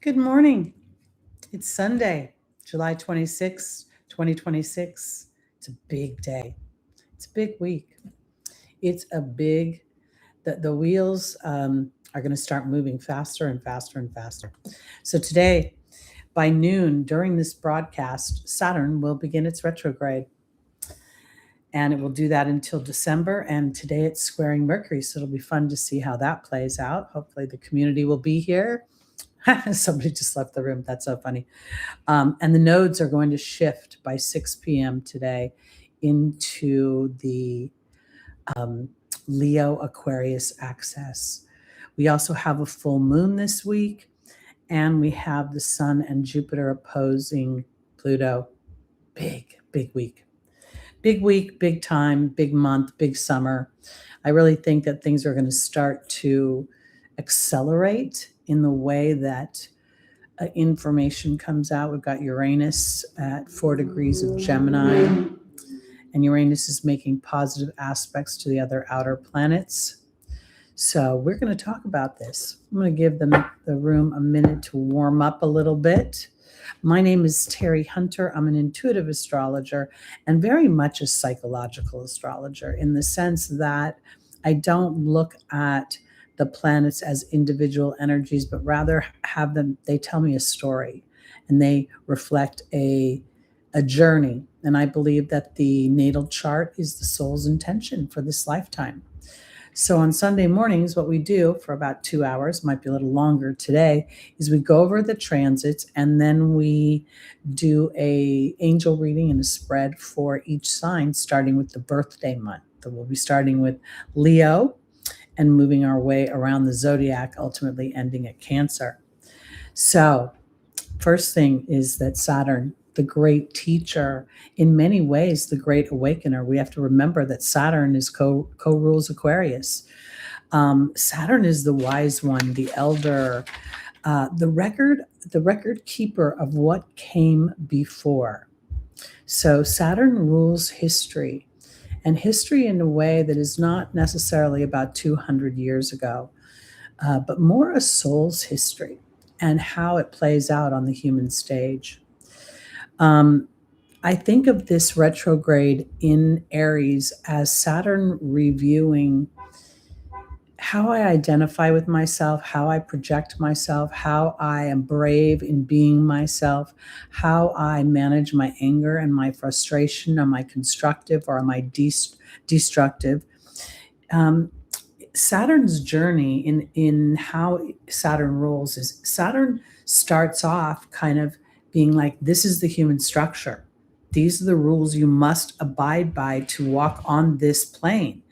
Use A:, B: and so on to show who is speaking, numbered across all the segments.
A: Good morning. It's Sunday, July 26th, 2026. It's a big day. It's a big week. It's a big, the wheels are going to start moving faster and faster and faster. So today, by noon, during this broadcast, Saturn will begin its retrograde. And it will do that until December. And today it's squaring Mercury. So it'll be fun to see how that plays out. Hopefully the community will be here. Somebody just left the room. That's so funny. And the nodes are going to shift by 6 p.m. today into the Leo Aquarius axis. We also have a full moon this week, and we have the Sun and Jupiter opposing Pluto. Big week. Big week, big time, big month, big summer. I really think that things are going to start to accelerate in the way that information comes out. We've got Uranus at 4 degrees of Gemini, and Uranus is making positive aspects to the other outer planets. So we're going to talk about this. I'm going to give the room a minute to warm up a little bit. My name is Terry Hunter. I'm an intuitive astrologer and very much a psychological astrologer in the sense that I don't look at the planets as individual energies, but rather have them, they tell me a story and they reflect a journey. And I believe that the natal chart is the soul's intention for this lifetime. So on Sunday mornings, what we do for about 2 hours, might be a little longer today, is we go over the transits and then we do a angel reading and a spread for each sign, starting with the birthday month. So we'll be starting with Leo and moving our way around the Zodiac, ultimately ending at Cancer. So first thing is that Saturn, the great teacher, in many ways, the great awakener. We have to remember that Saturn is co-rules Aquarius. Saturn is the wise one, the elder, the record keeper of what came before. So Saturn rules history, and history in a way that is not necessarily about 200 years ago, but more a soul's history and how it plays out on the human stage. I think of this retrograde in Aries as Saturn reviewing how I identify with myself, how I project myself, how I am brave in being myself, how I manage my anger and my frustration. Am I constructive or am I destructive? Saturn's journey in how Saturn rules is Saturn starts off kind of being like, this is the human structure. These are the rules you must abide by to walk on this plane.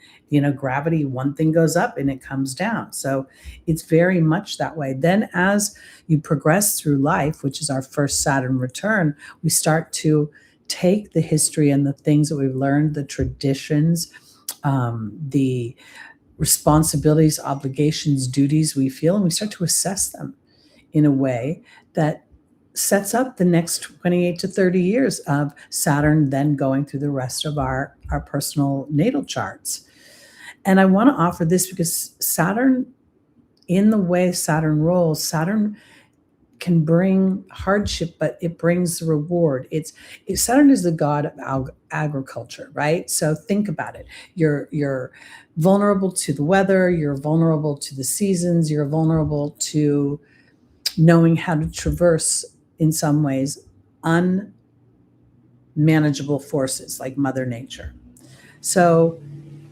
A: Gravity, one thing goes up and it comes down. So it's very much that way. Then as you progress through life, which is our first Saturn return, we start to take the history and the things that we've learned, the traditions, the responsibilities, obligations, duties we feel, and we start to assess them in a way that sets up the next 28 to 30 years of Saturn then going through the rest of our personal natal charts. And I want to offer this because Saturn, in the way Saturn rolls, Saturn can bring hardship, but it brings the reward. Saturn is the god of agriculture, right? So think about it. You're vulnerable to the weather, you're vulnerable to the seasons, you're vulnerable to knowing how to traverse, in some ways, unmanageable forces like Mother Nature. So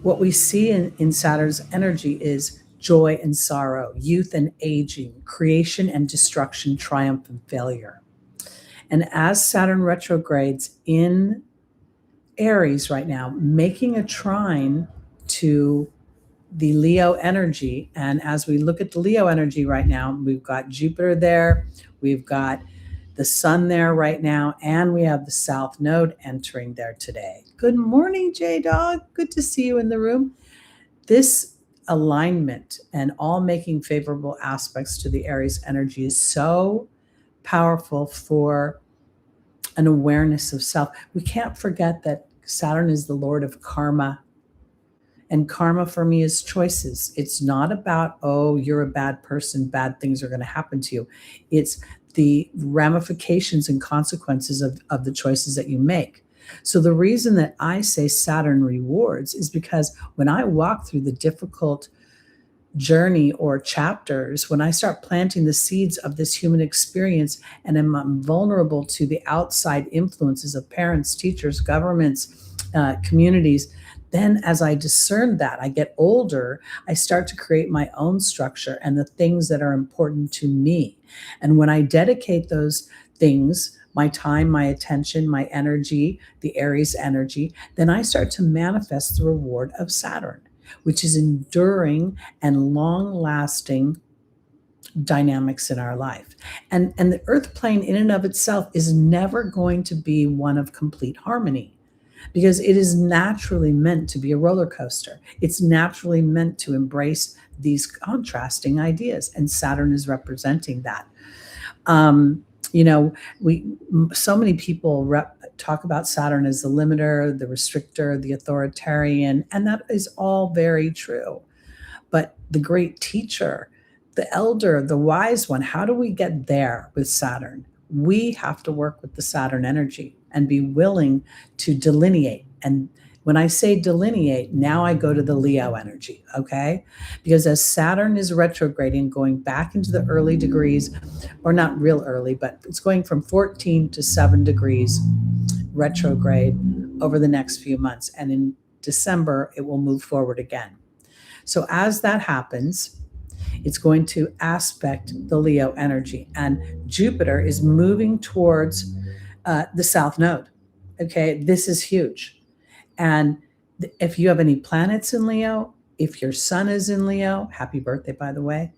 A: what we see in Saturn's energy is joy and sorrow, youth and aging, creation and destruction, triumph and failure. And as Saturn retrogrades in Aries right now, making a trine to the Leo energy, and as we look at the Leo energy right now, we've got Jupiter there, we've got the Sun there right now, and we have the South Node entering there today. Good morning, J-Dog. Good to see you in the room. This alignment and all making favorable aspects to the Aries energy is so powerful for an awareness of self. We can't forget that Saturn is the Lord of karma And karma for me is choices. It's not about, oh, you're a bad person, bad things are going to happen to you. It's the ramifications and consequences of the choices that you make. So the reason that I say Saturn rewards is because when I walk through the difficult journey or chapters, when I start planting the seeds of this human experience and I'm vulnerable to the outside influences of parents, teachers, governments, communities, then as I discern that, I get older, I start to create my own structure and the things that are important to me. And when I dedicate those things, my time, my attention, my energy, the Aries energy, then I start to manifest the reward of Saturn, which is enduring and long-lasting dynamics in our life. And the earth plane in and of itself is never going to be one of complete harmony, because it is naturally meant to be a roller coaster. It's naturally meant to embrace these contrasting ideas, and Saturn is representing that. You know, so many people talk about Saturn as the limiter, the restrictor, the authoritarian, and that is all very true. But the great teacher, the elder, the wise one, how do we get there with Saturn? We have to work with the Saturn energy and be willing to delineate. And when I say delineate, now I go to the Leo energy, okay? Because as Saturn is retrograding, going back into the early degrees, or not real early, but it's going from 14 to 7 degrees retrograde over the next few months. And in December, it will move forward again. So as that happens, it's going to aspect the Leo energy. And Jupiter is moving towards the South Node. Okay, this is huge. And if you have any planets in Leo, if your sun is in Leo, happy birthday, by the way.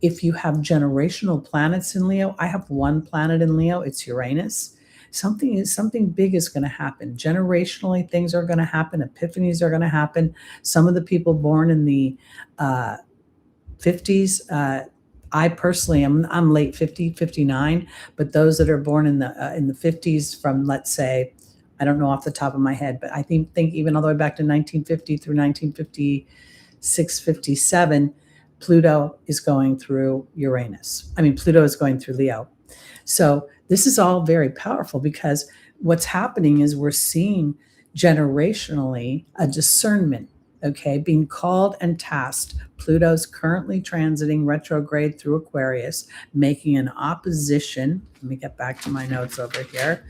A: If you have generational planets in Leo, I have one planet in Leo, it's Uranus. Something big is going to happen. Generationally, things are going to happen. Epiphanies are going to happen. Some of the people born in the 50s, I personally I'm late 50, 59, but those that are born in the 50s from, let's say, I don't know off the top of my head, but I think even all the way back to 1950 through 1956, 57, Pluto is going through Uranus. Pluto is going through Leo. So this is all very powerful, because what's happening is we're seeing generationally a discernment, okay, being called and tasked. Pluto's currently transiting retrograde through Aquarius, making an opposition. Let me get back to my notes over here.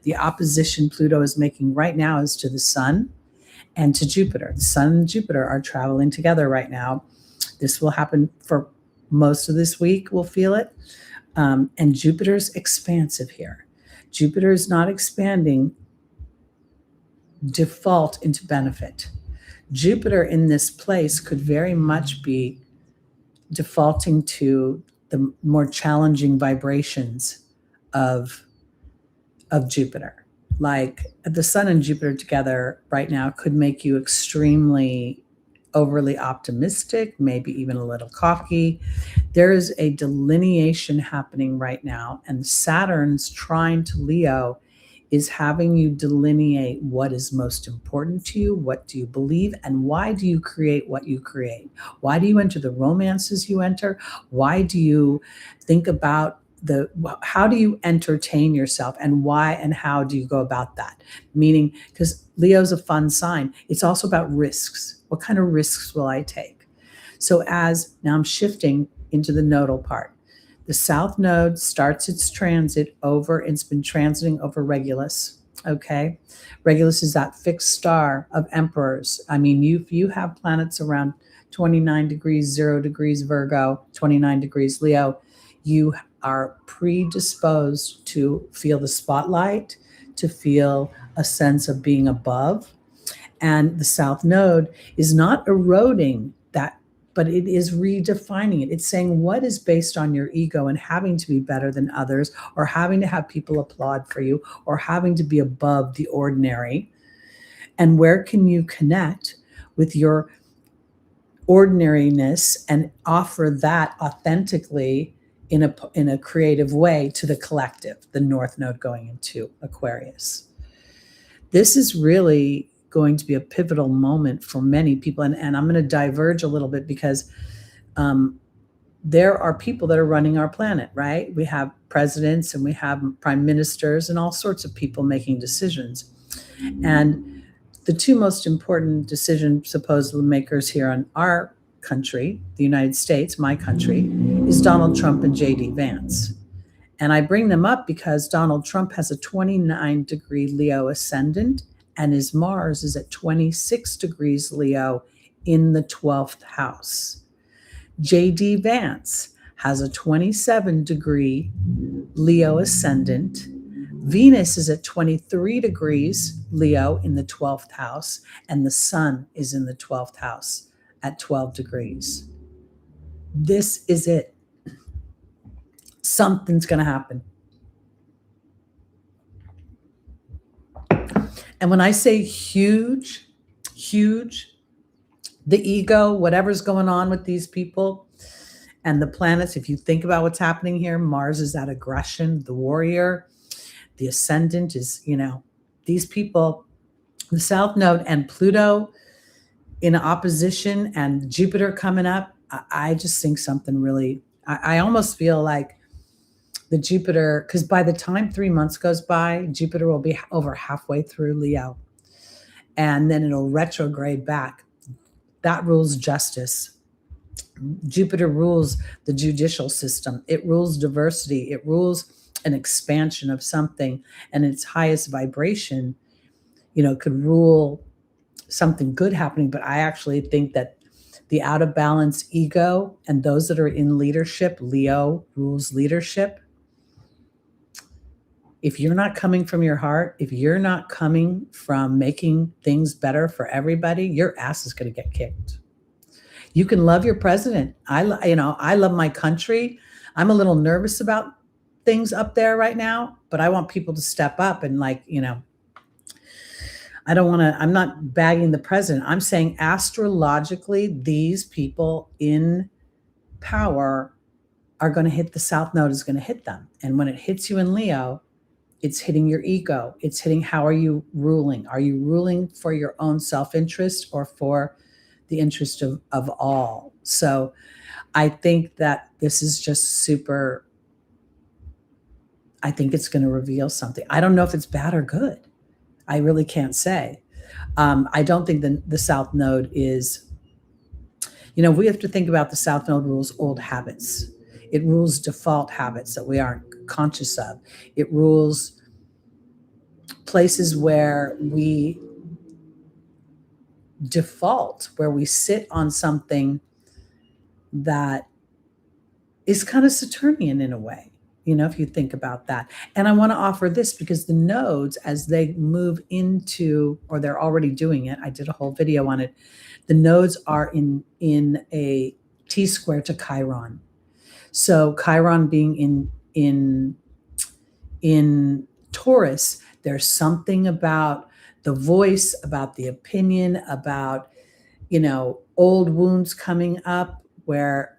A: The opposition Pluto is making right now is to the Sun and to Jupiter. The Sun and Jupiter are traveling together right now. This will happen for most of this week. We'll feel it. And Jupiter's expansive here. Jupiter is not expanding default into benefit. Jupiter in this place could very much be defaulting to the more challenging vibrations of Jupiter. Like the Sun and Jupiter together right now could make you extremely overly optimistic, maybe even a little cocky. There is a delineation happening right now, and Saturn's trine to Leo is having you delineate what is most important to you, what do you believe, and why do you create what you create? Why do you enter the romances you enter? Why do you think about how do you entertain yourself, and why and how do you go about that? Meaning, because Leo's a fun sign, it's also about risks. What kind of risks will I take? So now I'm shifting into the nodal part. The South Node starts its transit over, it's been transiting over Regulus, okay? Regulus is that fixed star of emperors. If you have planets around 29 degrees, 0 degrees Virgo, 29 degrees Leo, you are predisposed to feel the spotlight, to feel a sense of being above. And the South Node is not eroding that, but it is redefining it. It's saying what is based on your ego and having to be better than others, or having to have people applaud for you, or having to be above the ordinary. And where can you connect with your ordinariness and offer that authentically in a creative way to the collective, the North Node going into Aquarius. This is really going to be a pivotal moment for many people. And I'm going to diverge a little bit because there are people that are running our planet, right? We have presidents and we have prime ministers and all sorts of people making decisions. And the two most important decision supposedly makers here on our country, the United States, my country, is Donald Trump and J.D. Vance. And I bring them up because Donald Trump has a 29-degree Leo ascendant, and his Mars is at 26 degrees Leo in the 12th house. J.D. Vance has a 27-degree Leo ascendant. Venus is at 23 degrees Leo in the 12th house, and the sun is in the 12th house at 12 degrees. This is it. Something's going to happen. And when I say huge, the ego, whatever's going on with these people and the planets, if you think about what's happening here, Mars is that aggression, the warrior, the ascendant is, these people, the South Node and Pluto in opposition and Jupiter coming up. I just think something really, I almost feel like the Jupiter, because by the time 3 months goes by, Jupiter will be over halfway through Leo, and then it'll retrograde back. That rules justice. Jupiter rules the judicial system. It rules diversity. It rules an expansion of something, and its highest vibration, could rule something good happening. But I actually think that the out of balance ego and those that are in leadership, Leo rules leadership. If you're not coming from your heart, if you're not coming from making things better for everybody, your ass is going to get kicked. You can love your president. I love my country. I'm a little nervous about things up there right now, but I want people to step up and I'm not bagging the president. I'm saying astrologically, these people in power are going to hit, the South Node is going to hit them. And when it hits you in Leo, it's hitting your ego. It's hitting, how are you ruling? Are you ruling for your own self-interest or for the interest of all? So I think that this is just super, I think it's going to reveal something. I don't know if it's bad or good. I really can't say. I don't think the South Node is, we have to think about the South Node rules old habits. It rules default habits that we aren't conscious of. It rules places where we default, where we sit on something that is kind of Saturnian in a way, if you think about that. And I want to offer this because the nodes, as they move into, or they're already doing it, I did a whole video on it, the nodes are in a T-square to Chiron. So Chiron being in Taurus, there's something about the voice, about the opinion, about, old wounds coming up, where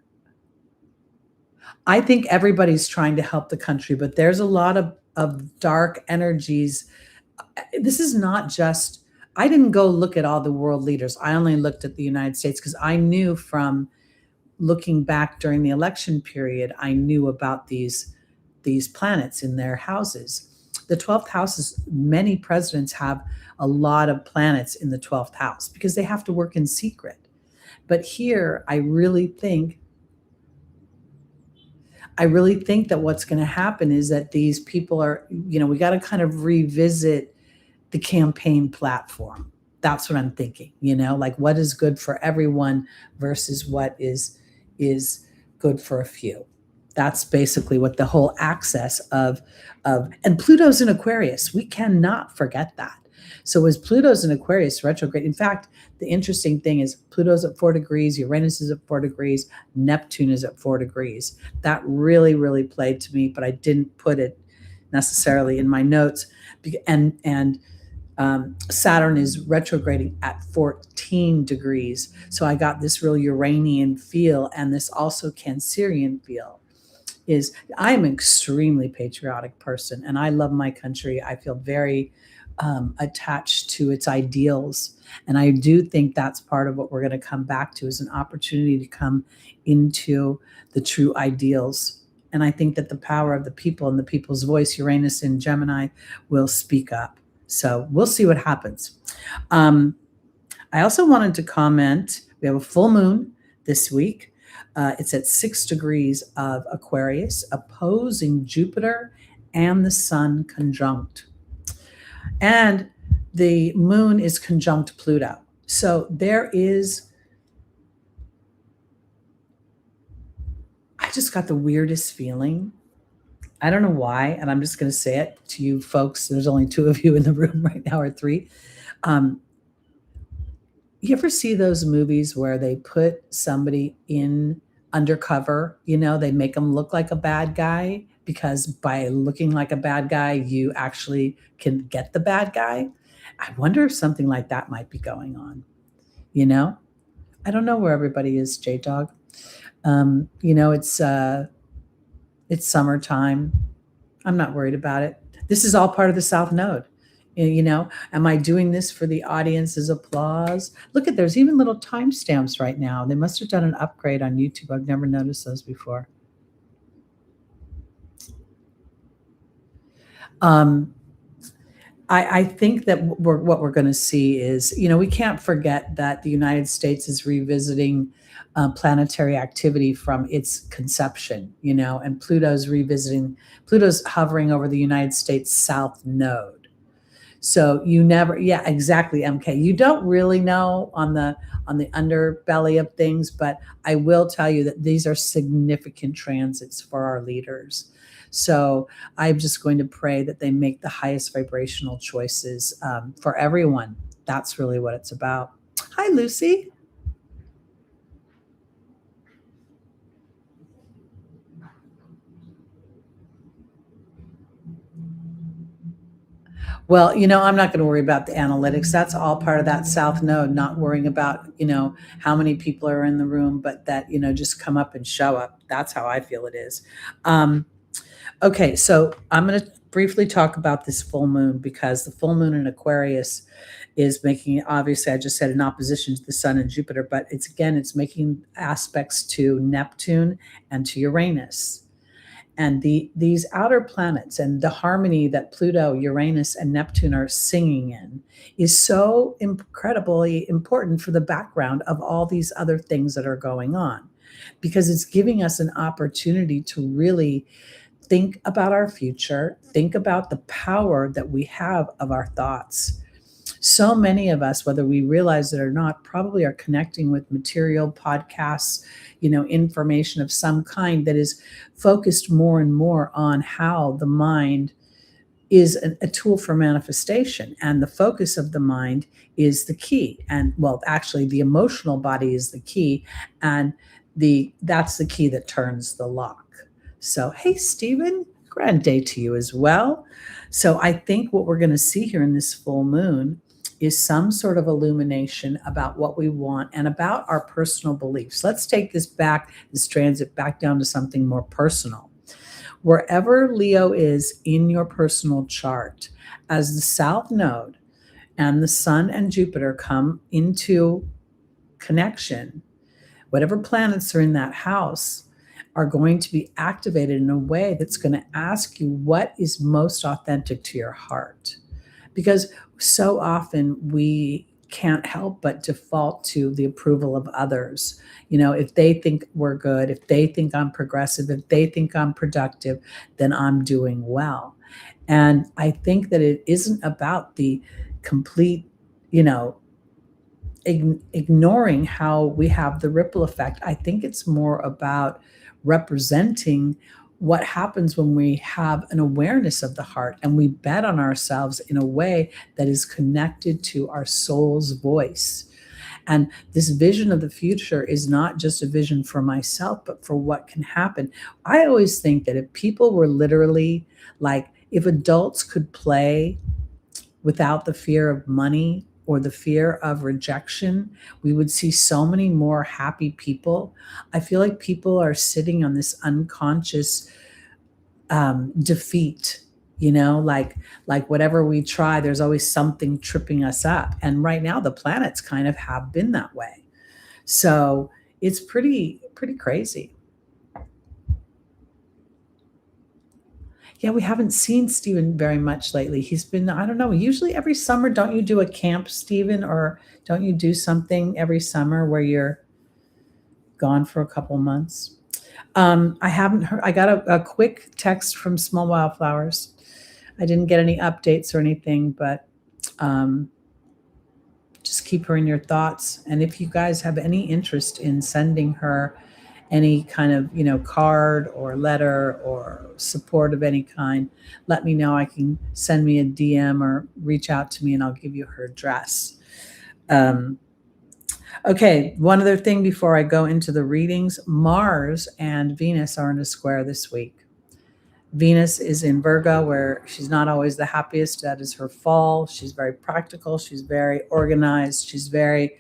A: I think everybody's trying to help the country, but there's a lot of dark energies. This is not just, I didn't go look at all the world leaders. I only looked at the United States because I knew from looking back during the election period, I knew about these planets in their houses. The 12th house is, many presidents have a lot of planets in the 12th house because they have to work in secret. But here, I really think that what's going to happen is that these people are, we got to kind of revisit the campaign platform. That's what I'm thinking, like what is good for everyone versus what is good for a few. That's basically what the whole axis of, and Pluto's in Aquarius. We cannot forget that. So as Pluto's in Aquarius retrograde, in fact, the interesting thing is Pluto's at 4 degrees, Uranus is at 4 degrees, Neptune is at 4 degrees. That really, really played to me, but I didn't put it necessarily in my notes. And Saturn is retrograding at 14 degrees. So I got this real Uranian feel, and this also Cancerian feel. I'm an extremely patriotic person, and I love my country. I feel very attached to its ideals. And I do think that's part of what we're going to come back to, is an opportunity to come into the true ideals. And I think that the power of the people and the people's voice, Uranus and Gemini, will speak up. So we'll see what happens. I also wanted to comment, we have a full moon this week. It's at 6 degrees of Aquarius, opposing Jupiter and the sun conjunct. And the moon is conjunct Pluto. So I just got the weirdest feeling. I don't know why, and I'm just going to say it to you folks. There's only 2 of you in the room right now, or 3. You ever see those movies where they put somebody in undercover? They make them look like a bad guy, because by looking like a bad guy, you actually can get the bad guy. I wonder if something like that might be going on. I don't know where everybody is, J-Dog. It's summertime. I'm not worried about it. This is all part of the South Node. Am I doing this for the audience's applause? Look at, there's even little timestamps right now. They must have done an upgrade on YouTube. I've never noticed those before. I think that what we're going to see is, we can't forget that the United States is revisiting planetary activity from its conception, and Pluto's hovering over the United States South Node. So yeah, exactly, MK. You don't really know on the underbelly of things, but I will tell you that these are significant transits for our leaders. So I'm just going to pray that they make the highest vibrational choices for everyone. That's really what it's about. Hi, Lucy. Well, I'm not going to worry about the analytics. That's all part of that South Node, not worrying about, how many people are in the room, but that, just come up and show up. That's how I feel it is. Okay, so I'm going to briefly talk about this full moon, because the full moon in Aquarius is making, obviously, I just said, in opposition to the sun and Jupiter, but it's making aspects to Neptune and to Uranus. And these outer planets and the harmony that Pluto, Uranus, and Neptune are singing in is so incredibly important for the background of all these other things that are going on, because it's giving us an opportunity to really think about our future, think about the power that we have of our thoughts. So many of us, whether we realize it or not, probably are connecting with material, podcasts, information of some kind that is focused more and more on how the mind is a tool for manifestation. And the focus of the mind is the key. And well, actually, the emotional body is the key. And that's the key that turns the lock. So, hey, Stephen, grand day to you as well. So I think what we're going to see here in this full moon is some sort of illumination about what we want and about our personal beliefs. Let's take this transit back down to something more personal. Wherever Leo is in your personal chart, as the South Node and the Sun and Jupiter come into connection, whatever planets are in that house are going to be activated in a way that's going to ask you what is most authentic to your heart. Because so often we can't help but default to the approval of others. If they think we're good, if they think I'm progressive, if they think I'm productive, then I'm doing well. And I think that it isn't about the complete, ignoring how we have the ripple effect. I think it's more about representing what happens when we have an awareness of the heart and we bet on ourselves in a way that is connected to our soul's voice. And this vision of the future is not just a vision for myself, but for what can happen. I always think that if people were literally if adults could play without the fear of money or the fear of rejection, we would see so many more happy people. I feel like people are sitting on this unconscious defeat, like whatever we try, there's always something tripping us up. And right now the planets kind of have been that way. So it's pretty crazy. Yeah, we haven't seen Stephen very much lately. He's been, I don't know, usually every summer, don't you do a camp, Stephen, or don't you do something every summer where you're gone for a couple months? I haven't heard, I got a quick text from Small Wildflowers. I didn't get any updates or anything, but um, just keep her in your thoughts. And if you guys have any interest in sending her any kind of card or letter or support of any kind, let me know. I can send me a DM or reach out to me and I'll give you her address. Okay, one other thing before I go into the readings. Mars and Venus are in a square this week. Venus is in Virgo, where she's not always the happiest. That is her fall. She's very practical. She's very organized. She's very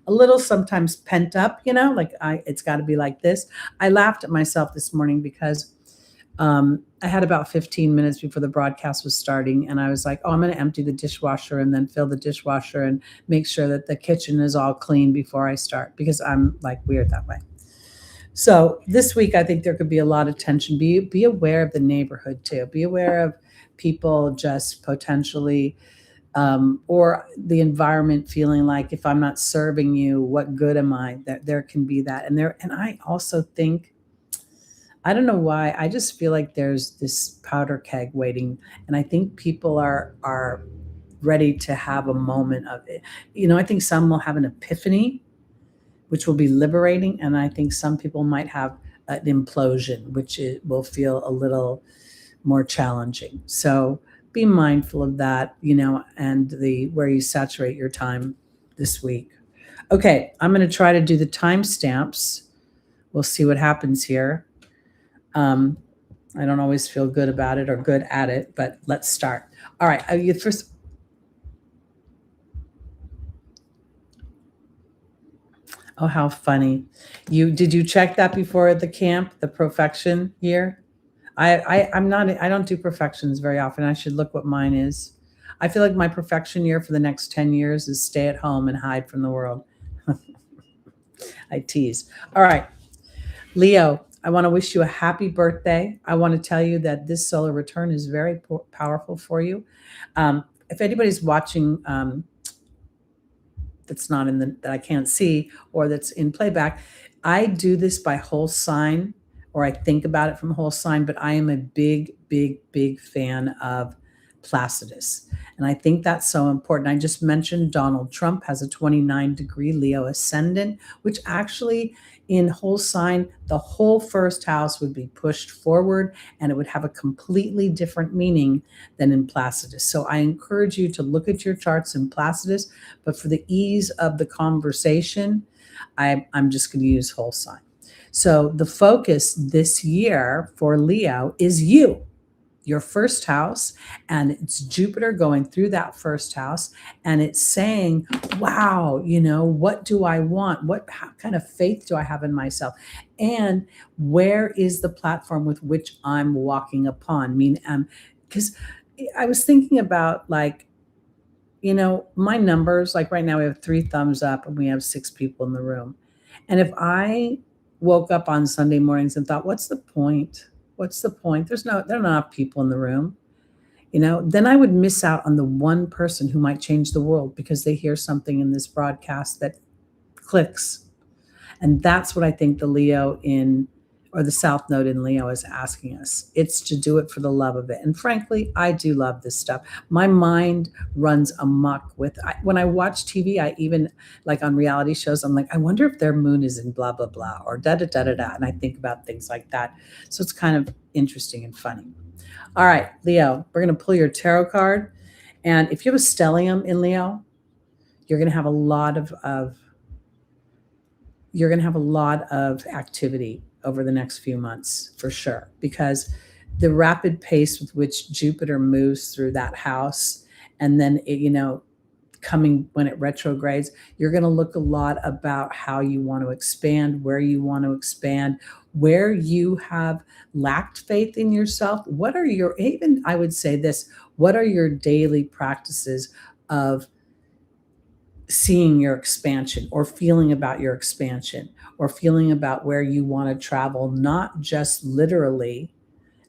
A: a little sometimes pent up, like it's got to be like this. I laughed at myself this morning because I had about 15 minutes before the broadcast was starting, and I was like, oh, I'm going to empty the dishwasher and then fill the dishwasher and make sure that the kitchen is all clean before I start, because I'm like weird that way. So this week, I think there could be a lot of tension. Be aware of the neighborhood too. Be aware of people just potentially or the environment feeling like, if I'm not serving you, what good am I? There can be that. And I also think, I don't know why, I just feel like there's this powder keg waiting. And I think people are ready to have a moment of it. I think some will have an epiphany, which will be liberating. And I think some people might have an implosion, which will feel a little more challenging. So be mindful of that, and where you saturate your time this week. Okay, I'm going to try to do the timestamps. We'll see what happens here. I don't always feel good about it or good at it, but let's start. All right, first. Oh, how funny. Did you check that before the camp, the perfection year? I don't do perfections very often. I should look what mine is. I feel like my perfection year for the next 10 years is stay at home and hide from the world. I tease. All right. Leo, I want to wish you a happy birthday. I want to tell you that this solar return is very powerful for you. If anybody's watching that's not that I can't see, or that's in playback, I do this by whole sign, or I think about it from whole sign, but I am a big, big, big fan of Placidus. And I think that's so important. I just mentioned Donald Trump has a 29-degree Leo ascendant, which actually in whole sign, the whole first house would be pushed forward and it would have a completely different meaning than in Placidus. So I encourage you to look at your charts in Placidus, but for the ease of the conversation, I'm just going to use whole sign. So the focus this year for Leo is your first house, and it's Jupiter going through that first house, and it's saying, wow, what do I want? What kind of faith do I have in myself? And where is the platform with which I'm walking upon? Because I was thinking about my numbers, like right now we have 3 thumbs up and we have 6 people in the room. And if I woke up on Sunday mornings and thought, what's the point? What's the point? There are not enough people in the room. Then I would miss out on the one person who might change the world because they hear something in this broadcast that clicks. And that's what I think the Leo or the South Node in Leo is asking us. It's to do it for the love of it. And frankly, I do love this stuff. My mind runs amok when I watch TV, I even, like on reality shows, I'm like, I wonder if their moon is in blah, blah, blah, or da, da, da, da, da. And I think about things like that. So it's kind of interesting and funny. All right, Leo, we're going to pull your tarot card. And if you have a stellium in Leo, you're going to have a lot of activity over the next few months, for sure, because the rapid pace with which Jupiter moves through that house, and then coming when it retrogrades, you're going to look a lot about how you want to expand, where you want to expand, where you have lacked faith in yourself. What are your, even I would say this, what are your daily practices of seeing your expansion or feeling about your expansion or feeling about where you want to travel, not just literally,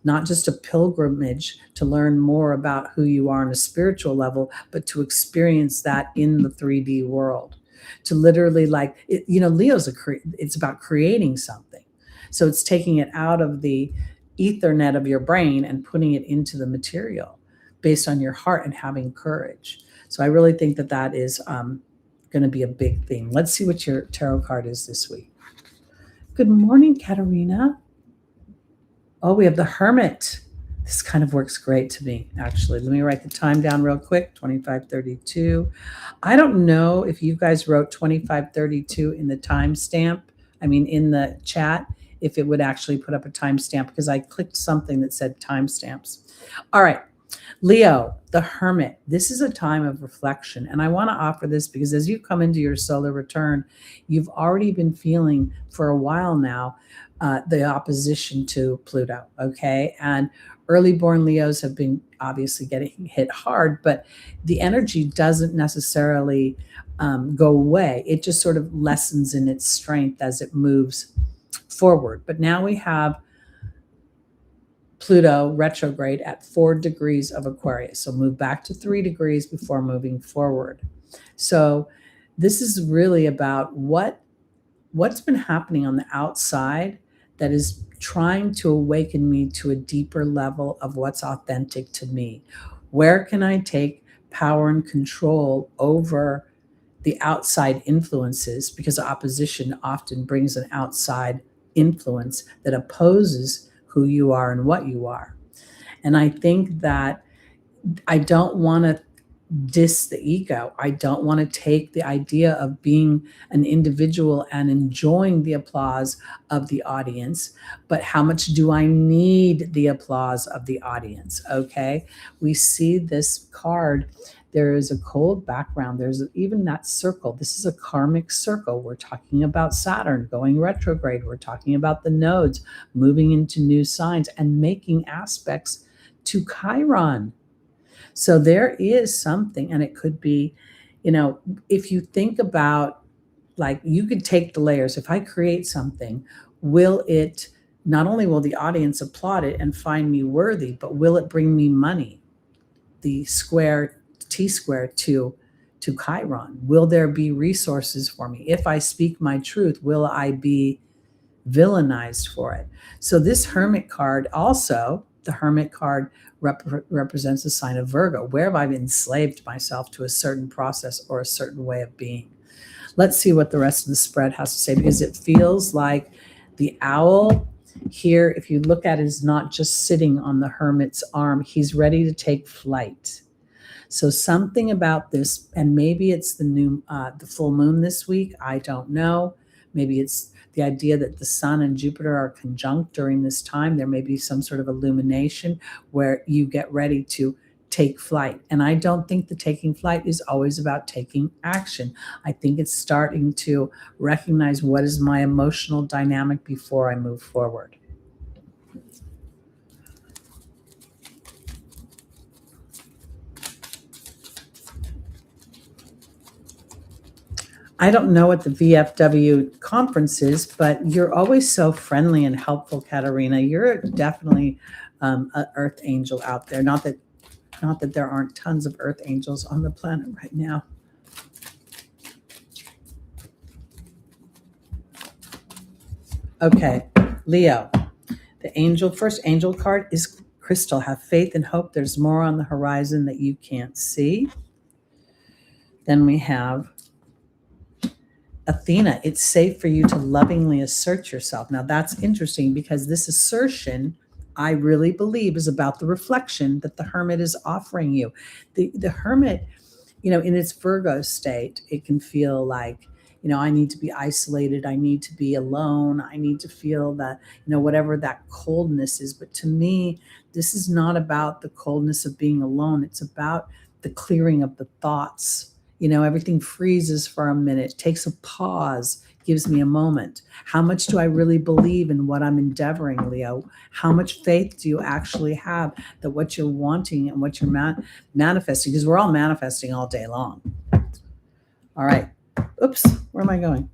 A: not just a pilgrimage to learn more about who you are on a spiritual level, but to experience that in the 3D world. To literally, like, Leo's it's about creating something. So it's taking it out of the ethernet of your brain and putting it into the material based on your heart and having courage. So I really think that that is going to be a big theme. Let's see what your tarot card is this week. Good morning, Katerina. Oh, we have the Hermit. This kind of works great to me, actually. Let me write the time down real quick, 2532. I don't know if you guys wrote 2532 in the timestamp, in the chat, if it would actually put up a timestamp, because I clicked something that said timestamps. All right, Leo, the Hermit. This is a time of reflection, and I want to offer this because as you come into your solar return, you've already been feeling for a while now the opposition to Pluto, okay? And early born Leos have been obviously getting hit hard, but the energy doesn't necessarily go away. It just sort of lessens in its strength as it moves forward. But now we have Pluto retrograde at 4 degrees of Aquarius. So move back to 3 degrees before moving forward. So this is really about what's been happening on the outside that is trying to awaken me to a deeper level of what's authentic to me. Where can I take power and control over the outside influences? Because opposition often brings an outside influence that opposes who you are and what you are. And I think that I don't want to diss the ego. I don't want to take the idea of being an individual and enjoying the applause of the audience, but how much do I need the applause of the audience? Okay. We see this card. There is a cold background. There's even that circle. This is a karmic circle. We're talking about Saturn going retrograde. We're talking about the nodes moving into new signs and making aspects to Chiron. So there is something, and it could be, if you think about, like, you could take the layers. If I create something, not only will the audience applaud it and find me worthy, but will it bring me money? The T-square to Chiron. Will there be resources for me? If I speak my truth, will I be villainized for it? So this Hermit card also, the Hermit card represents a sign of Virgo. Where have I enslaved myself to a certain process or a certain way of being? Let's see what the rest of the spread has to say, because it feels like the owl here, if you look at it, is not just sitting on the Hermit's arm. He's ready to take flight. So something about this, and maybe it's the full moon this week. I don't know. Maybe it's the idea that the sun and Jupiter are conjunct during this time. There may be some sort of illumination where you get ready to take flight. And I don't think the taking flight is always about taking action. I think it's starting to recognize what is my emotional dynamic before I move forward. I don't know what the VFW conference is, but you're always so friendly and helpful, Katerina. You're definitely an earth angel out there. Not that there aren't tons of earth angels on the planet right now. Okay, Leo. The first angel card is crystal. Have faith and hope. There's more on the horizon that you can't see. Then we have Athena. It's safe for you to lovingly assert yourself. Now that's interesting, because this assertion, I really believe, is about the reflection that the Hermit is offering you. The Hermit, in its Virgo state, it can feel like, I need to be isolated. I need to be alone. I need to feel that, whatever that coldness is. But to me, this is not about the coldness of being alone. It's about the clearing of the thoughts. Everything freezes for a minute, takes a pause. gives me a moment. How much do I really believe in what I'm endeavoring, Leo? How much faith do you actually have that what you're wanting and what you're manifesting, because we're all manifesting all day long. All right. Oops, where am I going?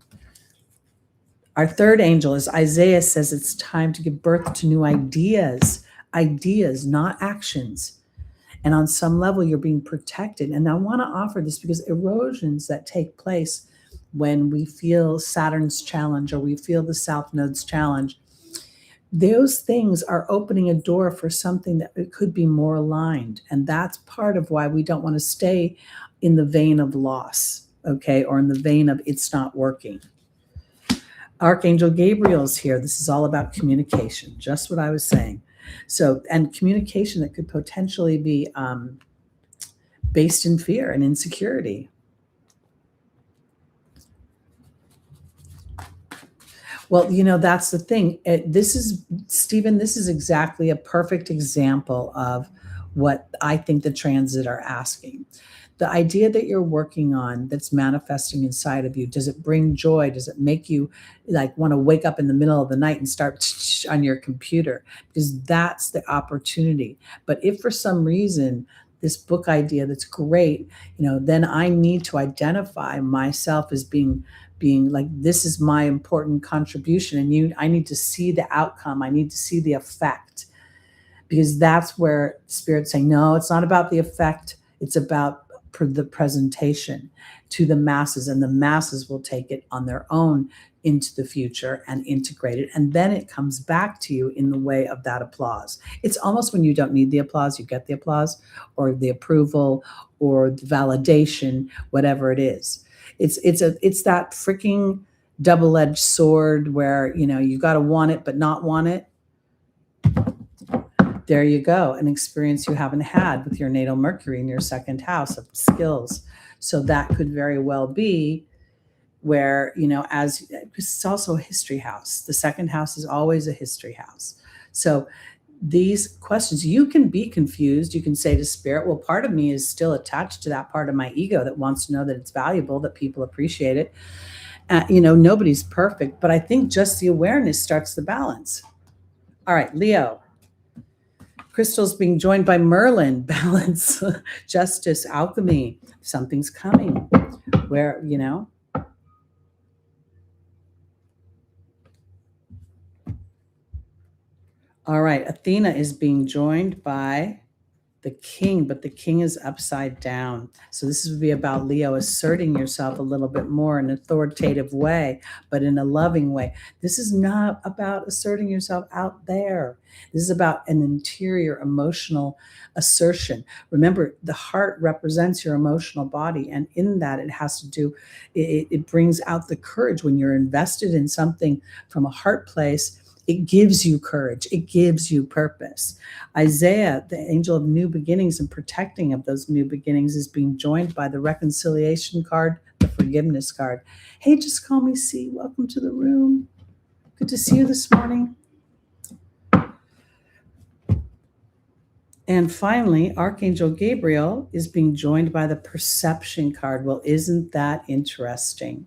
A: Our third angel is Isaiah says it's time to give birth to new ideas, not actions. And on some level, you're being protected. And I want to offer this because erosions that take place when we feel Saturn's challenge or we feel the South Node's challenge, those things are opening a door for something that it could be more aligned. And that's part of why we don't want to stay in the vein of loss, okay, or in the vein of it's not working. Archangel Gabriel's here. This is all about communication, just what I was saying. So, and communication that could potentially be based in fear and insecurity. Well, you know, that's the thing. This is, Stephen, this is exactly a perfect example of what I think the transit are asking. The idea that you're working on that's manifesting inside of you, does it bring joy? Does it make you like want to wake up in the middle of the night and start on your computer? Because that's the opportunity. But if for some reason this book idea that's great, you know, then I need to identify myself as being like, this is my important contribution, and I need to see the outcome. I need to see the effect, because that's where Spirit's saying, no, it's not about the effect. It's about the presentation to the masses, and the masses will take it on their own into the future and integrate it. And then it comes back to you in the way of that applause. It's almost when you don't need the applause, you get the applause or the approval or the validation, whatever it is. It's that freaking double-edged sword where, you know, you got to want it, but not want it. There you go, an experience you haven't had with your natal Mercury in your second house of skills. So that could very well be where, you know, it's also a history house. The second house is always a history house. So these questions, you can be confused. You can say to Spirit, well, part of me is still attached to that part of my ego that wants to know that it's valuable, that people appreciate it. You know, nobody's perfect, but I think just the awareness starts the balance. All right, Leo. Crystal's being joined by Merlin, balance, justice, alchemy. Something's coming where, you know. All right, Athena is being joined by the king, but the king is upside down. So this would be about Leo asserting yourself a little bit more in an authoritative way, but in a loving way. This is not about asserting yourself out there. This is about an interior emotional assertion. Remember, the heart represents your emotional body, and in that it has to do, it brings out the courage when you're invested in something from a heart place. It gives you courage. It gives you purpose. Isaiah, the angel of new beginnings and protecting of those new beginnings, is being joined by the reconciliation card, the forgiveness card. Hey, just call me C. Welcome to the room. Good to see you this morning. And finally, Archangel Gabriel is being joined by the perception card. Well, isn't that interesting?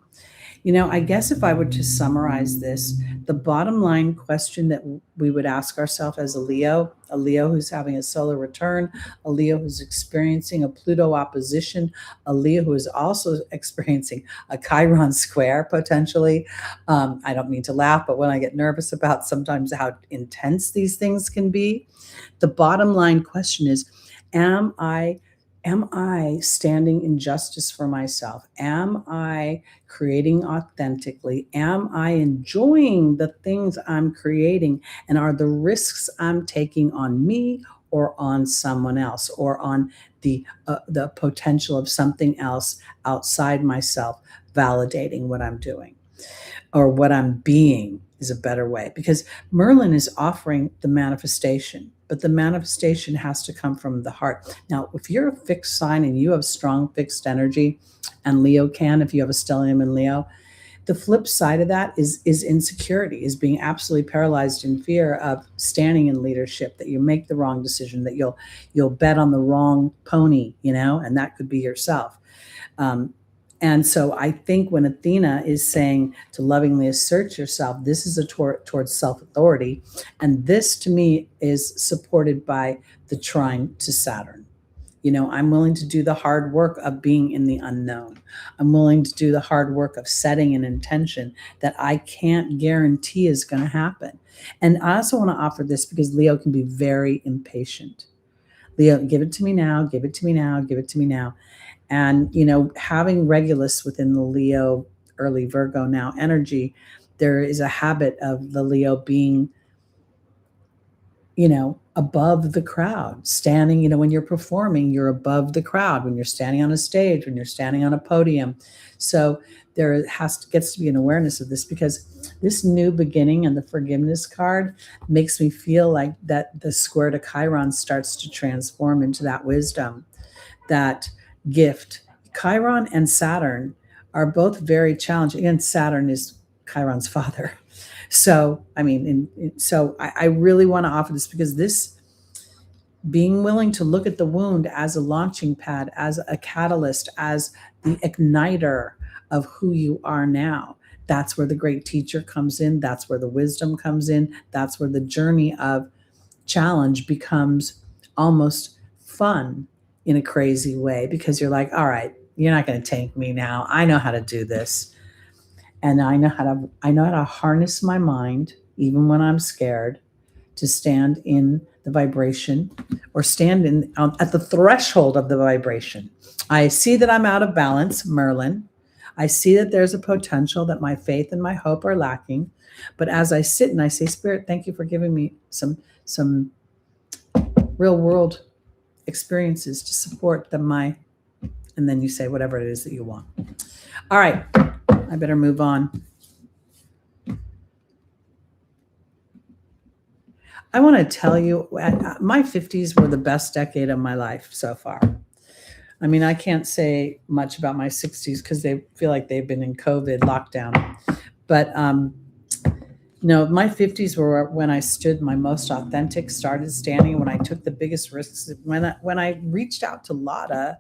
A: You know, I guess if I were to summarize this, the bottom line question that we would ask ourselves as a Leo who's having a solar return, a Leo who's experiencing a Pluto opposition, a Leo who is also experiencing a Chiron square potentially. I don't mean to laugh, but when I get nervous about sometimes how intense these things can be, the bottom line question is, am I standing in justice for myself? Am I creating authentically? Am I enjoying the things I'm creating? And are the risks I'm taking on me or on someone else or on the potential of something else outside myself validating what I'm doing or what I'm being is a better way? Because Merlin is offering the manifestation, but the manifestation has to come from the heart. Now, if you're a fixed sign and you have strong fixed energy, and Leo can, if you have a stellium in Leo, the flip side of that is insecurity, is being absolutely paralyzed in fear of standing in leadership, that you make the wrong decision, that you'll bet on the wrong pony, you know, and that could be yourself. And so I think when Athena is saying to lovingly assert yourself, this is a towards self-authority. And this to me is supported by the trine to Saturn. I'm willing to do the hard work of being in the unknown. I'm willing to do the hard work of setting an intention that I can't guarantee is going to happen. And I also want to offer this because Leo can be very impatient. Leo, give it to me now, give it to me now, give it to me now. And, having Regulus within the Leo, early Virgo now energy, there is a habit of the Leo being, above the crowd, standing, when you're performing, you're above the crowd, when you're standing on a stage, when you're standing on a podium. So there gets to be an awareness of this, because this new beginning and the forgiveness card makes me feel like that the square to Chiron starts to transform into that wisdom, that gift. Chiron and Saturn are both very challenging, and Saturn is Chiron's father. So, I really want to offer this, because this being willing to look at the wound as a launching pad, as a catalyst, as the igniter of who you are now. That's where the great teacher comes in. That's where the wisdom comes in. That's where the journey of challenge becomes almost fun in a crazy way, because you're like, all right, you're not going to tank me now. I know how to do this. And I know how to harness my mind, even when I'm scared, to stand in the vibration, or stand at the threshold of the vibration. I see that I'm out of balance, Merlin. I see that there's a potential that my faith and my hope are lacking. But as I sit and I say, Spirit, thank you for giving me some real world experiences to support and then you say whatever it is that you want. All right, I better move on. I want to tell you, my 50s were the best decade of my life so far. I can't say much about my 60s because they feel like they've been in COVID lockdown. But my 50s were when I stood my most authentic, started standing, when I took the biggest risks, when I reached out to Lotta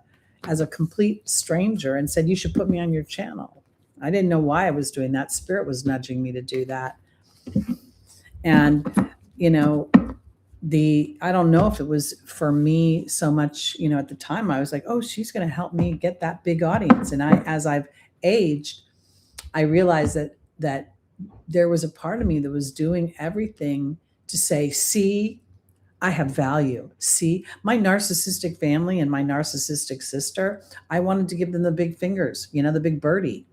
A: as a complete stranger and said, you should put me on your channel. I didn't know why I was doing that. Spirit was nudging me to do that. And, I don't know if it was for me so much, at the time I was like, oh, she's going to help me get that big audience. And as I've aged, I realized that there was a part of me that was doing everything to say, see, I have value. See, my narcissistic family and my narcissistic sister, I wanted to give them the big fingers, the big birdie.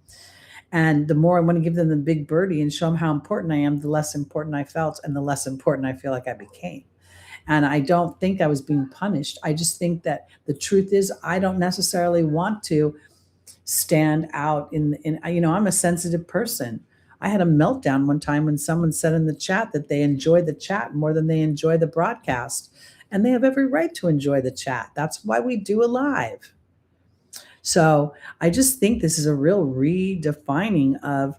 A: And the more I want to give them the big birdie and show them how important I am, the less important I felt, and the less important I feel like I became. And I don't think I was being punished. I just think that the truth is I don't necessarily want to stand out I'm a sensitive person. I had a meltdown one time when someone said in the chat that they enjoy the chat more than they enjoy the broadcast. And they have every right to enjoy the chat. That's why we do a live. So I just think this is a real redefining of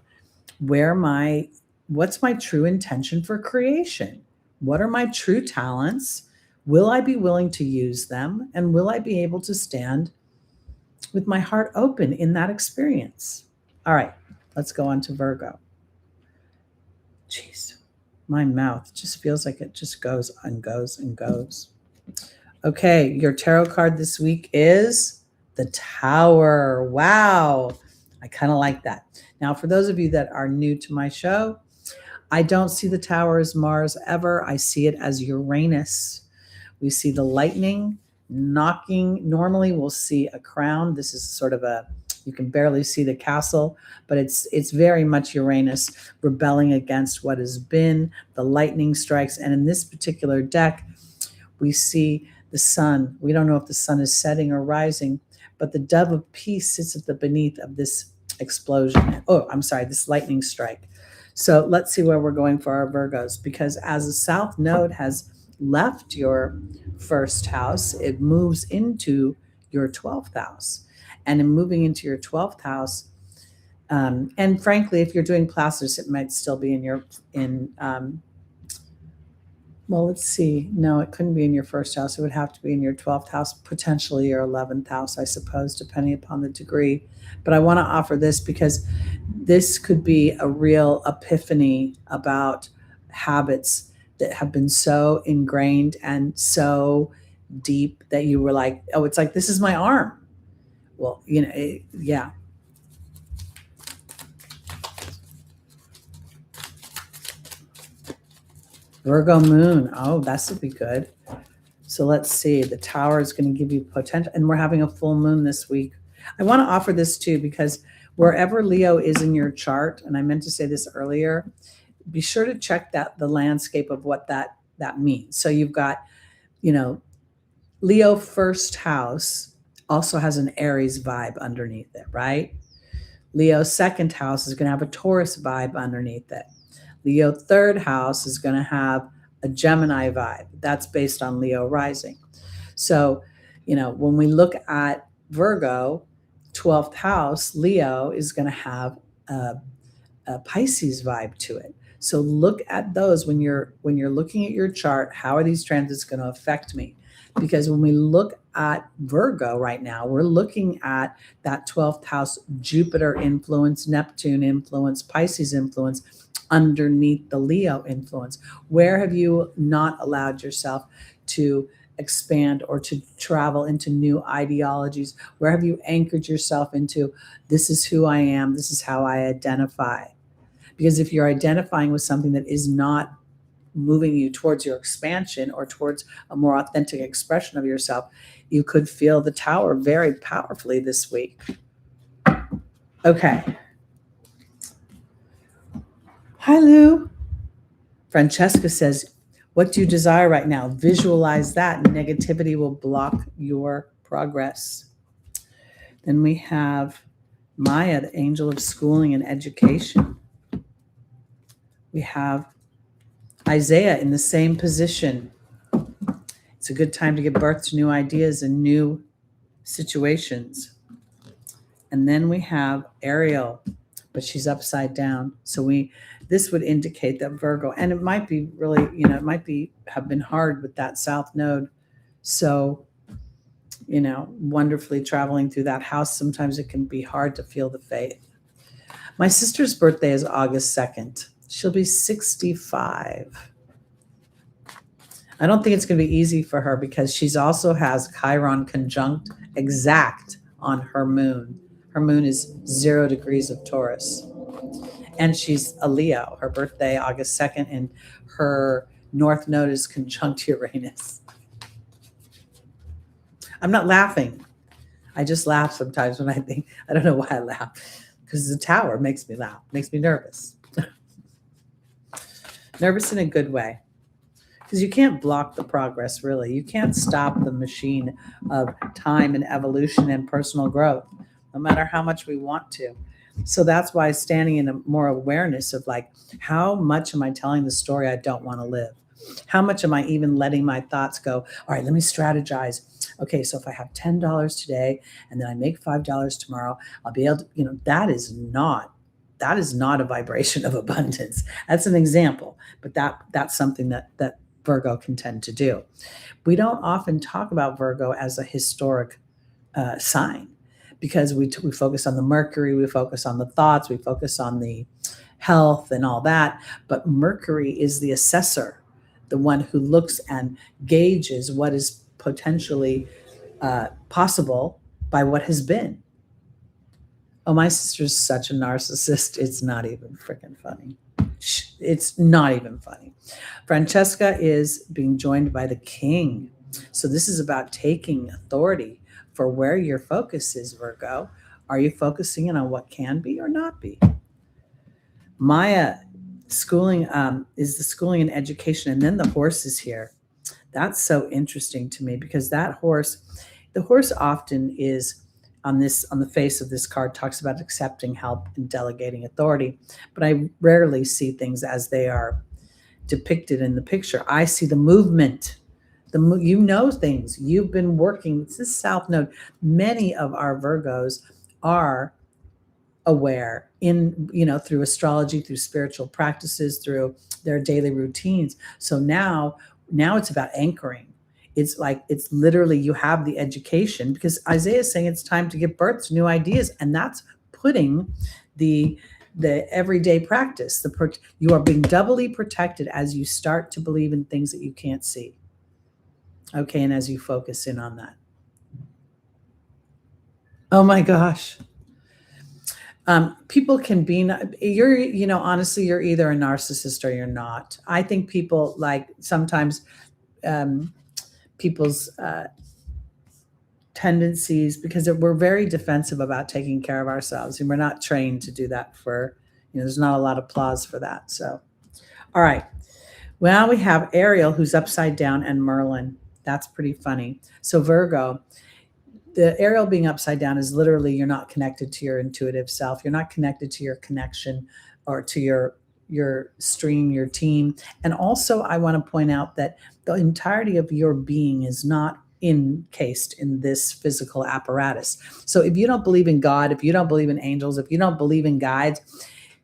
A: what's my true intention for creation? What are my true talents? Will I be willing to use them? And will I be able to stand with my heart open in that experience? All right, let's go on to Virgo. Jeez, my mouth just feels like it just goes and goes and goes. Okay, your tarot card this week is the Tower. Wow, I kind of like that. Now, for those of you that are new to my show, I don't see the Tower as Mars ever. I see it as Uranus. We see the lightning knocking. Normally, we'll see a crown. This is sort of you can barely see the castle, but it's very much Uranus rebelling against what has been. The lightning strikes. And in this particular deck, we see the sun. We don't know if the sun is setting or rising, but the dove of peace sits at the beneath of this explosion. This lightning strike. So let's see where we're going for our Virgos, because as the South Node has left your first house, it moves into your 12th house. And in moving into your 12th house, and frankly, if you're doing Placidus, it might still be in Well, let's see. No, it couldn't be in your first house. It would have to be in your 12th house, potentially your 11th house, I suppose, depending upon the degree. But I want to offer this because this could be a real epiphany about habits that have been so ingrained and so deep that you were like, oh, it's like, this is my arm. Well, yeah. Virgo moon. Oh, this would be good. So let's see. The tower is going to give you potential, and we're having a full moon this week. I want to offer this too because wherever Leo is in your chart, and I meant to say this earlier, be sure to check that the landscape of what that means. So you've got, Leo first house also has an Aries vibe underneath it, right? Leo second house is going to have a Taurus vibe underneath it. Leo third house is going to have a Gemini vibe. That's based on Leo rising. So, when we look at Virgo, 12th house, Leo is going to have a Pisces vibe to it. So look at those when you're looking at your chart. How are these transits going to affect me? Because when we look at Virgo right now, we're looking at that 12th house, Jupiter influence, Neptune influence, Pisces influence underneath the Leo influence. Where have you not allowed yourself to expand or to travel into new ideologies? Where have you anchored yourself into, this is who I am, this is how I identify? Because if you're identifying with something that is not moving you towards your expansion or towards a more authentic expression of yourself, you could feel the tower very powerfully this week. Okay. Hi, Lou. Francesca says, what do you desire right now? Visualize that. Negativity will block your progress. Then we have Maya, the angel of schooling and education. We have Isaiah in the same position. It's a good time to give birth to new ideas and new situations. And then we have Ariel, but she's upside down. So this would indicate that Virgo, and it might be really, have been hard with that South Node. So, wonderfully traveling through that house, sometimes it can be hard to feel the faith. My sister's birthday is August 2nd. She'll be 65. I don't think it's going to be easy for her because she's also has Chiron conjunct exact on her moon. Her moon is 0 degrees of Taurus. And she's a Leo. Her birthday, August 2nd, and her North Node is conjunct Uranus. I'm not laughing. I just laugh sometimes when I don't know why I laugh. Because the tower makes me laugh, makes me nervous. Nervous in a good way. Because you can't block the progress, really. You can't stop the machine of time and evolution and personal growth, no matter how much we want to. So that's why standing in a more awareness of like, how much am I telling the story I don't want to live? How much am I even letting my thoughts go? All right, let me strategize. Okay, so if I have $10 today and then I make $5 tomorrow, I'll be able to, that is not a vibration of abundance. That's an example, but that's something that Virgo can tend to do. We don't often talk about Virgo as a historic sign because we focus on the Mercury, we focus on the thoughts, we focus on the health and all that. But Mercury is the assessor, the one who looks and gauges what is potentially possible by what has been. Oh, my sister's such a narcissist. It's not even freaking funny. It's not even funny. Francesca is being joined by the king. So this is about taking authority for where your focus is, Virgo. Are you focusing in on what can be or not be? Maya, schooling is the schooling and education. And then the horse is here. That's so interesting to me because the horse often is on the face of this card talks about accepting help and delegating authority, but I rarely see things as they are depicted in the picture. I see the movement, things you've been working. It's this South Node. Many of our Virgos are aware through astrology, through spiritual practices, through their daily routines. So now Now it's about anchoring. It's like, it's literally, you have the education, because Isaiah is saying it's time to give birth to new ideas. And that's putting the everyday practice. You are being doubly protected as you start to believe in things that you can't see. Okay, and as you focus in on that. Oh my gosh. People can be, honestly, you're either a narcissist or you're not. I think people, like, sometimes people's tendencies, because we're very defensive about taking care of ourselves, and we're not trained to do that there's not a lot of applause for that. So, all right. Well, we have Ariel, who's upside down, and Merlin. That's pretty funny. So Virgo, the Ariel being upside down is literally, you're not connected to your intuitive self. You're not connected to your connection, or to your stream, your team. And also, I want to point out that the entirety of your being is not encased in this physical apparatus. So if you don't believe in God, if you don't believe in angels, if you don't believe in guides,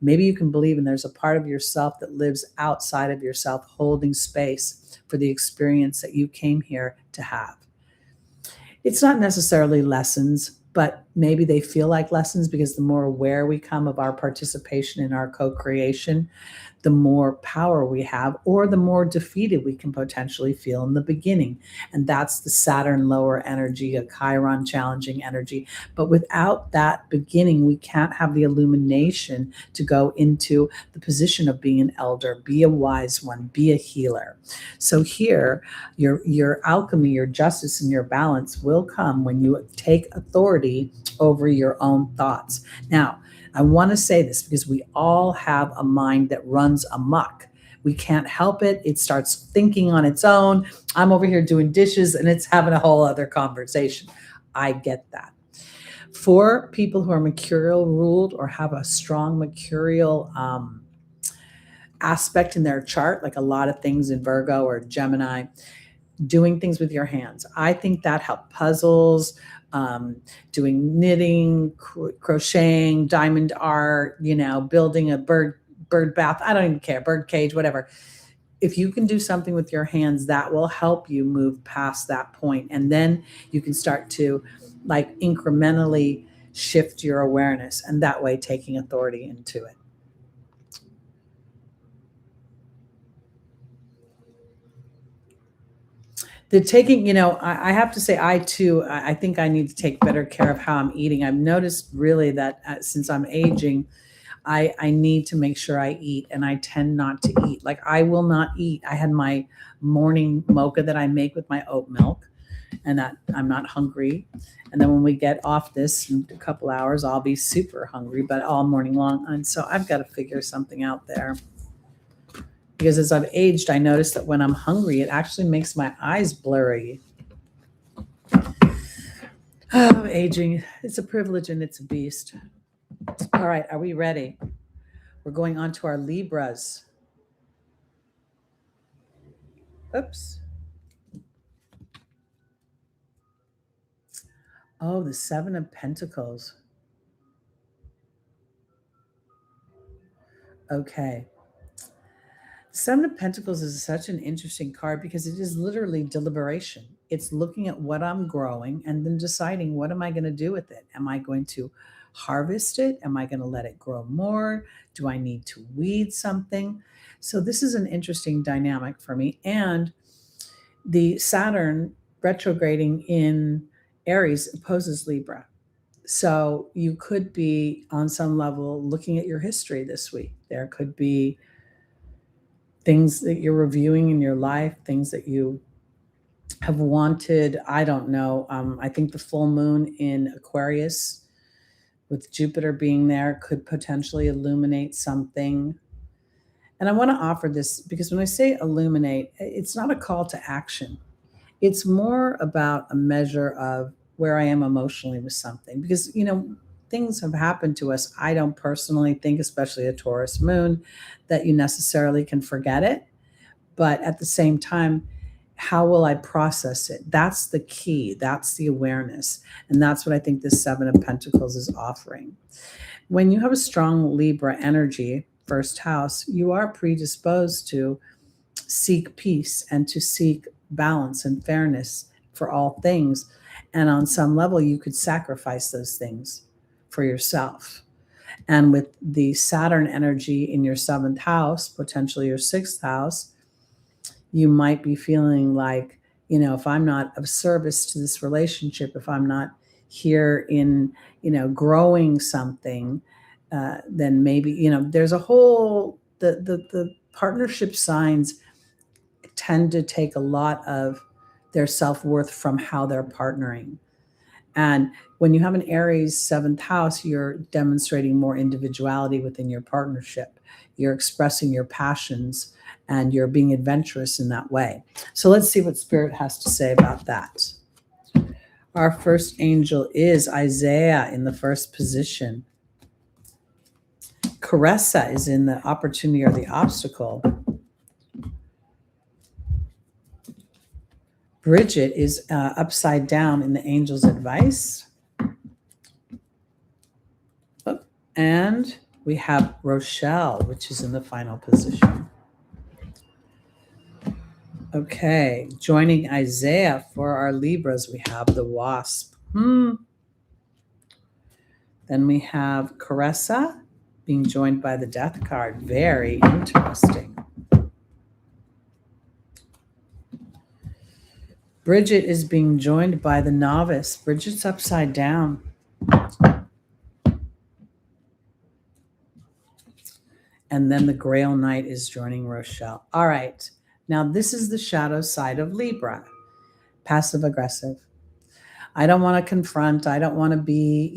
A: maybe you can believe in there's a part of yourself that lives outside of yourself, holding space for the experience that you came here to have. It's not necessarily lessons, but maybe they feel like lessons, because the more aware we come of our participation in our co-creation, the more power we have, or the more defeated we can potentially feel in the beginning. And that's the Saturn lower energy, a Chiron challenging energy. But without that beginning, we can't have the illumination to go into the position of being an elder, be a wise one, be a healer. So here, your alchemy, your justice, and your balance will come when you take authority over your own thoughts. Now, I want to say this because we all have a mind that runs amok. We can't help it. It starts thinking on its own. I'm over here doing dishes and it's having a whole other conversation. I get that. For people who are mercurial ruled or have a strong mercurial aspect in their chart, like a lot of things in Virgo or Gemini, doing things with your hands, I think that helps. Puzzles, doing knitting, crocheting, diamond art, building a bird bath. I don't even care, bird cage, whatever. If you can do something with your hands, that will help you move past that point. And then you can start to incrementally shift your awareness, and that way taking authority into it. The taking, I have to say, I think I need to take better care of how I'm eating. I've noticed really that since I'm aging, I need to make sure I eat, and I tend not to eat. Like, I will not eat. I had my morning mocha that I make with my oat milk, and that I'm not hungry. And then when we get off this in a couple hours, I'll be super hungry, but all morning long. And so I've got to figure something out there. Because as I've aged, I noticed that when I'm hungry, it actually makes my eyes blurry. Oh, aging. It's a privilege and it's a beast. All right, are we ready? We're going on to our Libras. Oops. Oh, the Seven of Pentacles. Okay. Seven of Pentacles is such an interesting card because it is literally deliberation. It's looking at what I'm growing and then deciding, what am I going to do with it? Am I going to harvest it? Am I going to let it grow more? Do I need to weed something? So this is an interesting dynamic for me. And the Saturn retrograding in Aries opposes Libra. So you could be on some level looking at your history this week. There could be things that you're reviewing in your life, things that you have wanted. I don't know. I think the full moon in Aquarius with Jupiter being there could potentially illuminate something. And I want to offer this because when I say illuminate, it's not a call to action. It's more about a measure of where I am emotionally with something. Because, things have happened to us. I don't personally think, especially a Taurus moon, that you necessarily can forget it. But at the same time, how will I process it? That's the key. That's the awareness. And that's what I think this Seven of Pentacles is offering. When you have a strong Libra energy, first house, you are predisposed to seek peace and to seek balance and fairness for all things. And on some level, you could sacrifice those things for yourself. And with the Saturn energy in your seventh house, potentially your sixth house, you might be feeling like, if I'm not of service to this relationship, if I'm not here in, growing something, then maybe, there's a whole, the partnership signs tend to take a lot of their self-worth from how they're partnering. And when you have an Aries seventh house, you're demonstrating more individuality within your partnership. You're expressing your passions and you're being adventurous in that way. So let's see what Spirit has to say about that. Our first angel is Isaiah in the first position. Caressa is in the opportunity or the obstacle. Bridget is upside down in the angel's advice. And we have Rochelle, which is in the final position. Okay, joining Isaiah for our Libras, we have the Wasp. Then we have Caressa being joined by the Death card. Very interesting. Bridget is being joined by the Novice. Bridget's upside down. And then the Grail Knight is joining Rochelle. All right. Now, this is the shadow side of Libra. Passive aggressive. I don't want to confront. I don't want to be,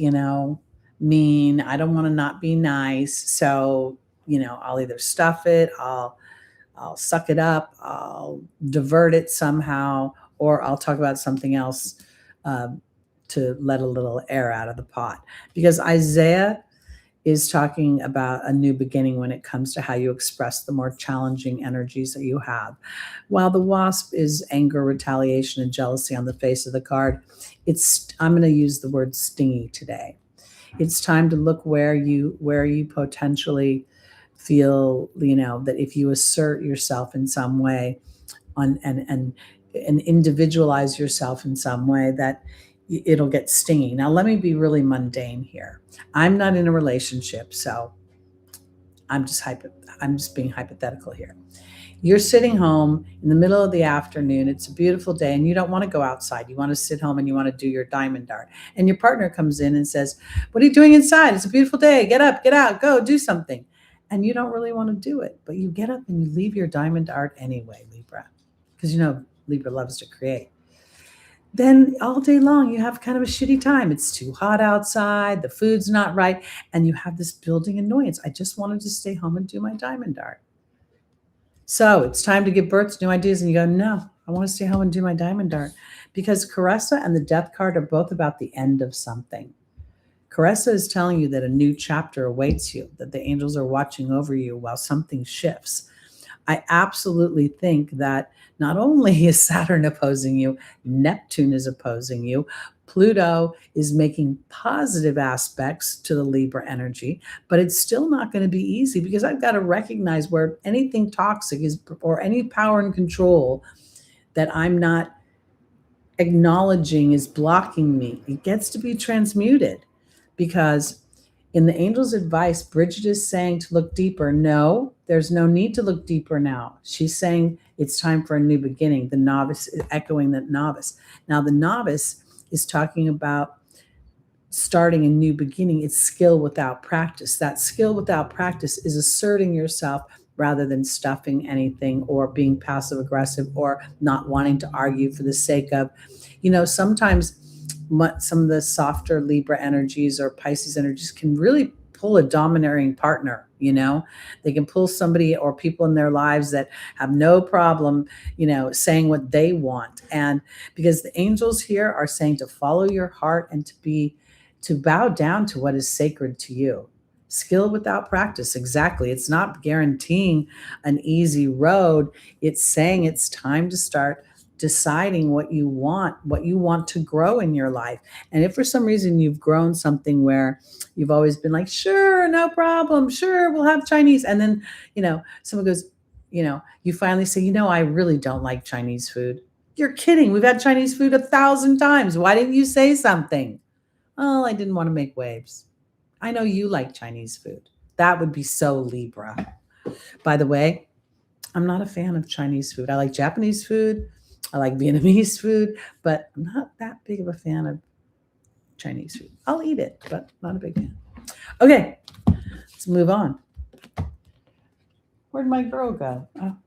A: mean. I don't want to not be nice. So, I'll either stuff it, I'll suck it up, I'll divert it somehow, or I'll talk about something else to let a little air out of the pot. Because Isaiah is talking about a new beginning when it comes to how you express the more challenging energies that you have. While the Wasp is anger, retaliation, and jealousy on the face of the card, I'm going to use the word stingy today. It's time to look where you potentially feel, that if you assert yourself in some way and individualize yourself in some way, that it'll get stingy. Now, let me be really mundane here. I'm not in a relationship, so I'm just being hypothetical here. You're sitting home in the middle of the afternoon. It's a beautiful day, and you don't want to go outside. You want to sit home and you want to do your diamond dart. And your partner comes in and says, "What are you doing inside? It's a beautiful day. Get up, get out, go do something." And you don't really want to do it, but you get up and you leave your diamond dart anyway, Libra, because Libra loves to create. Then all day long, you have kind of a shitty time. It's too hot outside. The food's not right. And you have this building annoyance. I just wanted to stay home and do my diamond dart. So it's time to give birth to new ideas. And you go, no, I want to stay home and do my diamond dart. Because Caressa and the Death card are both about the end of something. Caressa is telling you that a new chapter awaits you, that the angels are watching over you while something shifts. I absolutely think that not only is Saturn opposing you, Neptune is opposing you, Pluto is making positive aspects to the Libra energy, but it's still not going to be easy because I've got to recognize where anything toxic is or any power and control that I'm not acknowledging is blocking me. It gets to be transmuted because in the angel's advice, Bridget is saying to look deeper. No, there's no need to look deeper now. She's saying it's time for a new beginning. The Novice is echoing the Novice. Now, the Novice is talking about starting a new beginning. It's skill without practice. That skill without practice is asserting yourself rather than stuffing anything or being passive aggressive or not wanting to argue for the sake of, sometimes some of the softer Libra energies or Pisces energies can really pull a domineering partner. They can pull somebody or people in their lives that have no problem, saying what they want. And because the angels here are saying to follow your heart and to bow down to what is sacred to you. Skill without practice. Exactly. It's not guaranteeing an easy road. It's saying it's time to start deciding what you want to grow in your life. And if for some reason you've grown something where you've always been like, sure, no problem, sure, we'll have Chinese. And then, someone goes, you finally say, I really don't like Chinese food. You're kidding. We've had Chinese food 1,000 times. Why didn't you say something? Oh, I didn't want to make waves. I know you like Chinese food. That would be so Libra. By the way, I'm not a fan of Chinese food. I like Japanese food. I like Vietnamese food, but I'm not that big of a fan of Chinese food. I'll eat it, but not a big fan. Okay, let's move on. Where'd my girl go? Oh.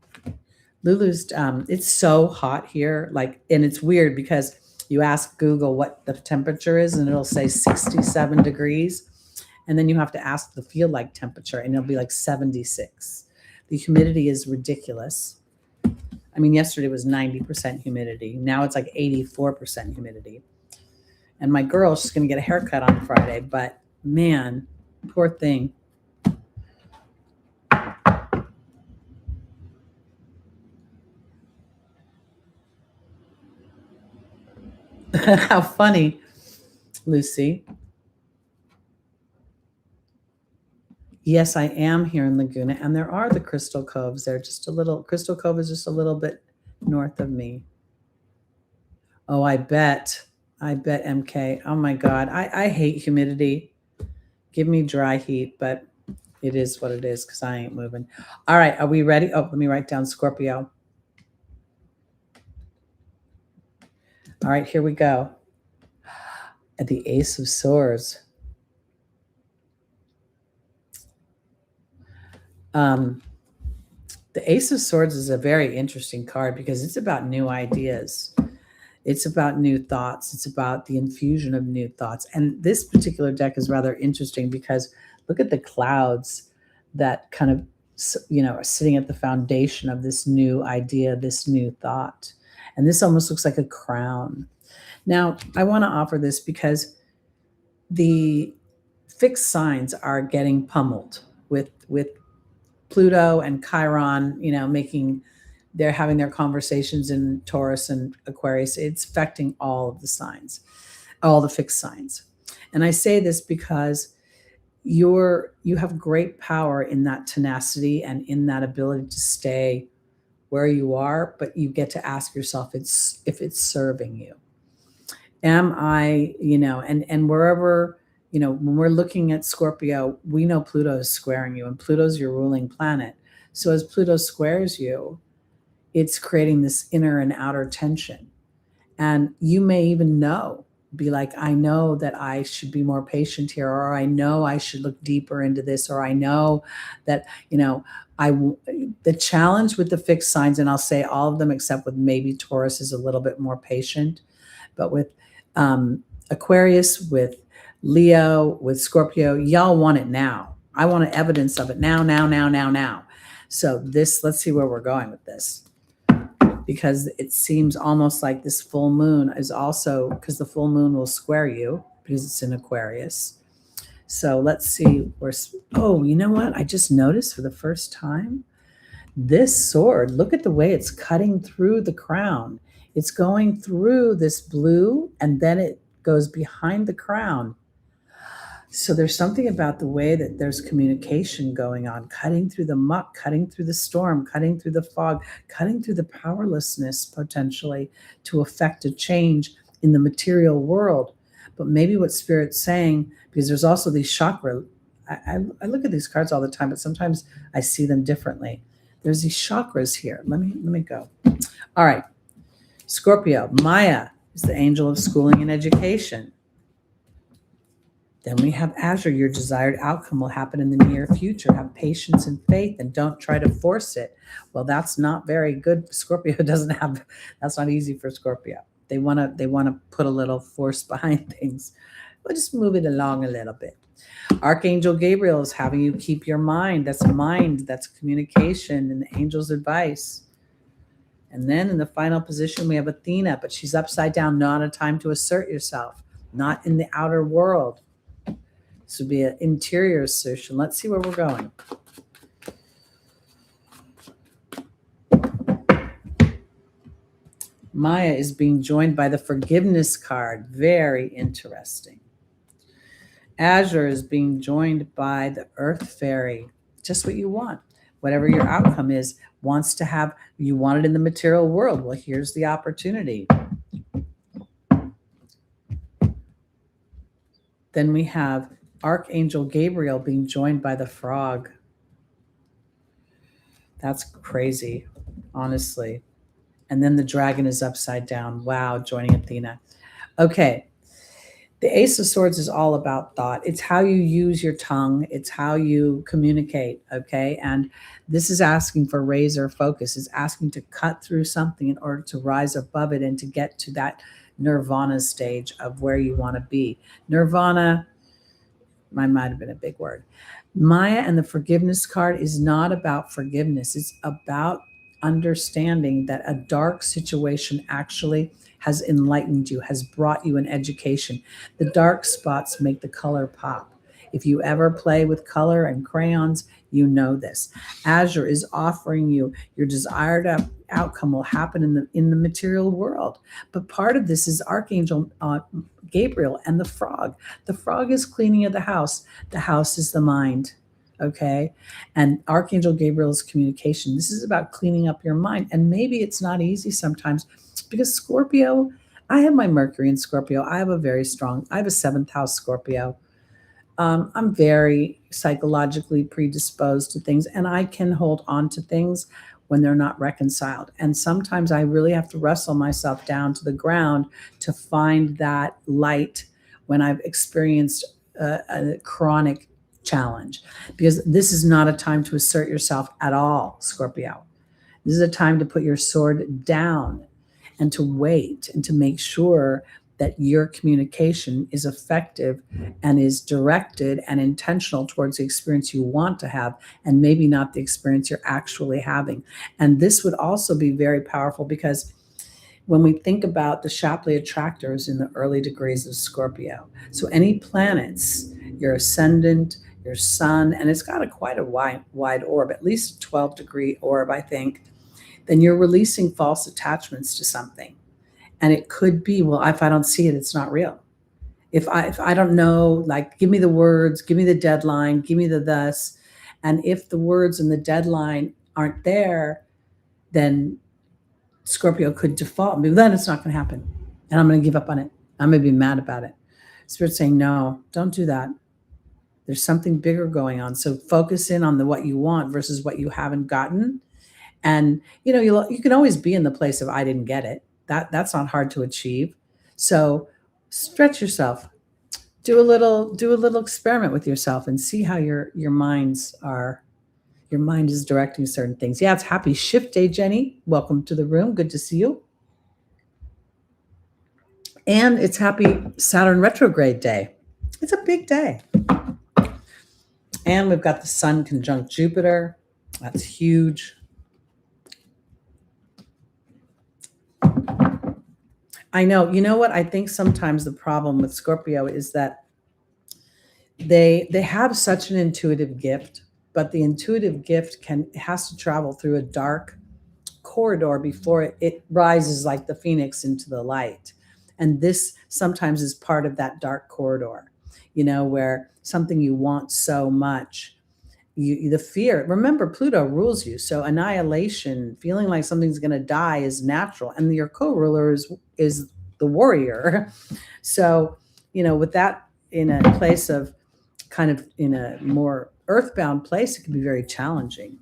A: Lulu's, it's so hot here. And it's weird because you ask Google what the temperature is and it'll say 67 degrees. And then you have to ask the feel like temperature and it'll be like 76. The humidity is ridiculous. I mean, yesterday was 90% humidity. Now it's like 84% humidity. And my girl, she's going to get a haircut on Friday, but man, poor thing. How funny, Lucy. Yes, I am here in Laguna, and there are the Crystal Coves. They're just a little, Crystal Cove is just a little bit north of me. Oh, I bet, MK. Oh my God, I hate humidity. Give me dry heat, but it is what it is because I ain't moving. All right, are we ready? Oh, let me write down Scorpio. All right, here we go. At the Ace of Swords. The Ace of Swords is a very interesting card because it's about new ideas. It's about new thoughts. It's about the infusion of new thoughts. And this particular deck is rather interesting because look at the clouds that kind of, are sitting at the foundation of this new idea, this new thought. And this almost looks like a crown. Now, I want to offer this because the fixed signs are getting pummeled with Pluto and Chiron, they're having their conversations in Taurus and Aquarius. It's affecting all of the signs, all the fixed signs. And I say this because you have great power in that tenacity and in that ability to stay where you are, but you get to ask yourself if it's serving you. Am I, and wherever, when we're looking at Scorpio, we know Pluto is squaring you and Pluto's your ruling planet. So as Pluto squares you, it's creating this inner and outer tension. And you may even be like, I know that I should be more patient here, or I know I should look deeper into this, or I know that, the challenge with the fixed signs, and I'll say all of them except with maybe Taurus is a little bit more patient, but with Aquarius, with Leo, with Scorpio, y'all want it now. I want evidence of it now. So let's see where we're going with this. Because it seems almost like this full moon is also, because the full moon will square you because it's in Aquarius. So let's see you know what? I just noticed for the first time, this sword, look at the way it's cutting through the crown. It's going through this blue and then it goes behind the crown. So there's something about the way that there's communication going on, cutting through the muck, cutting through the storm, cutting through the fog, cutting through the powerlessness potentially to affect a change in the material world. But maybe what Spirit's saying, because there's also these chakra, I look at these cards all the time, but sometimes I see them differently. There's these chakras here. Let me go. All right. Scorpio, Maya is the angel of schooling and education. Then we have Azure, your desired outcome will happen in the near future. Have patience and faith and don't try to force it. Well, that's not very good. Scorpio that's not easy for Scorpio. They want to put a little force behind things. We'll just move it along a little bit. Archangel Gabriel is having you keep your mind. That's communication and the angel's advice. And then in the final position, we have Athena, but she's upside down, not a time to assert yourself, not in the outer world. This would be an interior assertion. Let's see where we're going. Maya is being joined by the forgiveness card. Very interesting. Azure is being joined by the Earth Fairy. Just what you want. whatever your outcome is, wants to have, you want it in the material world. Well, here's the opportunity. Then we have Archangel Gabriel being joined by the frog. That's crazy, honestly. And then the dragon is upside down. Wow, joining Athena. Okay. The Ace of Swords is all about thought. It's how you use your tongue. It's how you communicate, okay? And this is asking for razor focus. It's asking to cut through something in order to rise above it and to get to that nirvana stage of where you want to be. Nirvana, might have been a big word. Maya and the forgiveness card is not about forgiveness. It's about understanding that a dark situation actually has enlightened you, has brought you an education. The dark spots make the color pop. If you ever play with color and crayons, you know this. Azure is offering you your desired outcome will happen in the material world. But part of this is Archangel Gabriel and the frog. The frog is cleaning of the house. The house is the mind. Okay. And Archangel Gabriel's communication. This is about cleaning up your mind. And maybe it's not easy sometimes because Scorpio, I have my Mercury in Scorpio. I have a 7th house Scorpio. I'm very psychologically predisposed to things, and I can hold on to things when they're not reconciled. And sometimes I really have to wrestle myself down to the ground to find that light when I've experienced a chronic challenge, because this is not a time to assert yourself at all, Scorpio. This is a time to put your sword down and to wait and to make sure that your communication is effective and is directed and intentional towards the experience you want to have, and maybe not the experience you're actually having. And this would also be very powerful because when we think about the Shapley attractors in the early degrees of Scorpio, so any planets, your ascendant, your sun, and it's got quite a wide orb, at least a 12-degree orb, I think, then you're releasing false attachments to something. And it could be, well, if I don't see it, it's not real. If I don't know, like, give me the words, give me the deadline, give me the thus. And if the words and the deadline aren't there, then Scorpio could default. Maybe then it's not going to happen. And I'm going to give up on it. I'm going to be mad about it. Spirit's saying, no, don't do that. There's something bigger going on. So focus in on what you want versus what you haven't gotten. And, you can always be in the place of, I didn't get it. That's not hard to achieve. So stretch yourself. Do a little experiment with yourself and see how your mind is directing certain things. Yeah, it's happy shift day, Jenny. Welcome to the room. Good to see you. And it's happy Saturn retrograde day. It's a big day. And we've got the sun conjunct Jupiter. That's huge. I know. You know what? I think sometimes the problem with Scorpio is that they have such an intuitive gift, but the intuitive gift has to travel through a dark corridor before it rises like the phoenix into the light. And this sometimes is part of that dark corridor, where something you want so much, the fear. Remember, Pluto rules you. So annihilation, feeling like something's going to die is natural. And your co-ruler is the warrior. So, with that in a place of kind of in a more earthbound place, it can be very challenging.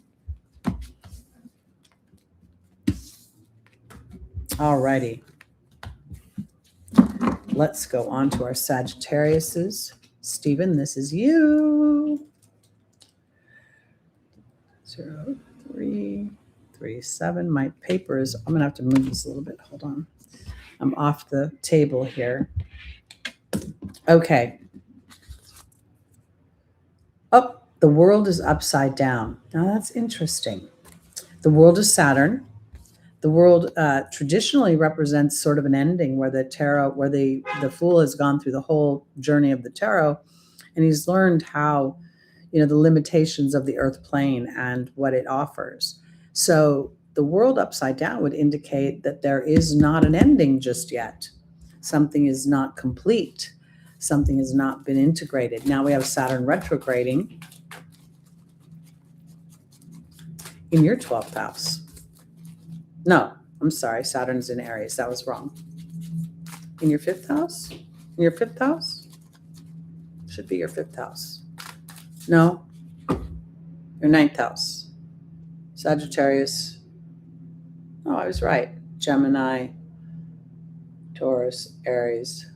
A: All righty. Let's go on to our Sagittariuses. Stephen, this is you. 0337. My paper is, I'm going to have to move this a little bit. Hold on. I'm off the table here. Okay. Oh, the world is upside down. Now that's interesting. The world is Saturn. The world traditionally represents sort of an ending where the tarot, where the fool has gone through the whole journey of the tarot, and he's learned how, the limitations of the earth plane and what it offers. So the world upside down would indicate that there is not an ending just yet. Something is not complete. Something has not been integrated. Now we have Saturn retrograding. in your 12th house. No, I'm sorry. Saturn's in Aries. That was wrong. In your 5th house? In your 5th house? Should be your 5th house. No, your 9th house. Sagittarius. Oh, I was right. Gemini, Taurus, Aries.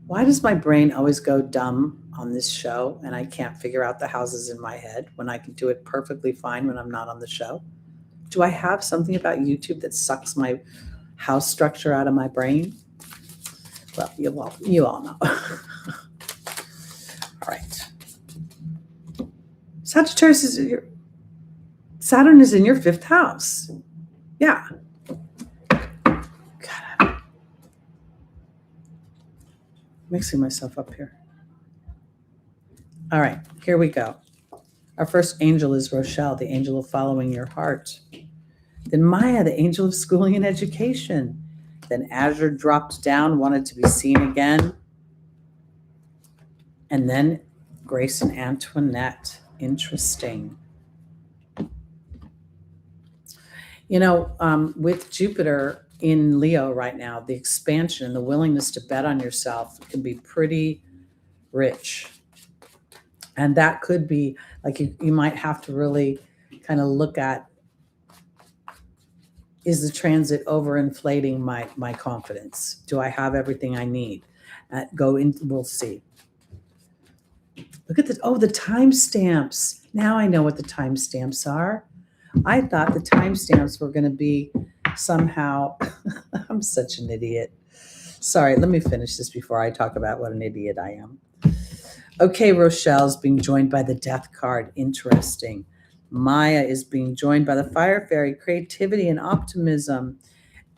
A: Why does my brain always go dumb on this show and I can't figure out the houses in my head when I can do it perfectly fine when I'm not on the show? Do I have something about YouTube that sucks my house structure out of my brain? Well, you all know. All right. Sagittarius Saturn is in your 5th house. Yeah. God, I'm mixing myself up here. All right, here we go. Our first angel is Rochelle, the angel of following your heart. Then Maya, the angel of schooling and education. Then Azure dropped down, wanted to be seen again. And then Grace and Antoinette. Interesting. You know, with Jupiter in Leo right now, the expansion and the willingness to bet on yourself can be pretty rich. And that could be like you might have to really kind of look at, is the transit overinflating my confidence? Do I have everything I need? We'll see. Look at the timestamps. Now I know what the timestamps are. I thought the timestamps were going to be somehow, I'm such an idiot. Sorry, let me finish this before I talk about what an idiot I am. Okay, Rochelle's being joined by the Death card. Interesting. Maya is being joined by the Fire Fairy, creativity and optimism.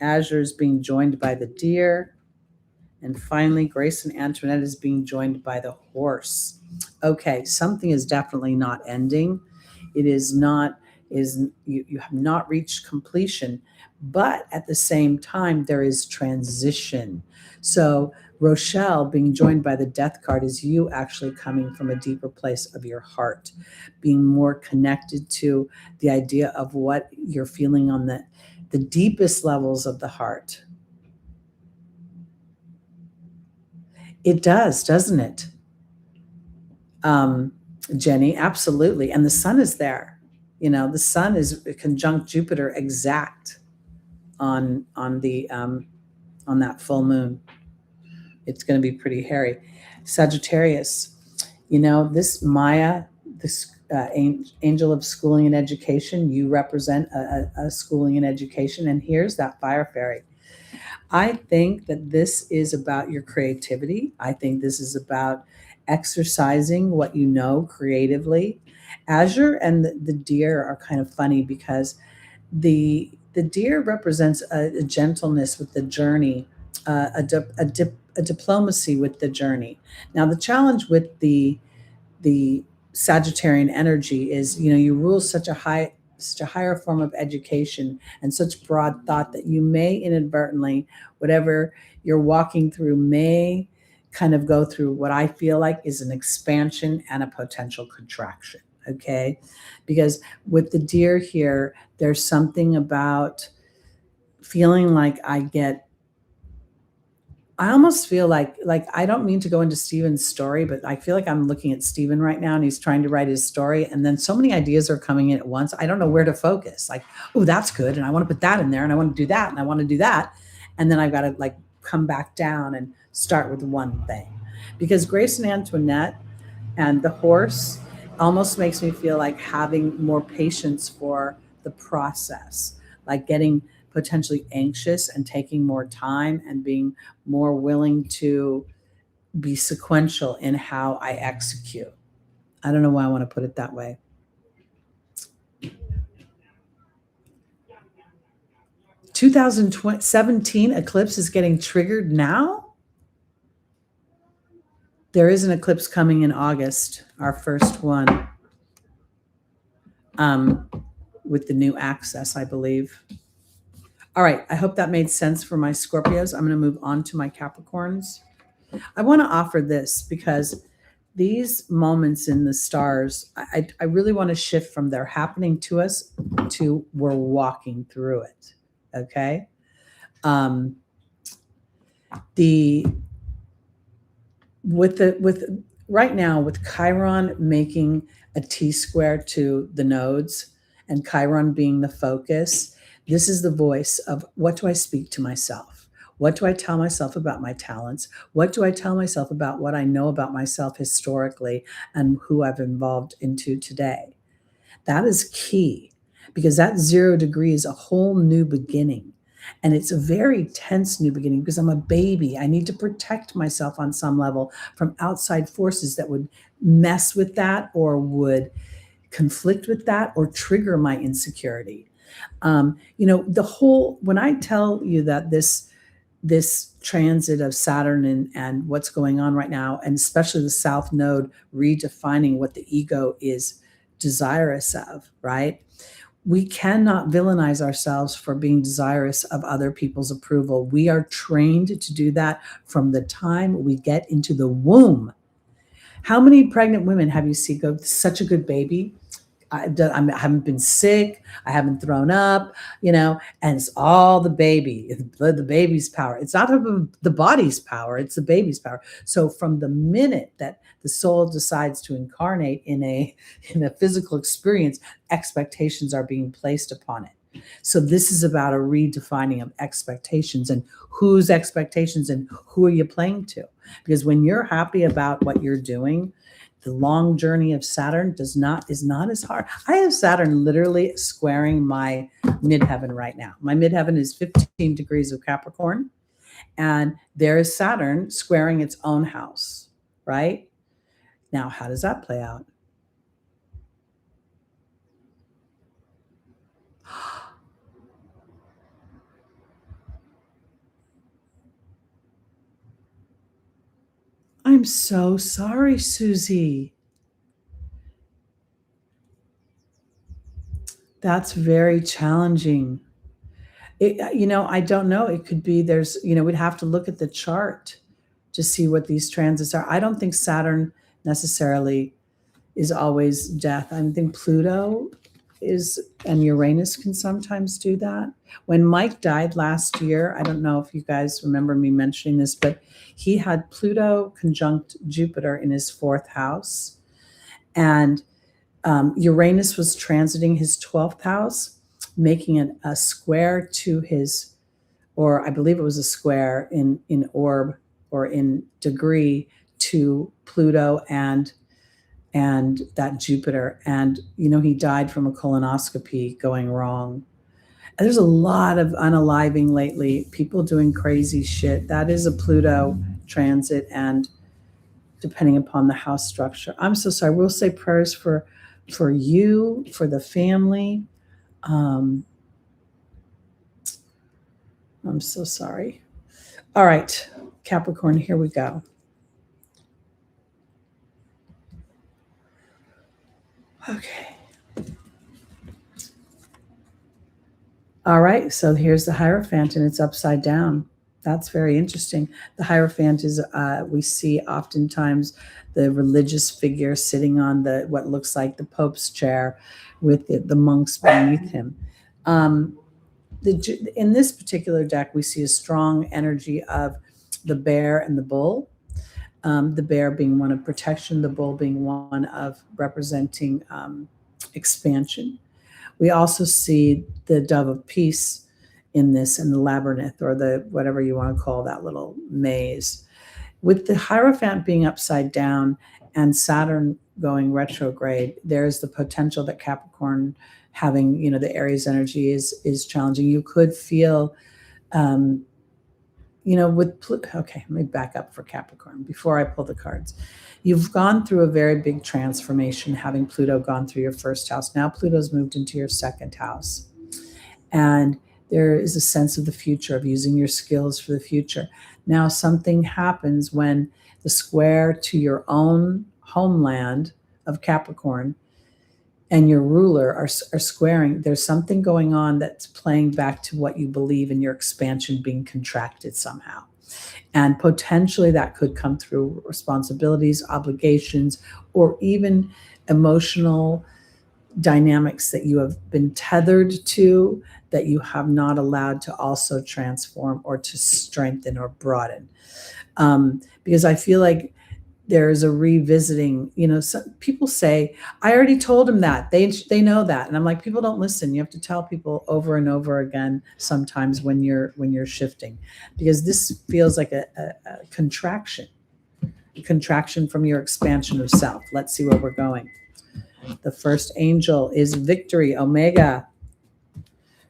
A: Azure is being joined by the Deer. And finally, Grace and Antoinette is being joined by the Horse. Okay, something is definitely not ending. It is not, you have not reached completion, but at the same time, there is transition. So Rochelle being joined by the Death card is you actually coming from a deeper place of your heart, being more connected to the idea of what you're feeling on the deepest levels of the heart. It does, doesn't it? Jenny, absolutely. And the sun is there. You know, the sun is conjunct Jupiter exact on that full moon. It's going to be pretty hairy. Sagittarius, you know, this Maya, this angel of schooling and education, you represent a schooling and education. And here's that Fire Fairy. I think that this is about your creativity. I think this is about exercising what you know creatively. Azure and the Deer are kind of funny because the Deer represents a gentleness with the journey, a diplomacy with the journey. Now, the challenge with the Sagittarian energy is, you know, you rule such a higher form of education and such broad thought that you may inadvertently, whatever you're walking through may kind of go through what I feel like is an expansion and a potential contraction. Okay. Because with the Deer here, there's something about feeling like I almost feel like I don't mean to go into Stephen's story, but I feel like I'm looking at Stephen right now and he's trying to write his story. And then so many ideas are coming in at once. I don't know where to focus. Like, oh, that's good. And I want to put that in there and I want to do that and I want to do that. And then I've got to like come back down and start with one thing. Because Grace and Antoinette and the Horse almost makes me feel like having more patience for the process, like getting potentially anxious and taking more time and being more willing to be sequential in how I execute. I don't know why I want to put it that way. – 2017 eclipse is getting triggered now? There is an eclipse coming in August, our first one, with the new axis, I believe. All right, I hope that made sense for my Scorpios. I'm going to move on to my Capricorns. I want to offer this because these moments in the stars, I really want to shift from they're happening to us to we're walking through it. Okay. Um, the with right now with Chiron making a T square to the nodes and Chiron being the focus, this is the voice of what do I speak to myself? What do I tell myself about my talents? What do I tell myself about what I know about myself historically and who I've evolved into today? That is key because that 0 degree is a whole new beginning. And it's a very tense new beginning because I'm a baby. I need to protect myself on some level from outside forces that would mess with that or would conflict with that or trigger my insecurity. The whole, when I tell you that this transit of Saturn and what's going on right now, and especially the South Node redefining what the ego is desirous of, right? We cannot villainize ourselves for being desirous of other people's approval. We are trained to do that from the time we get into the womb. How many pregnant women have you seen go, such a good baby? I haven't been sick. I haven't thrown up, and it's all the baby, the baby's power. It's not the body's power. It's the baby's power. So from the minute that the soul decides to incarnate in a physical experience, expectations are being placed upon it. So this is about a redefining of expectations and whose expectations and who are you playing to? Because when you're happy about what you're doing, the long journey of Saturn is not as hard. I have Saturn literally squaring my midheaven right now. My midheaven is 15 degrees of Capricorn, and there is Saturn squaring its own house, right? Now, how does that play out? I'm so sorry, Susie. That's very challenging. I don't know. It could be we'd have to look at the chart to see what these transits are. I don't think Saturn necessarily is always death. I think Pluto is, and Uranus can sometimes do that. When Mike died last year, I don't know if you guys remember me mentioning this, but he had Pluto conjunct Jupiter in his 4th house. And Uranus was transiting his 12th house, making a square to his, or I believe it was a square in orb or in degree to Pluto and that Jupiter. And, he died from a colonoscopy going wrong. And there's a lot of unaliving lately, people doing crazy shit. That is a Pluto transit, and depending upon the house structure. I'm so sorry. We'll say prayers for you, for the family. I'm so sorry. All right, Capricorn, here we go. Okay. All right, so here's the Hierophant, and it's upside down. That's very interesting. The Hierophant is, we see oftentimes the religious figure sitting on what looks like the Pope's chair with the monks beneath him. In this particular deck, we see a strong energy of the bear and the bull. The bear being one of protection, the bull being one of representing expansion. We also see the dove of peace in this, and the labyrinth, or the whatever you want to call that little maze. With the Hierophant being upside down and Saturn going retrograde, there's the potential that Capricorn having, the Aries energy is challenging. You could feel, okay, let me back up for Capricorn before I pull the cards. You've gone through a very big transformation, having Pluto gone through your 1st house. Now Pluto's moved into your 2nd house. And there is a sense of the future, of using your skills for the future. Now something happens when the square to your own homeland of Capricorn and your ruler are squaring. There's something going on that's playing back to what you believe in your expansion being contracted somehow. And potentially that could come through responsibilities, obligations, or even emotional dynamics that you have been tethered to, that you have not allowed to also transform or to strengthen or broaden. Because I feel like there's a revisiting. Some people say, I already told them that. They know that. And I'm like, people don't listen. You have to tell people over and over again sometimes when you're shifting, because this feels like a contraction, from your expansion of self. Let's see where we're going. The first angel is Victory, Omega.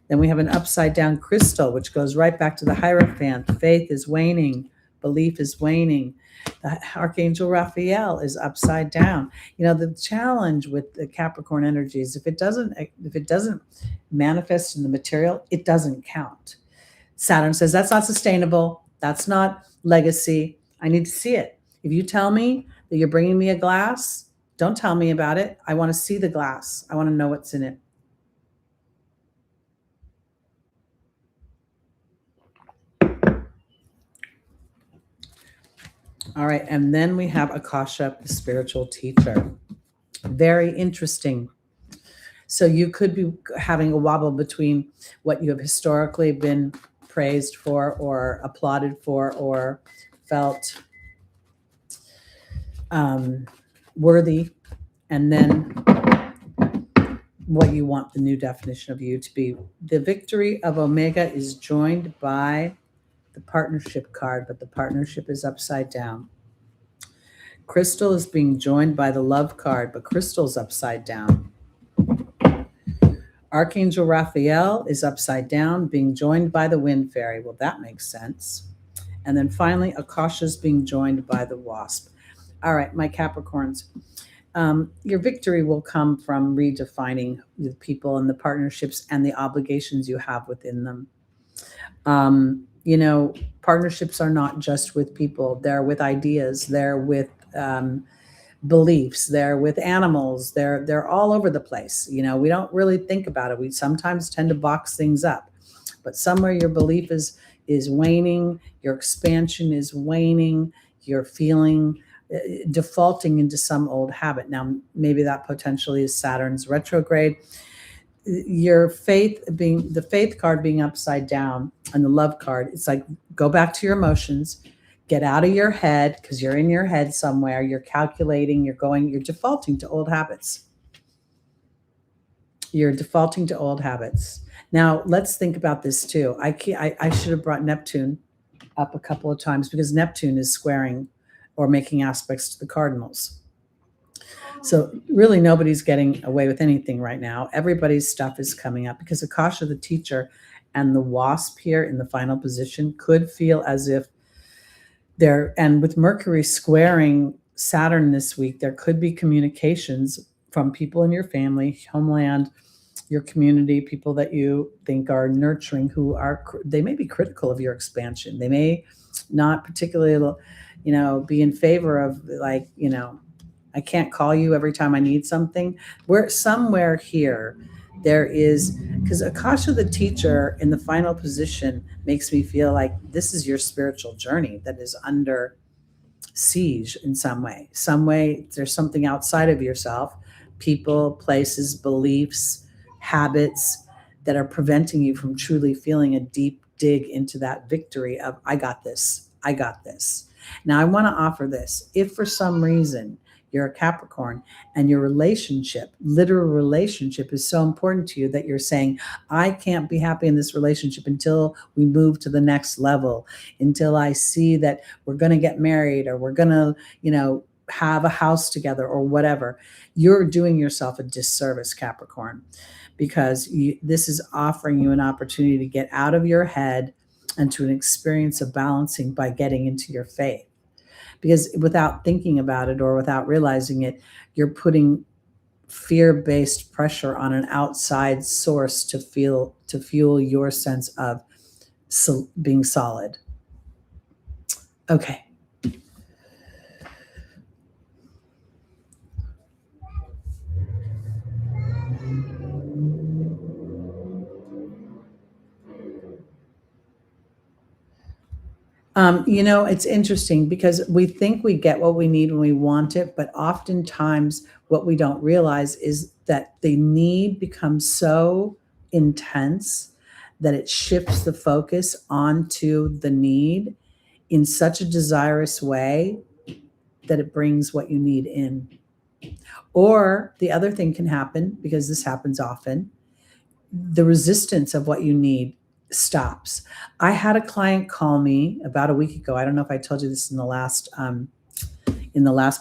A: Then we have an upside down crystal, which goes right back to the Hierophant. Faith is waning. Belief is waning. The Archangel Raphael is upside down. The challenge with the Capricorn energy is if it doesn't manifest in the material, it doesn't count. Saturn says that's not sustainable. That's not legacy. I need to see it. If you tell me that you're bringing me a glass, don't tell me about it. I want to see the glass. I want to know what's in it. All right. And then we have Akasha, the spiritual teacher. Very interesting. So you could be having a wobble between what you have historically been praised for or applauded for or felt worthy, and then what you want the new definition of you to be. The Victory of Omega is joined by the partnership card, but the partnership is upside down. Crystal is being joined by the love card, but crystal's upside down. Archangel Raphael is upside down, being joined by the wind fairy. Well, that makes sense. And then finally, Akasha is being joined by the wasp. All right, my Capricorns. Your victory will come from redefining the people and the partnerships and the obligations you have within them. Partnerships are not just with people. They're with ideas. They're with beliefs. They're with animals. They're all over the place. We don't really think about it. We sometimes tend to box things up. But somewhere your belief is waning. Your expansion is waning. You're feeling defaulting into some old habit. Now, maybe that potentially is Saturn's retrograde. Your faith being the faith card being upside down and the love card, it's like, go back to your emotions, get out of your head, because you're in your head somewhere. You're calculating, you're defaulting to old habits. You're defaulting to old habits. Now, let's think about this too. I should have brought Neptune up a couple of times, because Neptune is squaring or making aspects to the cardinals. So really nobody's getting away with anything right now. Everybody's stuff is coming up, because Akasha, the teacher, and the wasp here in the final position could feel as if and with Mercury squaring Saturn this week, there could be communications from people in your family, homeland, your community, people that you think are nurturing, they may be critical of your expansion. They may not particularly, be in favor of, I can't call you every time I need something. We're somewhere here. There is, because Akasha, the teacher, in the final position makes me feel like this is your spiritual journey that is under siege in some way. There's something outside of yourself, people, places, beliefs, habits that are preventing you from truly feeling a deep dig into that victory of, I got this. I got this. Now, I want to offer this. If for some reason you're a Capricorn and your literal relationship is so important to you that you're saying, I can't be happy in this relationship until we move to the next level, until I see that we're going to get married, or we're going to, have a house together, or whatever, you're doing yourself a disservice, Capricorn, because this is offering you an opportunity to get out of your head and to an experience of balancing by getting into your faith. Because without thinking about it or without realizing it, you're putting fear-based pressure on an outside source to fuel your sense of being solid. Okay. It's interesting because we think we get what we need when we want it, but oftentimes what we don't realize is that the need becomes so intense that it shifts the focus onto the need in such a desirous way that it brings what you need in. Or the other thing can happen, because this happens often, the resistance of what you need stops. I had a client call me about a week ago. I don't know if I told you this in the last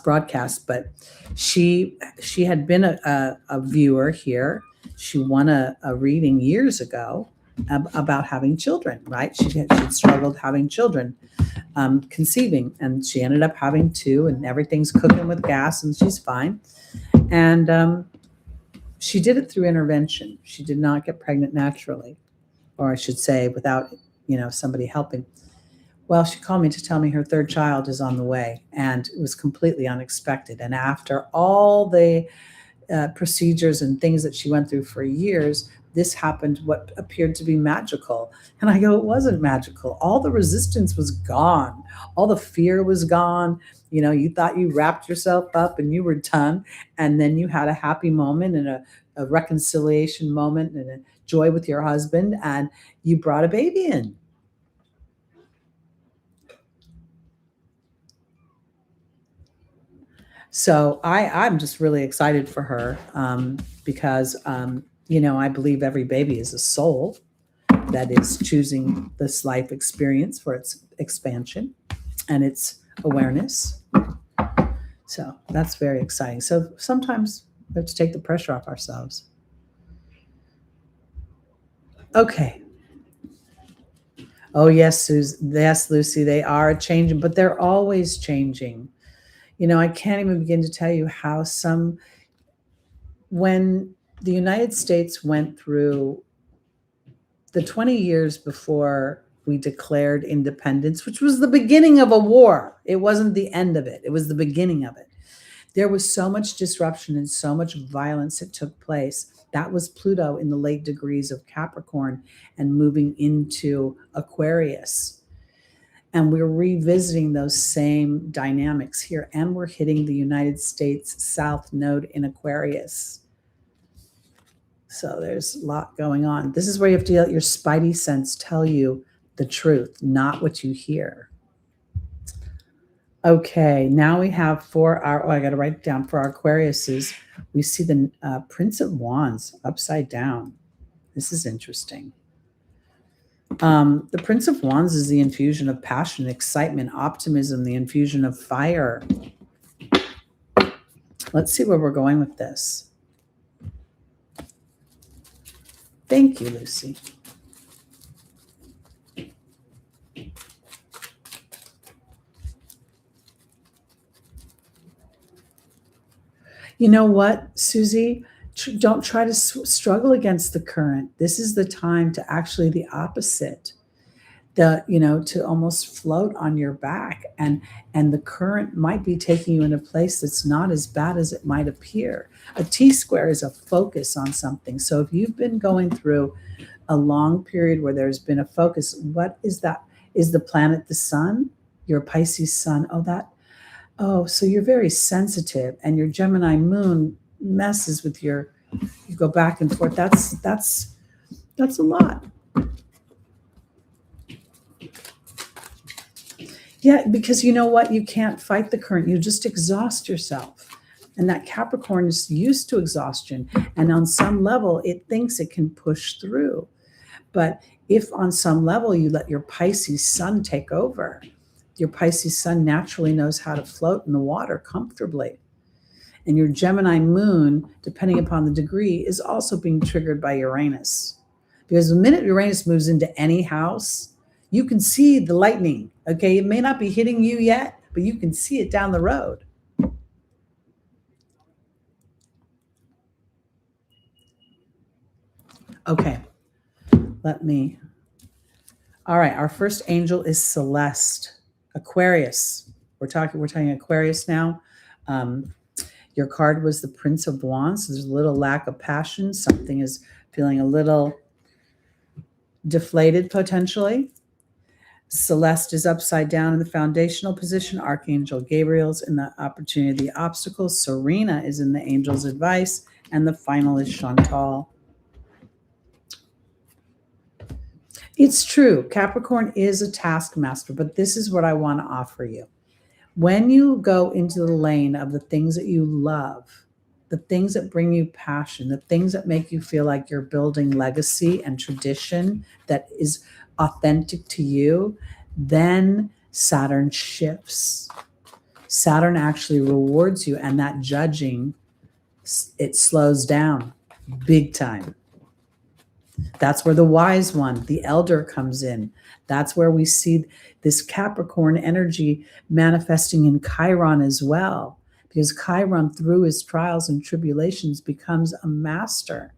A: broadcast, but she had been a viewer here. She won a reading years ago about having children, right? She'd struggled having children, conceiving, and she ended up having two, and everything's cooking with gas, and she's fine. And she did it through intervention. She did not get pregnant naturally, or I should say without, somebody helping. Well, she called me to tell me her third child is on the way, and it was completely unexpected. And after all the procedures and things that she went through for years, this happened, what appeared to be magical. And I go, it wasn't magical. All the resistance was gone. All the fear was gone. You thought you wrapped yourself up and you were done. And then you had a happy moment and a reconciliation moment and a joy with your husband, and you brought a baby in. So I'm just really excited for her, because, I believe every baby is a soul that is choosing this life experience for its expansion and its awareness. So that's very exciting. So sometimes we have to take the pressure off ourselves. Okay. Oh, yes, yes, Lucy, they are changing, but they're always changing. I can't even begin to tell you how when the United States went through the 20 years before we declared independence, which was the beginning of a war. It wasn't the end of it. It was the beginning of it. There was so much disruption and so much violence that took place. That was Pluto in the late degrees of Capricorn and moving into Aquarius. And we're revisiting those same dynamics here. And we're hitting the United States South Node in Aquarius. So there's a lot going on. This is where you have to let your spidey sense tell you the truth, not what you hear. Okay, now we have I got to write it down. For our Aquariuses, we see the Prince of Wands upside down. This is interesting. The Prince of Wands is the infusion of passion, excitement, optimism, the infusion of fire. Let's see where we're going with this. Thank you, Lucy. You know what, Susie? Don't try to struggle against the current. This is the time to actually the opposite. To almost float on your back, and the current might be taking you in a place that's not as bad as it might appear. A T-square is a focus on something. So if you've been going through a long period where there's been a focus, what is that? Is the planet the sun? Your Pisces sun? So you're very sensitive, and your Gemini moon messes with you go back and forth. That's a lot. Yeah, because you know what? You can't fight the current. You just exhaust yourself. And that Capricorn is used to exhaustion. And on some level, it thinks it can push through. But if on some level you let your Pisces sun take over, your Pisces sun naturally knows how to float in the water comfortably. And your Gemini moon, depending upon the degree, is also being triggered by Uranus. Because the minute Uranus moves into any house, you can see the lightning. Okay, it may not be hitting you yet, but you can see it down the road. Okay, all right, our first angel is Celeste, Aquarius. We're talking Aquarius now. Your card was the Prince of Wands. So there's a little lack of passion. Something is feeling a little deflated potentially. Celeste is upside down in the foundational position. Archangel Gabriel's in the opportunity of the obstacles. Serena is in the angel's advice. And the final is Chantal. It's true. Capricorn is a taskmaster, but this is what I want to offer you. When you go into the lane of the things that you love, the things that bring you passion, the things that make you feel like you're building legacy and tradition that is authentic to you, then Saturn shifts. Saturn actually rewards you, and that judging, it slows down big time. That's where the wise one, the elder, comes in. That's where we see this Capricorn energy manifesting in Chiron as well, because Chiron, through his trials and tribulations, becomes a master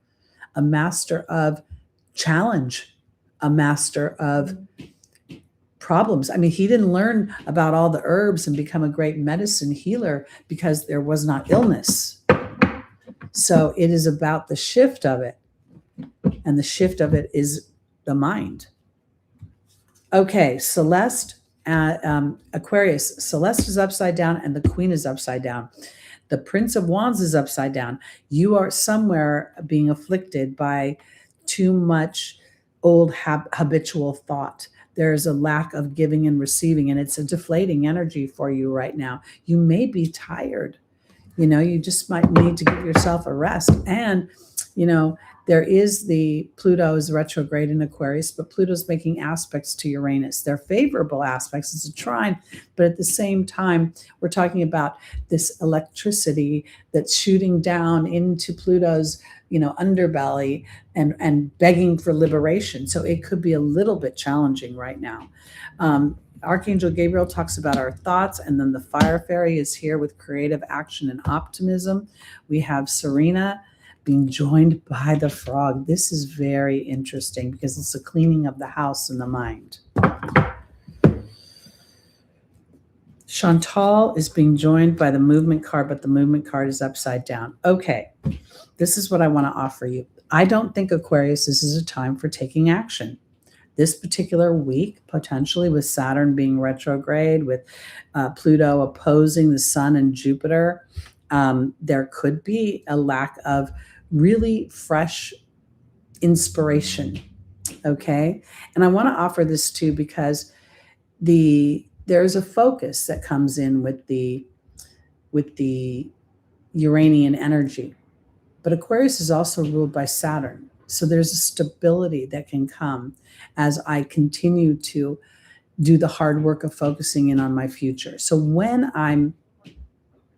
A: of challenge, a master of problems. I mean, he didn't learn about all the herbs and become a great medicine healer because there was not illness. So it is about the shift of it. And the shift of it is the mind. Okay, Celeste, Aquarius. Celeste is upside down and the Queen is upside down. The Prince of Wands is upside down. You are somewhere being afflicted by too much old habitual thought. There's a lack of giving and receiving, and it's a deflating energy for you right now. You may be tired. You just might need to give yourself a rest. And, there is the Pluto is retrograde in Aquarius, but Pluto's making aspects to Uranus. They're favorable aspects. It's a trine, but at the same time, we're talking about this electricity that's shooting down into Pluto's, underbelly and begging for liberation. So it could be a little bit challenging right now. Archangel Gabriel talks about our thoughts, and then the fire fairy is here with creative action and optimism. We have Serena being joined by the frog. This is very interesting because it's a cleaning of the house and the mind. Chantal is being joined by the movement card, but the movement card is upside down. Okay, this is what I want to offer you. I don't think, Aquarius, this is a time for taking action. This particular week, potentially with Saturn being retrograde, with Pluto opposing the Sun and Jupiter, there could be a lack of really fresh inspiration. Okay. And I want to offer this too, because there's a focus that comes in with the Uranian energy, but Aquarius is also ruled by Saturn. So there's a stability that can come as I continue to do the hard work of focusing in on my future. So when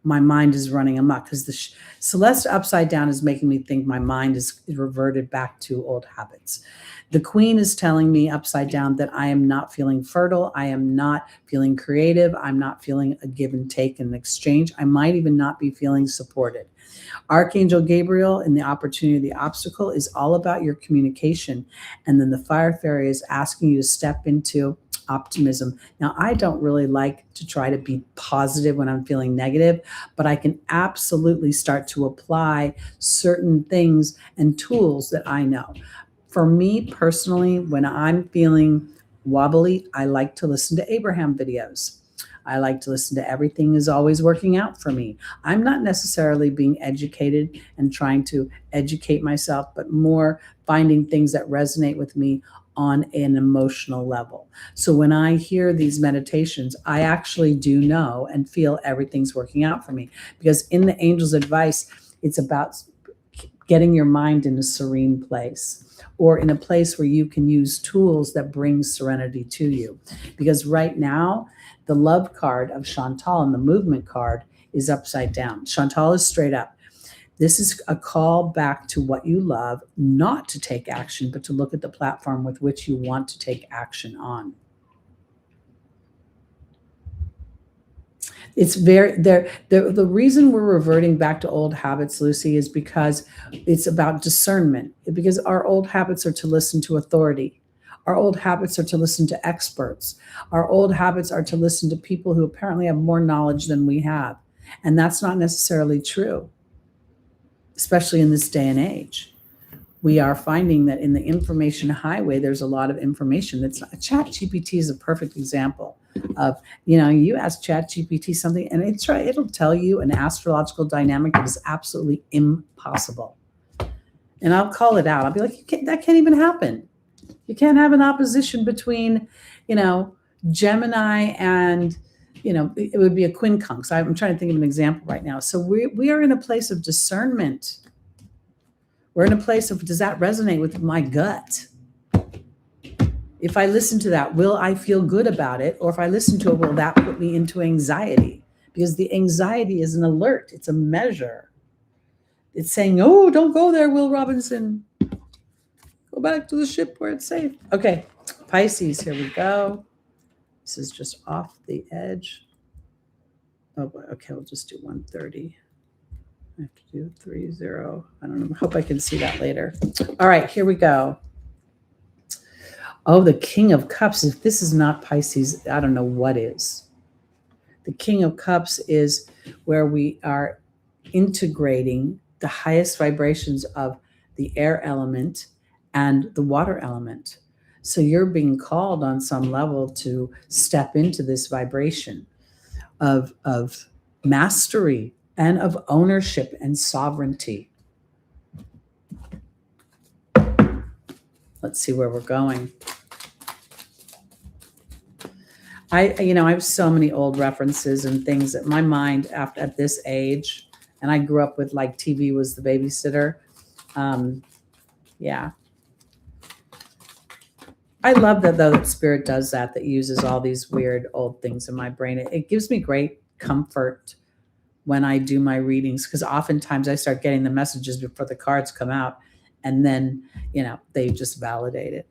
A: my mind is running amok, because the Celeste upside down is making me think my mind is reverted back to old habits. The Queen is telling me upside down that I am not feeling fertile. I am not feeling creative. I'm not feeling a give and take and exchange. I might even not be feeling supported. Archangel Gabriel in the opportunity of the obstacle is all about your communication. And then the fire fairy is asking you to step into optimism. Now, I don't really like to try to be positive when I'm feeling negative, but I can absolutely start to apply certain things and tools that I know. For me personally, when I'm feeling wobbly, I like to listen to Abraham videos. I like to listen to Everything Is Always Working Out for Me. I'm not necessarily being educated and trying to educate myself, but more finding things that resonate with me on an emotional level. So when I hear these meditations, I actually do know and feel everything's working out for me, because in the angel's advice, it's about getting your mind in a serene place, or in a place where you can use tools that bring serenity to you. Because right now, the love card of Chantal and the movement card is upside down. Chantal is straight up. This is a call back to what you love, not to take action, but to look at the platform with which you want to take action on. It's the reason we're reverting back to old habits, Lucy, is because it's about discernment. Because our old habits are to listen to authority. Our old habits are to listen to experts. Our old habits are to listen to people who apparently have more knowledge than we have. And that's not necessarily true, especially in this day and age. we are finding that in the information highway, there's a lot of information that's not. ChatGPT is a perfect example of, you ask ChatGPT something and it'll tell you an astrological dynamic that is absolutely impossible. And I'll call it out. I'll be like, that can't even happen. You can't have an opposition between, Gemini and, it would be a quincunx. I'm trying to think of an example right now. So we are in a place of discernment. We're in a place of, does that resonate with my gut? If I listen to that, will I feel good about it? Or if I listen to it, will that put me into anxiety? Because the anxiety is an alert. It's a measure. It's saying, oh, don't go there, Will Robinson. Go back to the ship where it's safe. Okay, Pisces, here we go. This is just off the edge. Oh, okay, we'll just do 130. I have to do 30. I don't know. I hope I can see that later. All right, here we go. Oh, the King of Cups. If this is not Pisces, I don't know what is. The King of Cups is where we are integrating the highest vibrations of the air element and the water element. So you're being called on some level to step into this vibration of mastery and of ownership and sovereignty. Let's see where we're going. I have so many old references and things that my mind at this age, and I grew up with like TV was the babysitter. Yeah. I love that though that Spirit does that uses all these weird old things in my brain. It gives me great comfort when I do my readings, because oftentimes I start getting the messages before the cards come out, and then, they just validate it.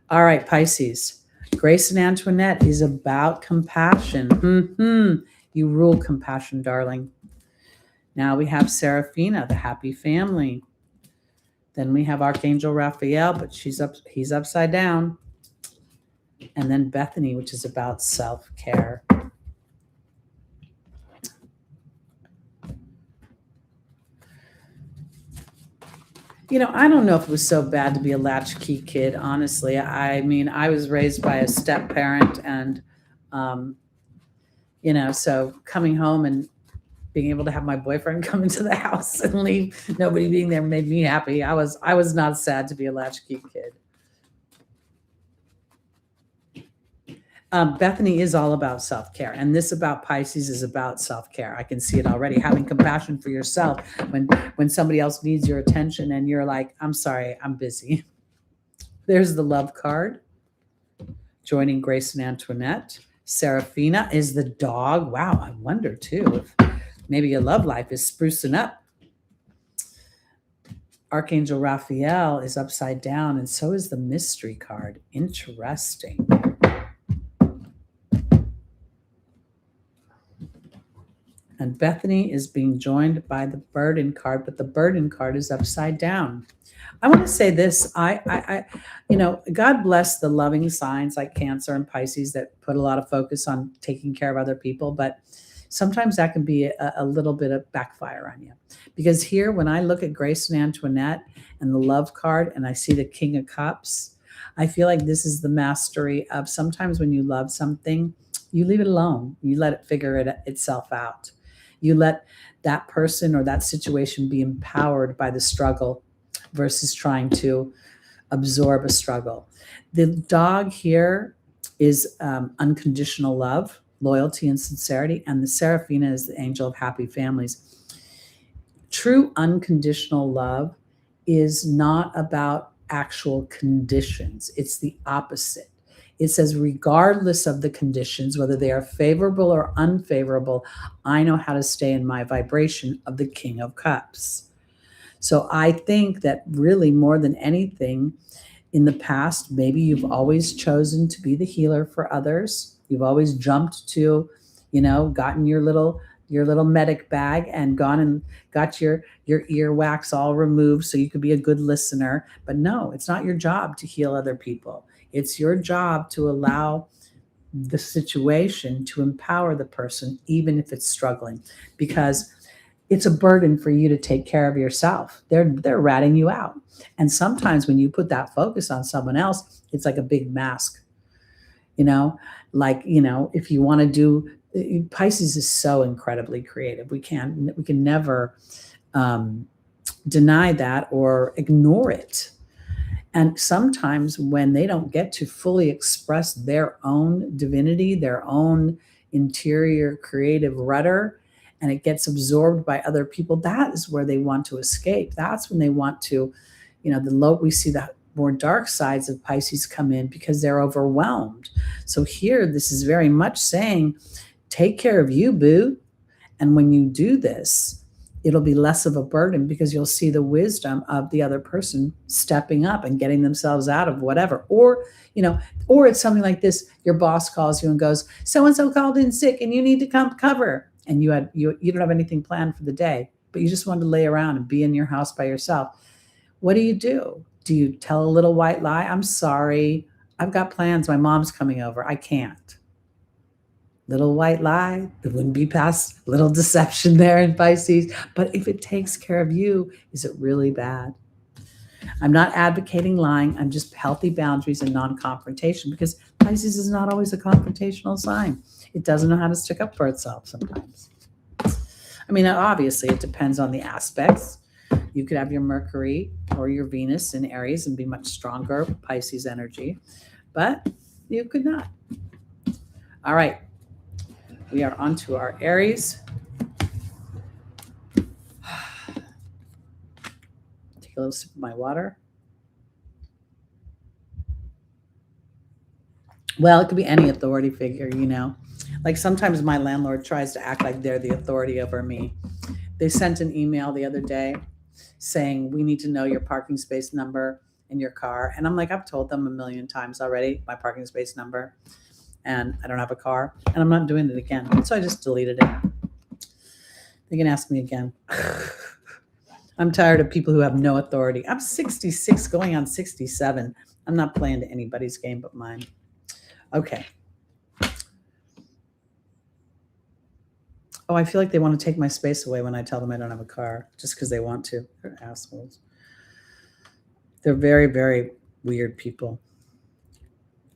A: All right, Pisces. Grace and Antoinette is about compassion. You rule compassion, darling. Now we have Seraphina, the happy family. Then we have Archangel Raphael, but he's upside down. And then Bethany, which is about self-care. I don't know if it was so bad to be a latchkey kid, honestly. I mean, I was raised by a step parent, and, so coming home and being able to have my boyfriend come into the house and leave, nobody being there, made me happy. I was not sad to be a latchkey kid. Bethany is all about self-care, and this about Pisces is about self-care. I can see it already. Having compassion for yourself when somebody else needs your attention and you're like, I'm sorry, I'm busy. There's the love card. Joining Grace and Antoinette. Seraphina is the dog. Wow, I wonder too if maybe your love life is sprucing up. Archangel Raphael is upside down, and so is the mystery card. Interesting. And Bethany is being joined by the burden card, but the burden card is upside down. I want to say this. God bless the loving signs like Cancer and Pisces that put a lot of focus on taking care of other people, but sometimes that can be a little bit of backfire on you. Because here, when I look at Grace and Antoinette and the love card and I see the King of Cups, I feel like this is the mastery of sometimes when you love something, you leave it alone. You let it figure itself out. You let that person or that situation be empowered by the struggle versus trying to absorb a struggle. The dog here is unconditional love, loyalty, and sincerity. And the Seraphina is the angel of happy families. True unconditional love is not about actual conditions. It's the opposite. It says, regardless of the conditions, whether they are favorable or unfavorable, I know how to stay in my vibration of the King of Cups. So I think that really more than anything in the past, maybe you've always chosen to be the healer for others. You've always jumped to, gotten your little medic bag and gone and got your earwax all removed so you could be a good listener. But no, it's not your job to heal other people. It's your job to allow the situation to empower the person, even if it's struggling. Because it's a burden for you to take care of yourself. They're ratting you out. And sometimes when you put that focus on someone else, it's like a big mask, you know, like, if you want to do, Pisces is so incredibly creative. We can never deny that or ignore it. And sometimes when they don't get to fully express their own divinity, their own interior creative rudder, and it gets absorbed by other people, that is where they want to escape. That's when they want to, we see the more dark sides of Pisces come in because they're overwhelmed. So here, this is very much saying, take care of you, boo. And when you do this, it'll be less of a burden because you'll see the wisdom of the other person stepping up and getting themselves out of whatever. Or it's something like this. Your boss calls you and goes, so-and-so called in sick and you need to come cover. And you don't have anything planned for the day, but you just wanted to lay around and be in your house by yourself. What do? Do you tell a little white lie? I'm sorry, I've got plans. My mom's coming over. I can't. Little white lie. There wouldn't be past little deception there in Pisces. But if it takes care of you, is it really bad? I'm not advocating lying. I'm just healthy boundaries and non-confrontation, because Pisces is not always a confrontational sign. It doesn't know how to stick up for itself sometimes. I mean, obviously, it depends on the aspects. You could have your Mercury or your Venus in Aries and be much stronger Pisces energy, but you could not. All right. We are on to our Aries. Take a little sip of my water. Well, it could be any authority figure, Like sometimes my landlord tries to act like they're the authority over me. They sent an email the other day saying, we need to know your parking space number in your car. And I'm like, I've told them 1,000,000 times already, my parking space number. And I don't have a car, and I'm not doing it again. So I just deleted it. They can ask me again. I'm tired of people who have no authority. I'm 66 going on 67. I'm not playing to anybody's game but mine. Okay. Oh, I feel like they want to take my space away when I tell them I don't have a car, just because they want to. They're assholes. They're very, very weird people.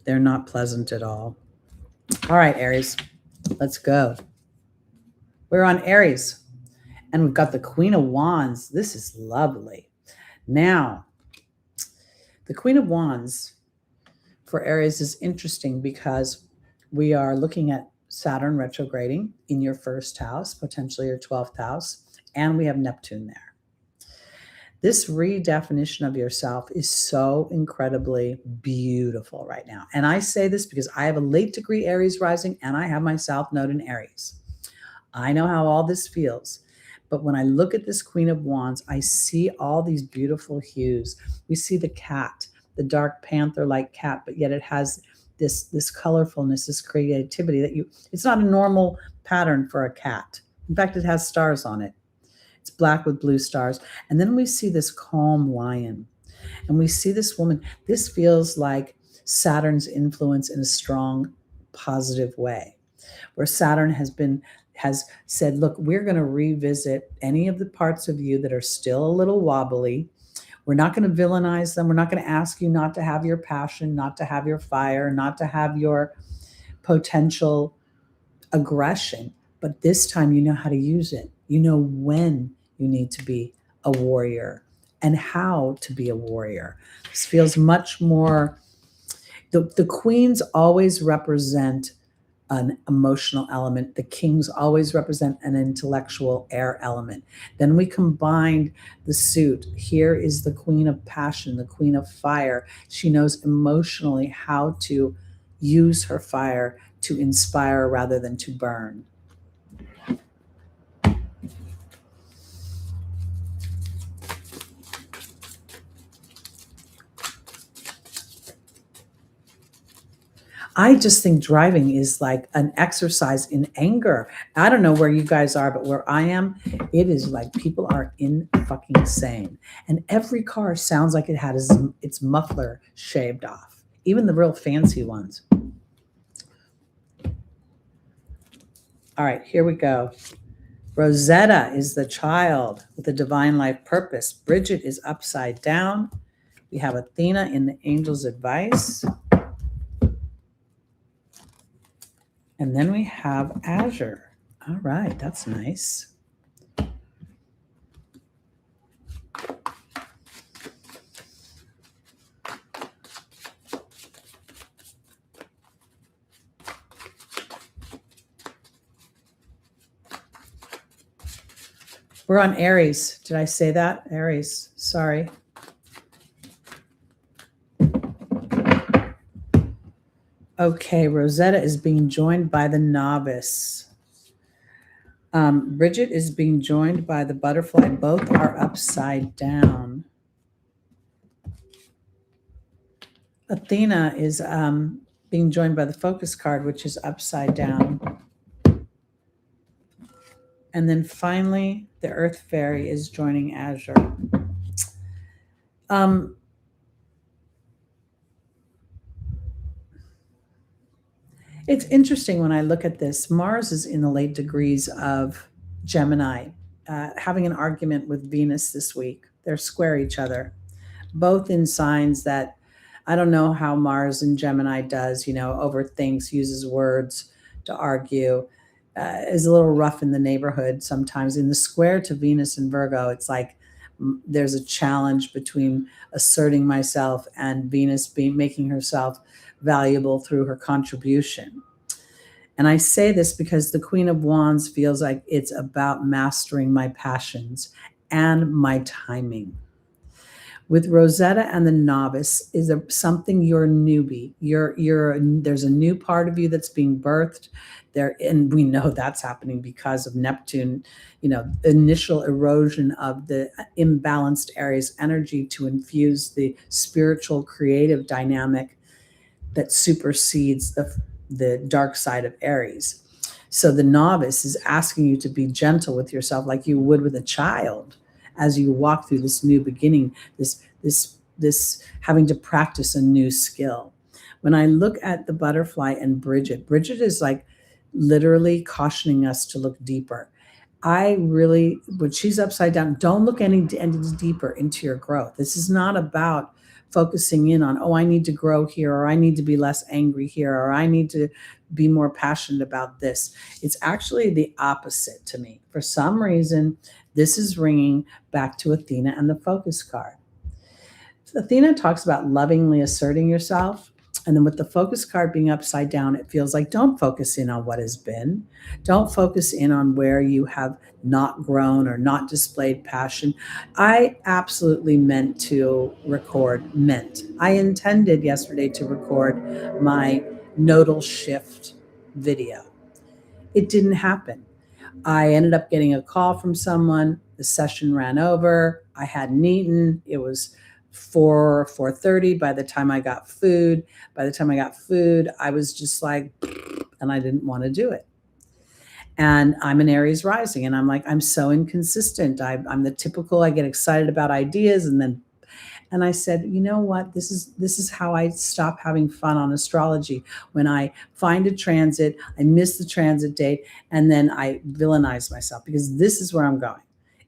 A: They're not pleasant at all. All right, Aries, let's go. We're on Aries, and we've got the Queen of Wands. This is lovely. Now, the Queen of Wands for Aries is interesting because we are looking at Saturn retrograding in your first house, potentially your 12th house, and we have Neptune there. This redefinition of yourself is so incredibly beautiful right now. And I say this because I have a late degree Aries rising and I have my South Node in Aries. I know how all this feels. But when I look at this Queen of Wands, I see all these beautiful hues. We see the cat, the dark panther-like cat, but yet it has this colorfulness, this creativity it's not a normal pattern for a cat. In fact, it has stars on it. It's black with blue stars. And then we see this calm lion. And we see this woman. This feels like Saturn's influence in a strong, positive way, where Saturn has said, look, we're going to revisit any of the parts of you that are still a little wobbly. We're not going to villainize them. We're not going to ask you not to have your passion, not to have your fire, not to have your potential aggression. But this time you know how to use it. You know when you need to be a warrior and how to be a warrior. This feels much more, the queens always represent an emotional element. The kings always represent an intellectual air element. Then we combined the suit. Here is the queen of passion, the queen of fire. She knows emotionally how to use her fire to inspire rather than to burn. I just think driving is like an exercise in anger. I don't know where you guys are, but where I am, it is like people are insane. And every car sounds like it had its muffler shaved off, even the real fancy ones. All right, here we go. Rosetta is the child with the divine life purpose. Bridget is upside down. We have Athena in the angel's advice. And then we have Azure. All right, that's nice. We're on Aries. Did I say that? Aries. Sorry. Okay, Rosetta is being joined by the novice. Bridget is being joined by the butterfly. Both are upside down. Athena is being joined by the focus card, which is upside down. And then finally, the Earth Fairy is joining Azure. It's interesting when I look at this. Mars is in the late degrees of Gemini, having an argument with Venus this week. They're square each other, both in signs that I don't know how Mars in Gemini does, overthinks, uses words to argue. Is a little rough in the neighborhood sometimes. In the square to Venus and Virgo, it's like there's a challenge between asserting myself and Venus making herself valuable through her contribution. And I say this because the Queen of Wands feels like it's about mastering my passions and my timing. With Rosetta and the novice, is there something you're a newbie? There's a new part of you that's being birthed there, and we know that's happening because of Neptune, initial erosion of the imbalanced Aries energy to infuse the spiritual creative dynamic that supersedes the dark side of Aries. So the novice is asking you to be gentle with yourself like you would with a child as you walk through this new beginning, this having to practice a new skill. When I look at the butterfly and Bridget is like literally cautioning us to look deeper. When she's upside down, don't look any deeper into your growth. This is not about focusing in on, I need to grow here, or I need to be less angry here, or I need to be more passionate about this. It's actually the opposite to me. For some reason, this is ringing back to Athena and the focus card. So Athena talks about lovingly asserting yourself. And then with the focus card being upside down, it feels like don't focus in on what has been. Don't focus in on where you have not grown or not displayed passion. I absolutely meant to record. I intended yesterday to record my nodal shift video. It didn't happen. I ended up getting a call from someone. The session ran over. I hadn't eaten. It was 4:30 by the time I got food. By the time I got food, I was just like, and I didn't want to do it. And I'm an Aries rising, and I'm like, I'm so inconsistent. I'm the typical, I get excited about ideas, and I said, you know what? This is how I stop having fun on astrology. When I find a transit, I miss the transit date, and then I villainize myself because this is where I'm going.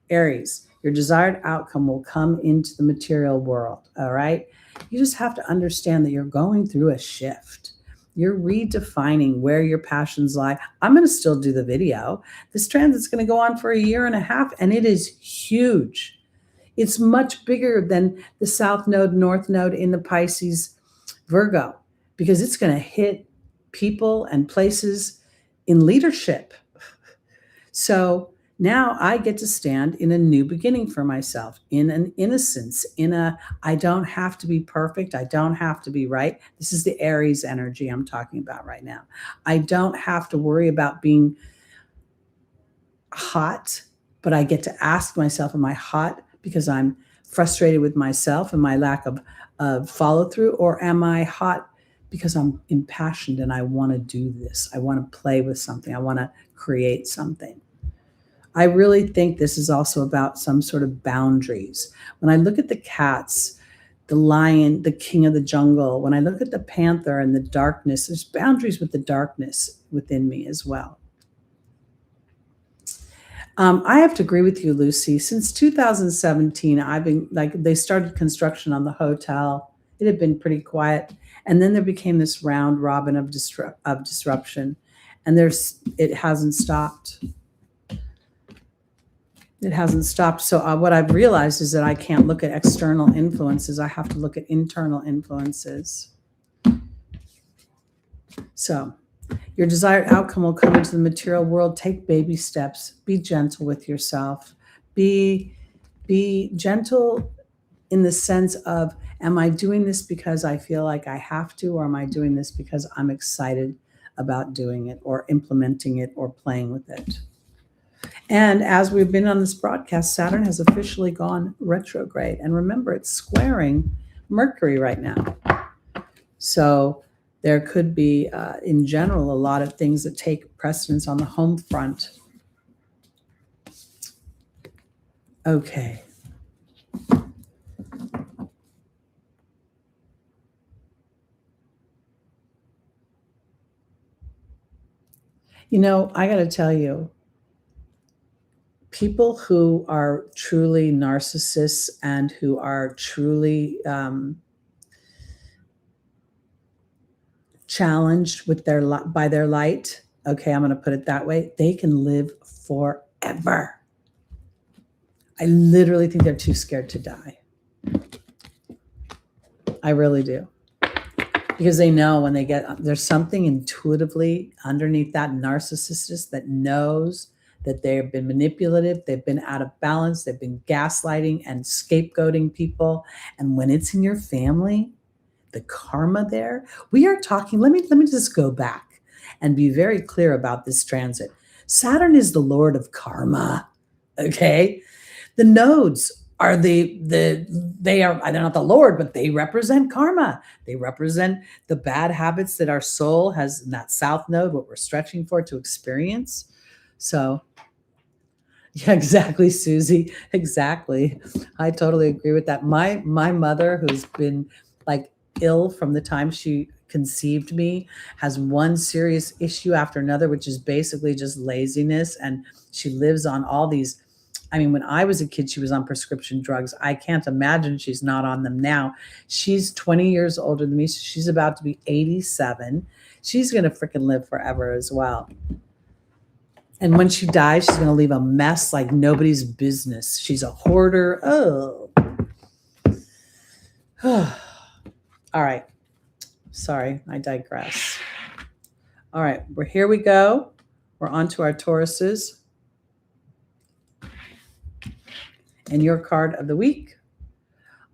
A: Aries, your desired outcome will come into the material world, all right? You just have to understand that you're going through a shift. You're redefining where your passions lie. I'm going to still do the video. This transit's going to go on for a year and a half, and it is huge. It's much bigger than the South Node, North Node in the Pisces Virgo, because it's going to hit people and places in leadership. So now I get to stand in a new beginning for myself, in an innocence, I don't have to be perfect. I don't have to be right. This is the Aries energy I'm talking about right now. I don't have to worry about being hot, but I get to ask myself, am I hot because I'm frustrated with myself and my lack of follow through, or am I hot because I'm impassioned and I want to do this? I want to play with something. I want to create something. I really think this is also about some sort of boundaries. When I look at the cats, the lion, the king of the jungle, when I look at the panther and the darkness, there's boundaries with the darkness within me as well. I have to agree with you, Lucy. Since 2017, I've been like, they started construction on the hotel. It had been pretty quiet. And then there became this round robin of, of disruption. And it hasn't stopped. It hasn't stopped. So what I've realized is that I can't look at external influences. I have to look at internal influences. So your desired outcome will come into the material world. Take baby steps. Be gentle with yourself. Be gentle in the sense of, am I doing this because I feel like I have to, or am I doing this because I'm excited about doing it or implementing it or playing with it? And as we've been on this broadcast, Saturn has officially gone retrograde. And remember, it's squaring Mercury right now. So there could be, in general, a lot of things that take precedence on the home front. Okay. You know, I got to tell you, people who are truly narcissists and who are truly challenged with by their light, okay, I'm going to put it that way, they can live forever. I literally think they're too scared to die. I really do. Because they know when they there's something intuitively underneath that narcissist that knows that they've been manipulative, they've been out of balance, they've been gaslighting and scapegoating people. And when it's in your family, the karma there, we are talking, let me just go back and be very clear about this transit. Saturn is the Lord of karma, okay? The nodes are they are, they're not the Lord, but they represent karma. They represent the bad habits that our soul has in that south node, what we're stretching for to experience. So yeah, exactly, Susie. Exactly. I totally agree with that. My mother, who's been like ill from the time she conceived me, has one serious issue after another, which is basically just laziness. And she lives on all these. I mean, when I was a kid, she was on prescription drugs. I can't imagine she's not on them now. She's 20 years older than me. So she's about to be 87. She's going to freaking live forever as well. And when she dies, she's going to leave a mess like nobody's business. She's a hoarder. Oh. All right. Sorry, I digress. All right, here we go. We're on to our Tauruses. And your card of the week.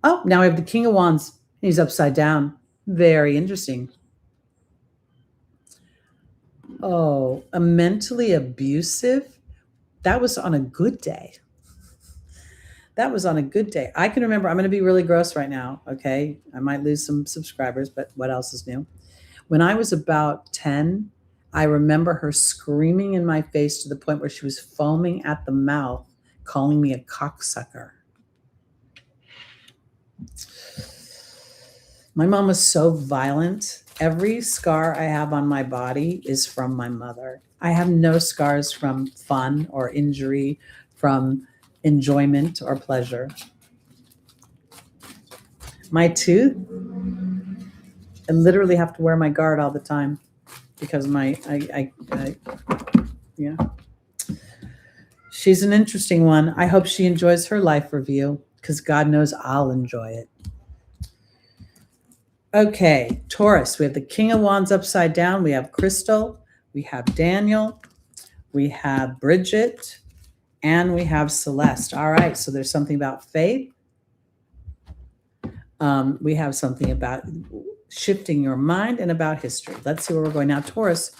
A: Oh, now we have the King of Wands. He's upside down. Very interesting. Oh, a mentally abusive. That was on a good day. That was on a good day. I can remember, I'm going to be really gross right now, okay? I might lose some subscribers, but what else is new? When I was about 10, I remember her screaming in my face to the point where she was foaming at the mouth, calling me a cocksucker. My mom was so violent. Every scar I have on my body is from my mother. I have no scars from fun or injury, from enjoyment or pleasure. My tooth, I literally have to wear my guard all the time because yeah. She's an interesting one. I hope she enjoys her life review because God knows I'll enjoy it. Okay, Taurus, we have the King of Wands upside down. We have Crystal, we have Daniel, we have Bridget, and we have Celeste. All right, so there's something about faith. We have something about shifting your mind and about history. Let's see where we're going now. Taurus,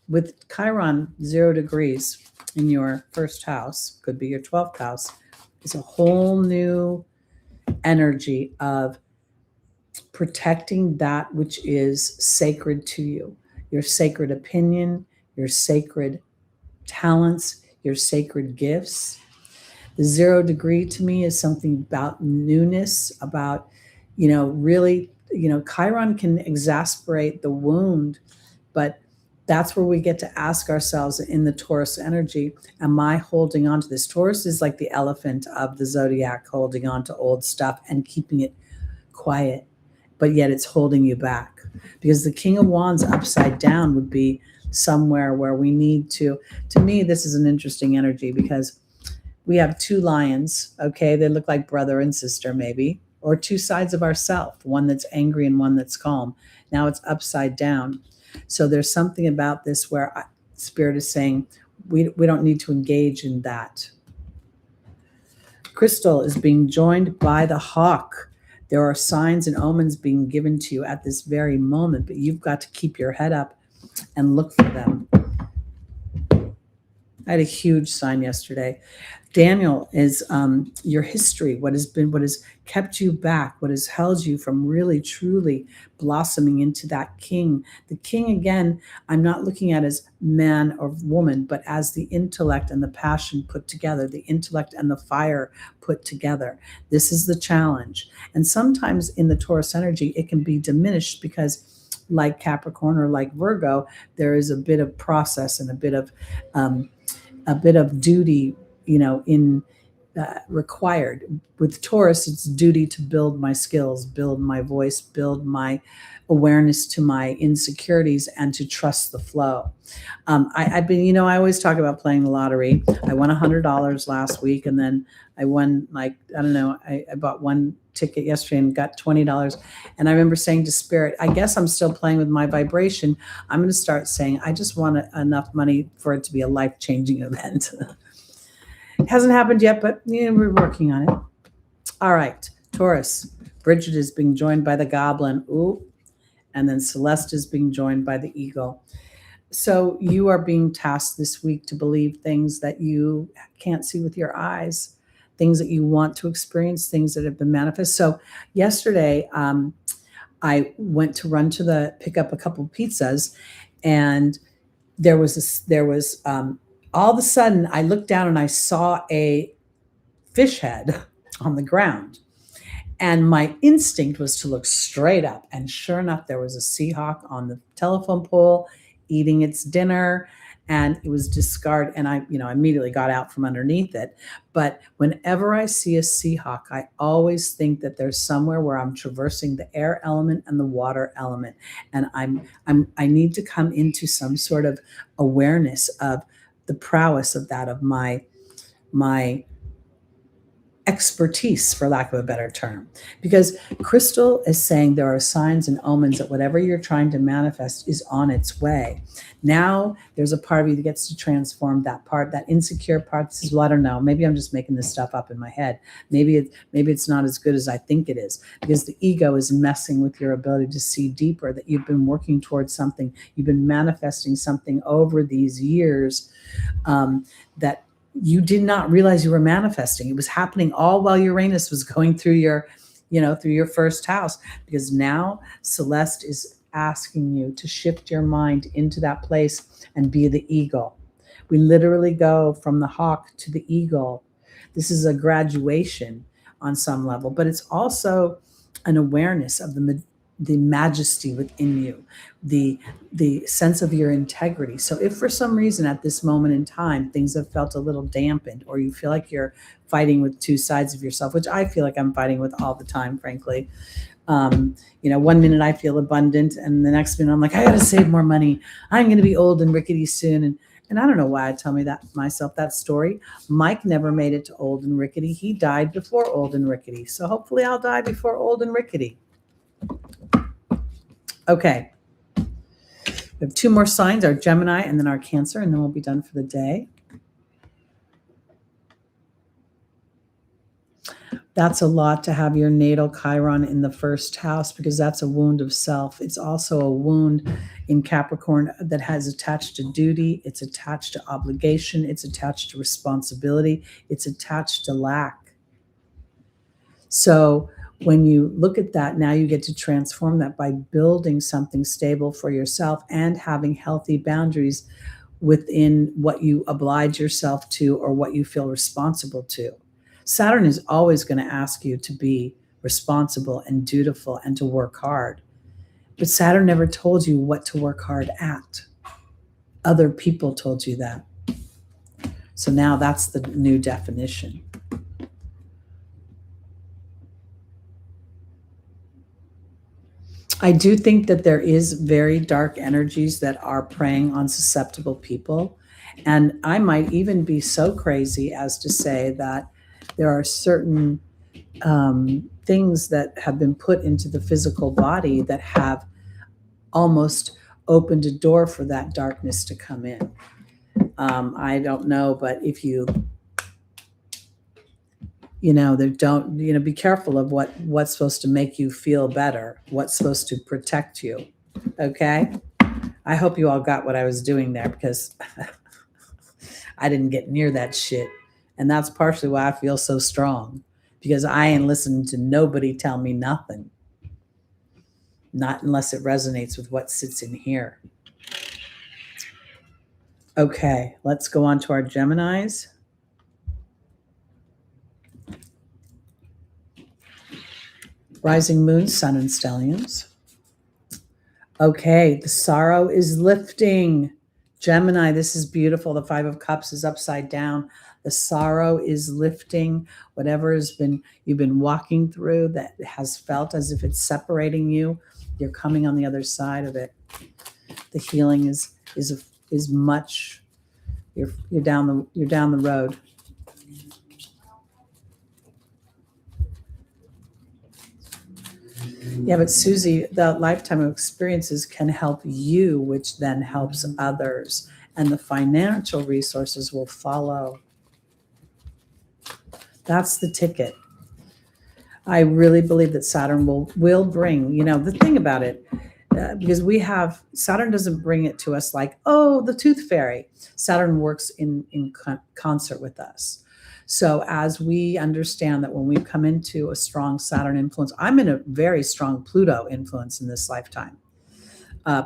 A: with Chiron 0 degrees in your first house, could be your 12th house, is a whole new energy of protecting that which is sacred to you, your sacred opinion, your sacred talents, your sacred gifts. The 0 degree to me is something about newness, about, really, Chiron can exasperate the wound, but That's where we get to ask ourselves in the Taurus energy, am I holding on to this? Taurus is like the elephant of the zodiac, holding on to old stuff and keeping it quiet, but yet it's holding you back. Because the King of Wands upside down would be somewhere where we need to me, this is an interesting energy because we have two lions, okay? They look like brother and sister maybe, or two sides of ourself, one that's angry and one that's calm. Now it's upside down. So there's something about this where Spirit is saying we don't need to engage in that. Crystal is being joined by the hawk. There are signs and omens being given to you at this very moment, but you've got to keep your head up and look for them. I had a huge sign yesterday. Daniel is your history, what has kept you back, what has held you from really, truly blossoming into that king. The king, again, I'm not looking at as man or woman, but as the intellect and the passion put together, the intellect and the fire put together. This is the challenge. And sometimes in the Taurus energy, it can be diminished because like Capricorn or like Virgo, there is a bit of process and a bit of duty, in required. With Taurus, it's duty to build my skills, build my voice, build my awareness to my insecurities, and to trust the flow. I've been, I always talk about playing the lottery. I won $100 last week, and then I won I bought one ticket yesterday and got $20. And I remember saying to Spirit, I guess I'm still playing with my vibration. I'm going to start saying, I just want enough money for it to be a life-changing event. It hasn't happened yet, but we're working on it. All right, Taurus. Bridget is being joined by the goblin. Ooh. And then Celeste is being joined by the eagle. So you are being tasked this week to believe things that you can't see with your eyes, things that you want to experience, things that have been manifest. So yesterday, I went to pick up a couple pizzas, and there was all of a sudden I looked down and I saw a fish head on the ground. And my instinct was to look straight up. And sure enough, there was a Seahawk on the telephone pole eating its dinner, and it was discarded. And I immediately got out from underneath it. But whenever I see a Seahawk, I always think that there's somewhere where I'm traversing the air element and the water element. And I need to come into some sort of awareness of the prowess of that, of my expertise, for lack of a better term. Because Crystal is saying there are signs and omens that whatever you're trying to manifest is on its way. Now there's a part of you that gets to transform that part, that insecure part that says, well, I don't know, maybe I'm just making this stuff up in my head. Maybe it's not as good as I think it is, because the ego is messing with your ability to see deeper, that you've been working towards something, you've been manifesting something over these years that you did not realize you were manifesting. It was happening all while Uranus was going through your first house, because now Celeste is asking you to shift your mind into that place and be the eagle. We literally go from the hawk to the eagle. This is a graduation on some level, but it's also an awareness of the majesty within you, the sense of your integrity. So if for some reason at this moment in time things have felt a little dampened, or you feel like you're fighting with two sides of yourself, which I feel like I'm fighting with all the time, frankly. 1 minute I feel abundant, and the next minute I'm like, I gotta save more money. I'm gonna be old and rickety soon. And I don't know why I tell myself that story. Mike never made it to old and rickety. He died before old and rickety. So hopefully I'll die before old and rickety. Okay. We have two more signs, our Gemini and then our Cancer, and then we'll be done for the day. That's a lot to have your natal Chiron in the first house, because that's a wound of self. It's also a wound in Capricorn that has attached to duty. It's attached to obligation. It's attached to responsibility. It's attached to lack. So when you look at that, now you get to transform that by building something stable for yourself and having healthy boundaries within what you oblige yourself to or what you feel responsible to. Saturn is always going to ask you to be responsible and dutiful and to work hard. But Saturn never told you what to work hard at. Other people told you that. So now that's the new definition. I do think that there is very dark energies that are preying on susceptible people. And I might even be so crazy as to say that there are certain things that have been put into the physical body that have almost opened a door for that darkness to come in. I don't know, but if you don't, be careful of what's supposed to make you feel better, what's supposed to protect you. Okay. I hope you all got what I was doing there, because I didn't get near that shit. And that's partially why I feel so strong, because I ain't listening to nobody tell me nothing. Not unless it resonates with what sits in here. Okay, let's go on to our Geminis. Rising moon, sun, and stelliums. Okay, the sorrow is lifting. Gemini, this is beautiful. The Five of Cups is upside down. The sorrow is lifting. Whatever you've been walking through that has felt as if it's separating you, you're coming on the other side of it. The healing is much. You're down the road. Yeah, but Susie, the lifetime of experiences can help you, which then helps others, and the financial resources will follow. That's the ticket. I really believe that Saturn will bring, the thing about it, because Saturn doesn't bring it to us like, oh, the tooth fairy. Saturn works in concert with us. So as we understand that when we come into a strong Saturn influence, I'm in a very strong Pluto influence in this lifetime.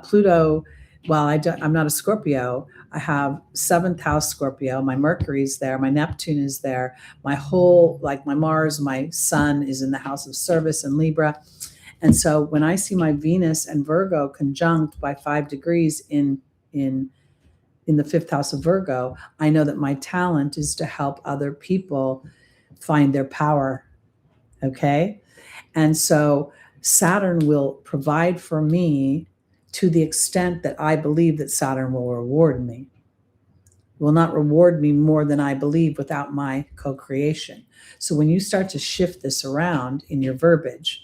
A: Pluto, while I'm not a Scorpio, I have 7th house Scorpio. My Mercury's there. My Neptune is there. My Mars, my Sun is in the house of service and Libra. And so when I see my Venus and Virgo conjunct by 5 degrees in the 5th house of Virgo, I know that my talent is to help other people find their power. Okay. And so Saturn will provide for me to the extent that I believe that Saturn will reward me. Will not reward me more than I believe without my co-creation. So when you start to shift this around in your verbiage,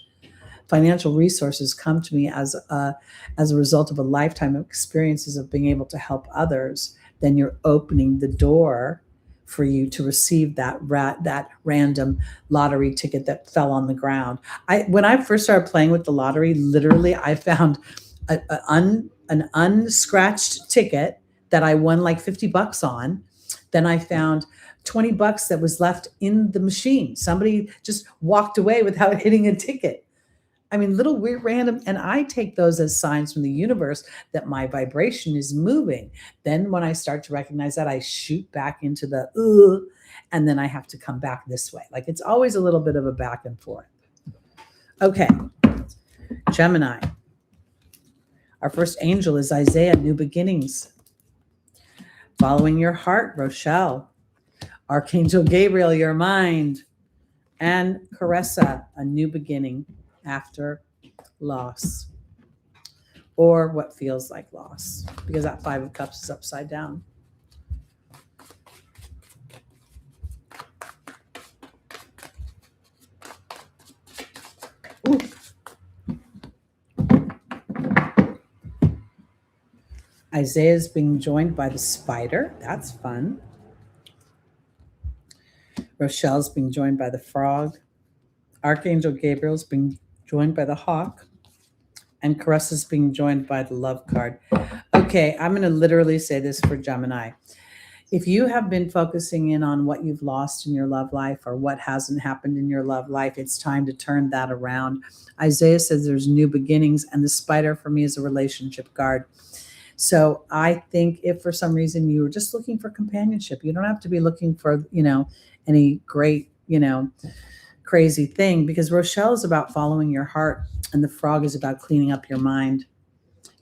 A: financial resources come to me as a result of a lifetime of experiences of being able to help others, then you're opening the door for you to receive that random lottery ticket that fell on the ground. When I first started playing with the lottery, literally I found an unscratched ticket that I won like $50 on. Then I found $20 that was left in the machine. Somebody just walked away without hitting a ticket. I mean, little weird random, and I take those as signs from the universe that my vibration is moving. Then when I start to recognize that, I shoot back into the and then I have to come back this way. Like, it's always a little bit of a back and forth. Okay, Gemini. Our first angel is Isaiah, New Beginnings. Following your heart, Rochelle. Archangel Gabriel, your mind. And Caressa, a new beginning after loss, or what feels like loss, because that 5 of Cups is upside down. Ooh. Isaiah is being joined by the spider. That's fun. Rochelle's being joined by the frog. Archangel Gabriel's being joined by the hawk. And Caressa's being joined by the love card. Okay, I'm going to literally say this for Gemini. If you have been focusing in on what you've lost in your love life or what hasn't happened in your love life, it's time to turn that around. Isaiah says there's new beginnings, and the spider for me is a relationship card. So I think if for some reason you were just looking for companionship, you don't have to be looking for, any great, crazy thing, because Rochelle is about following your heart and the frog is about cleaning up your mind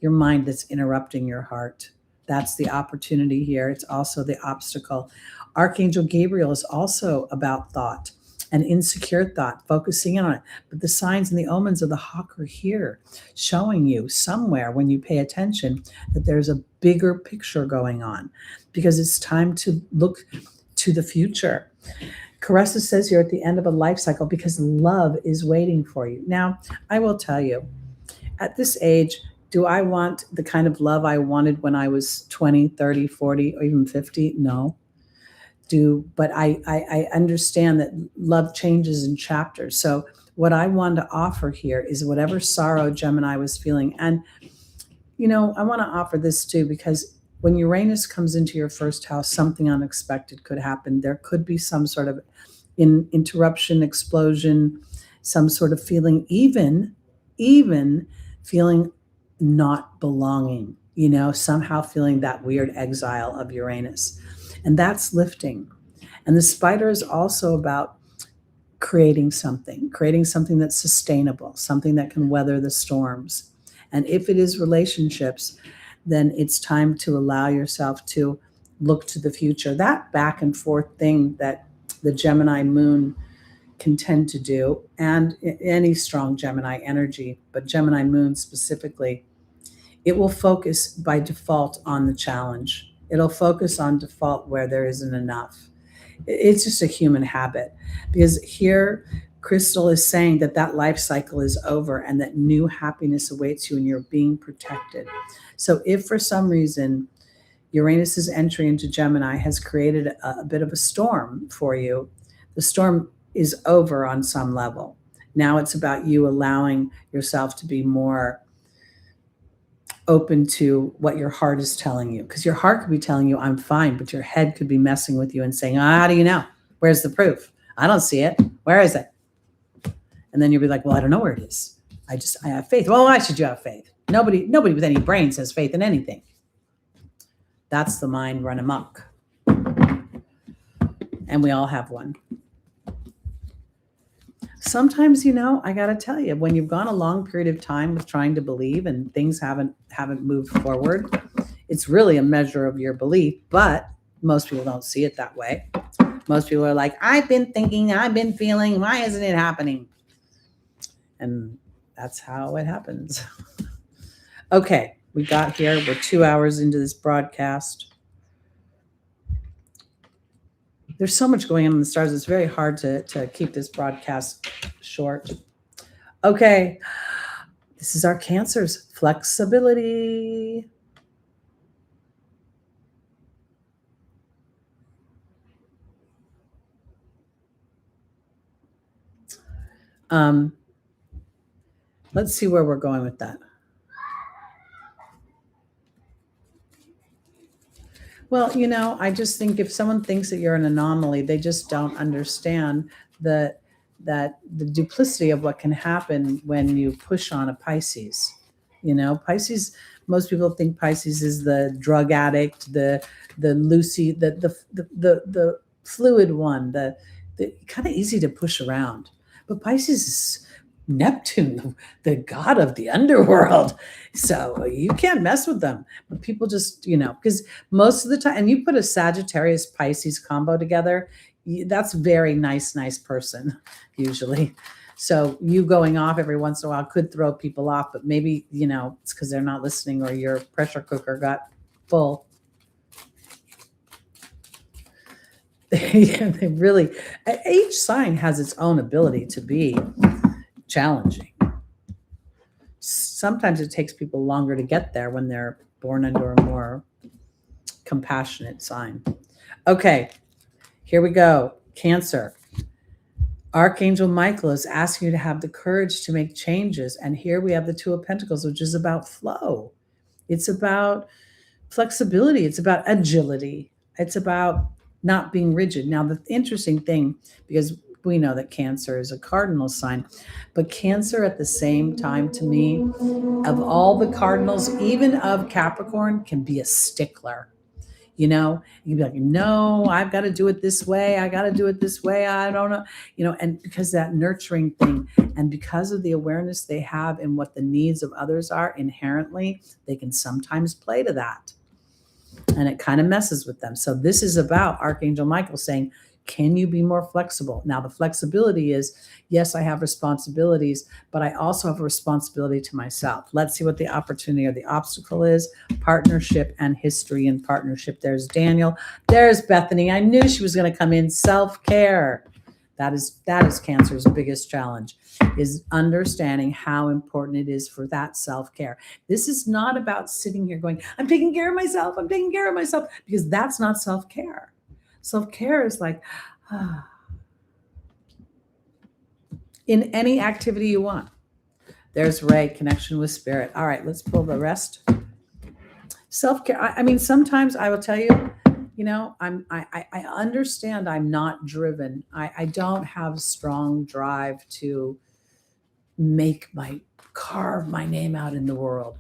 A: that's interrupting your heart. That's the opportunity here. It's also the obstacle. Archangel Gabriel is also about thought and insecure thought, focusing in on it. But the signs and the omens of the hawk are here, showing you somewhere when you pay attention that there's a bigger picture going on, because it's time to look to the future. Caressa says you're at the end of a life cycle because love is waiting for you. Now, I will tell you, at this age, do I want the kind of love I wanted when I was 20, 30, 40, or even 50? No. But I understand that love changes in chapters. So what I want to offer here is whatever sorrow Gemini was feeling. And, I want to offer this too, because when Uranus comes into your first house, something unexpected could happen. There could be some sort of interruption, explosion, some sort of feeling, even feeling not belonging, somehow feeling that weird exile of Uranus. And that's lifting. And the spider is also about creating something that's sustainable, something that can weather the storms. And if it is relationships, then it's time to allow yourself to look to the future. That back and forth thing that the Gemini moon can tend to do, and any strong Gemini energy, but Gemini moon specifically, it will focus by default on the challenge. It'll focus on default where there isn't enough. It's just a human habit, because here Crystal is saying that life cycle is over and that new happiness awaits you and you're being protected. So if for some reason Uranus's entry into Gemini has created a bit of a storm for you, the storm is over on some level. Now it's about you allowing yourself to be more open to what your heart is telling you, because your heart could be telling you I'm fine, but your head could be messing with you and saying, how do you know? Where's the proof? I don't see it. Where is it? And then you'll be like, well, I don't know where it is. I have faith. Well, why should you have faith? Nobody with any brains has faith in anything. That's the mind run amok. And we all have one. Sometimes, I got to tell you, when you've gone a long period of time with trying to believe and things haven't moved forward, it's really a measure of your belief, but most people don't see it that way. Most people are like, I've been thinking, I've been feeling, why isn't it happening? And that's how it happens. Okay, we got here. We're 2 hours into this broadcast. There's so much going on in the stars. It's very hard to keep this broadcast short. Okay, this is our Cancers. Flexibility. Let's see where we're going with that. Well, I just think if someone thinks that you're an anomaly, they just don't understand that the duplicity of what can happen when you push on a Pisces. Pisces, most people think Pisces is the drug addict, the Lucy, the fluid one, the kind of easy to push around. But Pisces is Neptune, the god of the underworld. So you can't mess with them. But people just, because most of the time, and you put a Sagittarius Pisces combo together, that's very nice person, usually. So you going off every once in a while could throw people off, but maybe, it's because they're not listening or your pressure cooker got full. They really, each sign has its own ability to be challenging. Sometimes it takes people longer to get there when they're born under a more compassionate sign. Okay, here we go. Cancer. Archangel Michael is asking you to have the courage to make changes. And here we have the Two of Pentacles, which is about flow. It's about flexibility. It's about agility. It's about not being rigid. Now, the interesting thing, because we know that Cancer is a cardinal sign, but Cancer at the same time, to me, of all the cardinals, even of Capricorn, can be a stickler. You'd be like, no, I've got to do it this way. I got to do it this way. I don't know, and because that nurturing thing, and because of the awareness they have in what the needs of others are inherently, they can sometimes play to that. and it kind of messes with them. So this is about Archangel Michael saying, can you be more flexible? Now, the flexibility is, yes, I have responsibilities, but I also have a responsibility to myself. Let's see what the opportunity or the obstacle is. Partnership and history and partnership. There's Daniel. There's Bethany. I knew she was going to come in. Self-care. That is Cancer's biggest challenge, is understanding how important it is for that self-care. This is not about sitting here going, I'm taking care of myself. I'm taking care of myself, because that's not self-care. Self-care is like, in any activity you want. There's Ray, connection with spirit. All right, let's pull the rest. Self-care. I mean, sometimes I will tell you, I understand I'm not driven. I don't have a strong drive to carve my name out in the world.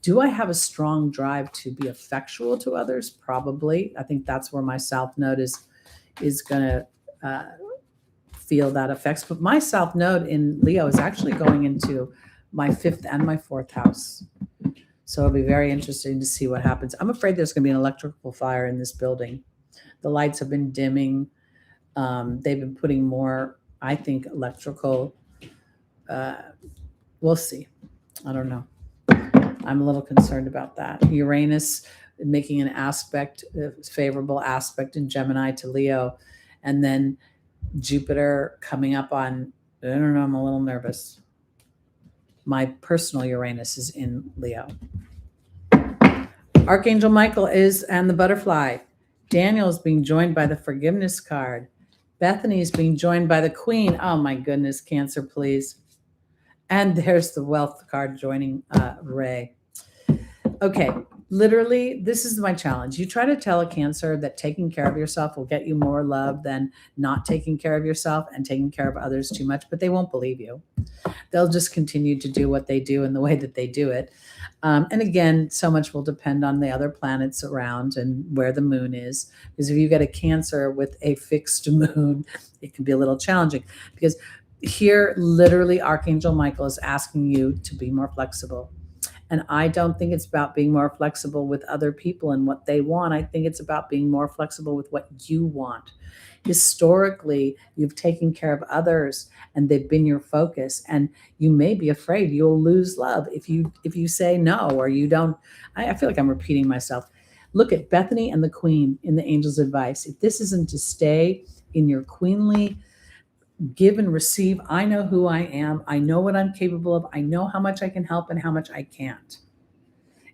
A: Do I have a strong drive to be effectual to others? Probably. I think that's where my South Node is going to feel that effects. But my South Node in Leo is actually going into my 5th and my 4th house. So it'll be very interesting to see what happens. I'm afraid there's going to be an electrical fire in this building. The lights have been dimming. They've been putting more, I think, electrical. We'll see. I don't know. I'm a little concerned about that. Uranus making an aspect, a favorable aspect in Gemini to Leo, and then Jupiter coming up on, I don't know, I'm a little nervous. My personal Uranus is in Leo. Archangel Michael is, and the butterfly. Daniel is being joined by the forgiveness card. Bethany is being joined by the Queen. Oh my goodness, Cancer, please. And there's the wealth card joining Ray. Okay, literally, this is my challenge. You try to tell a Cancer that taking care of yourself will get you more love than not taking care of yourself and taking care of others too much, but they won't believe you. They'll just continue to do what they do in the way that they do it. And again, so much will depend on the other planets around and where the moon is. Because if you get a Cancer with a fixed moon, it can be a little challenging. Because here, literally, Archangel Michael is asking you to be more flexible. And I don't think it's about being more flexible with other people and what they want. I think it's about being more flexible with what you want. Historically, you've taken care of others and they've been your focus, and you may be afraid you'll lose love if you say no, or you don't. I feel like I'm repeating myself. Look at Bethany and the Queen in the Angel's Advice. If this isn't to stay in your queenly give and receive, I know who I am, I know what I'm capable of, I know how much I can help and how much I can't.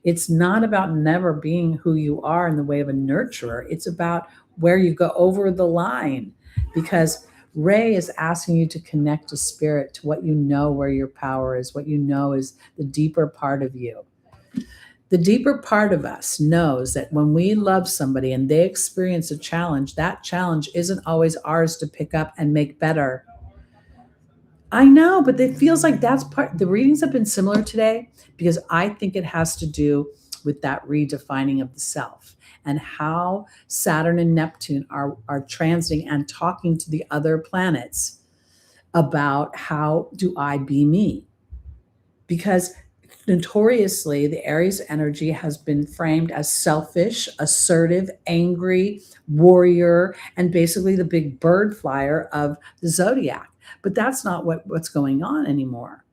A: It's not about never being who you are in the way of a nurturer. It's about where you go over the line, because Ray is asking you to connect to spirit, to what you know, where your power is, what you know is the deeper part of you. The deeper part of us knows that when we love somebody and they experience a challenge, that challenge isn't always ours to pick up and make better. I know, but it feels like that's part. The readings have been similar today because I think it has to do with that redefining of the self and how Saturn and Neptune are transiting and talking to the other planets about how do I be me? Because notoriously, the Aries energy has been framed as selfish, assertive, angry, warrior, and basically the big bird flyer of the Zodiac. But that's not what's going on anymore.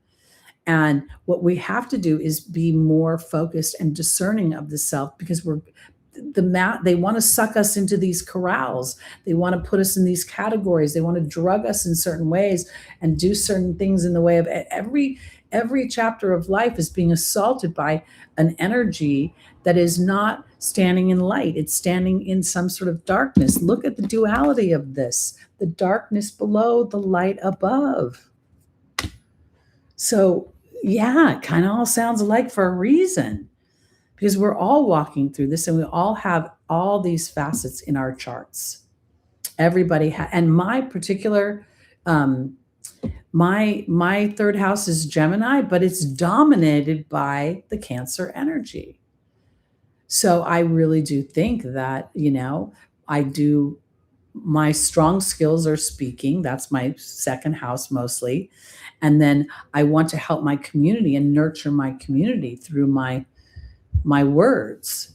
A: And what we have to do is be more focused and discerning of the self, because they want to suck us into these corrals. They want to put us in these categories. They want to drug us in certain ways and do certain things in the way of every chapter of life is being assaulted by an energy that is not standing in light. It's standing in some sort of darkness. Look at the duality of this, the darkness below, the light above. So yeah, it kind of all sounds alike for a reason, because we're all walking through this and we all have all these facets in our charts. Everybody and my particular, my third house is Gemini, but it's dominated by the Cancer energy. So I really do think that, my strong skills are speaking. That's my second house mostly. And then I want to help my community and nurture my community through my words.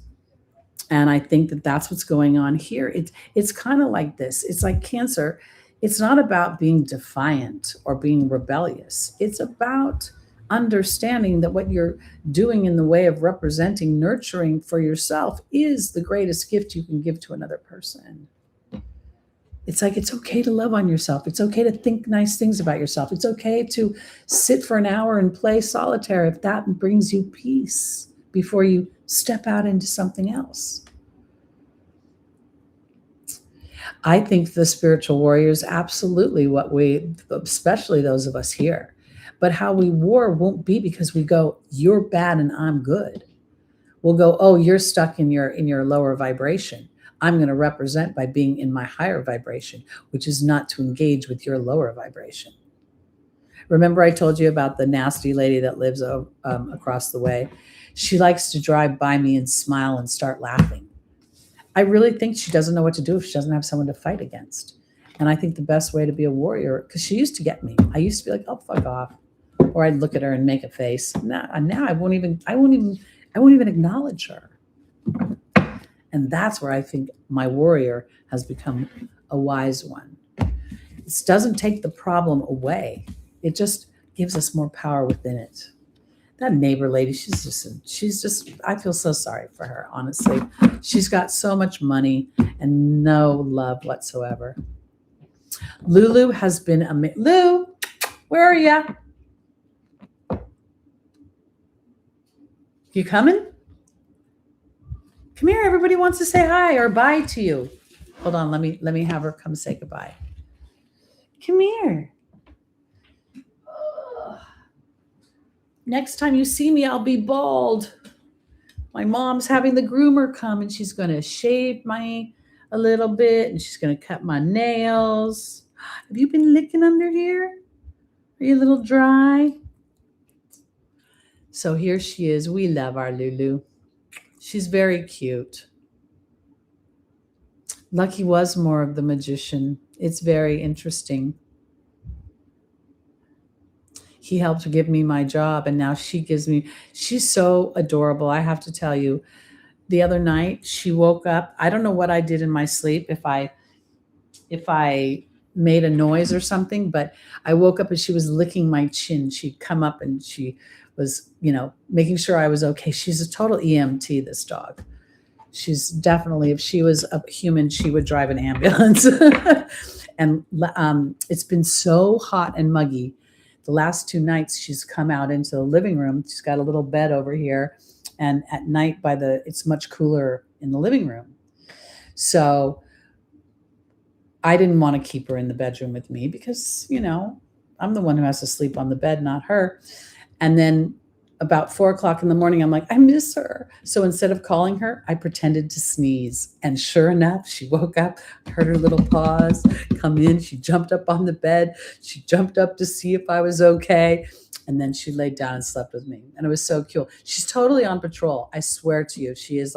A: And I think that that's what's going on here. It's kind of like this. It's like Cancer. It's not about being defiant or being rebellious. It's about understanding that what you're doing in the way of representing, nurturing for yourself is the greatest gift you can give to another person. It's like, it's okay to love on yourself. It's okay to think nice things about yourself. It's okay to sit for an hour and play solitaire if that brings you peace before you step out into something else. I think the spiritual warrior is absolutely what we, especially those of us here. But how we war won't be because we go, you're bad and I'm good. We'll go, oh, you're stuck in your lower vibration. I'm going to represent by being in my higher vibration, which is not to engage with your lower vibration. Remember I told you about the nasty lady that lives across the way? She likes to drive by me and smile and start laughing. I really think she doesn't know what to do if she doesn't have someone to fight against. And I think the best way to be a warrior, because she used to get me. I used to be like, oh, fuck off. Or I'd look at her and make a face. Now I won't even acknowledge her. And that's where I think my warrior has become a wise one. This doesn't take the problem away. It just gives us more power within it. That neighbor lady, she's just, I feel so sorry for her, honestly. She's got so much money and no love whatsoever. Lulu has been Lou, where are you? You coming? Come here, everybody wants to say hi or bye to you. Hold on, let me have her come say goodbye. Come here. Next time you see me, I'll be bald. My mom's having the groomer come and she's going to shave me a little bit and she's going to cut my nails. Have you been licking under here? Are you a little dry? So here she is. We love our Lulu. She's very cute. Lucky was more of the magician. It's very interesting. He helped give me my job and now she gives me, she's so adorable. I have to tell you, the other night she woke up. I don't know what I did in my sleep, if I made a noise or something, but I woke up and she was licking my chin. She'd come up and she was, making sure I was okay. She's a total EMT, this dog. She's definitely, if she was a human, she would drive an ambulance. And it's been so hot and muggy. The last 2 nights she's come out into the living room. She's got a little bed over here. And at night it's much cooler in the living room. So I didn't want to keep her in the bedroom with me because, I'm the one who has to sleep on the bed, not her. And then about 4:00 in the morning, I'm like, I miss her. So instead of calling her, I pretended to sneeze. And sure enough, she woke up, heard her little paws come in. She jumped up on the bed. She jumped up to see if I was okay. And then she laid down and slept with me. And it was so cute. She's totally on patrol. I swear to you. She's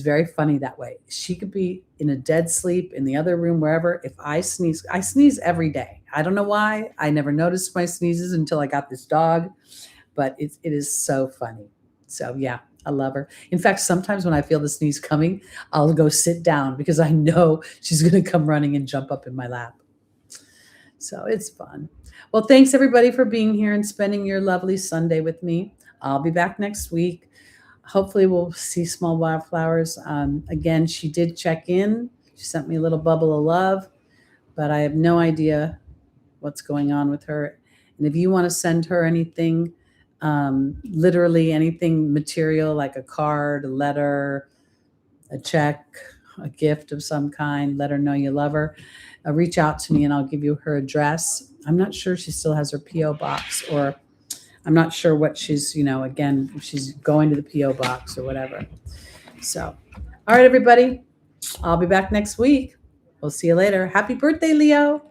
A: very funny that way. She could be in a dead sleep in the other room, wherever. If I sneeze every day. I don't know why. I never noticed my sneezes until I got this dog. But it is so funny. So yeah, I love her. In fact, sometimes when I feel the sneeze coming, I'll go sit down because I know she's going to come running and jump up in my lap. So it's fun. Well, thanks everybody for being here and spending your lovely Sunday with me. I'll be back next week. Hopefully we'll see small wildflowers. Again, she did check in. She sent me a little bubble of love, but I have no idea what's going on with her. And if you want to send her anything, literally anything material like a card, a letter, a check, a gift of some kind, let her know you love her. Reach out to me and I'll give you her address. I'm not sure she still has her P.O. box, or I'm not sure what she's, again, if she's going to the P.O. box or whatever. So, all right, everybody, I'll be back next week. We'll see you later. Happy birthday, Leo.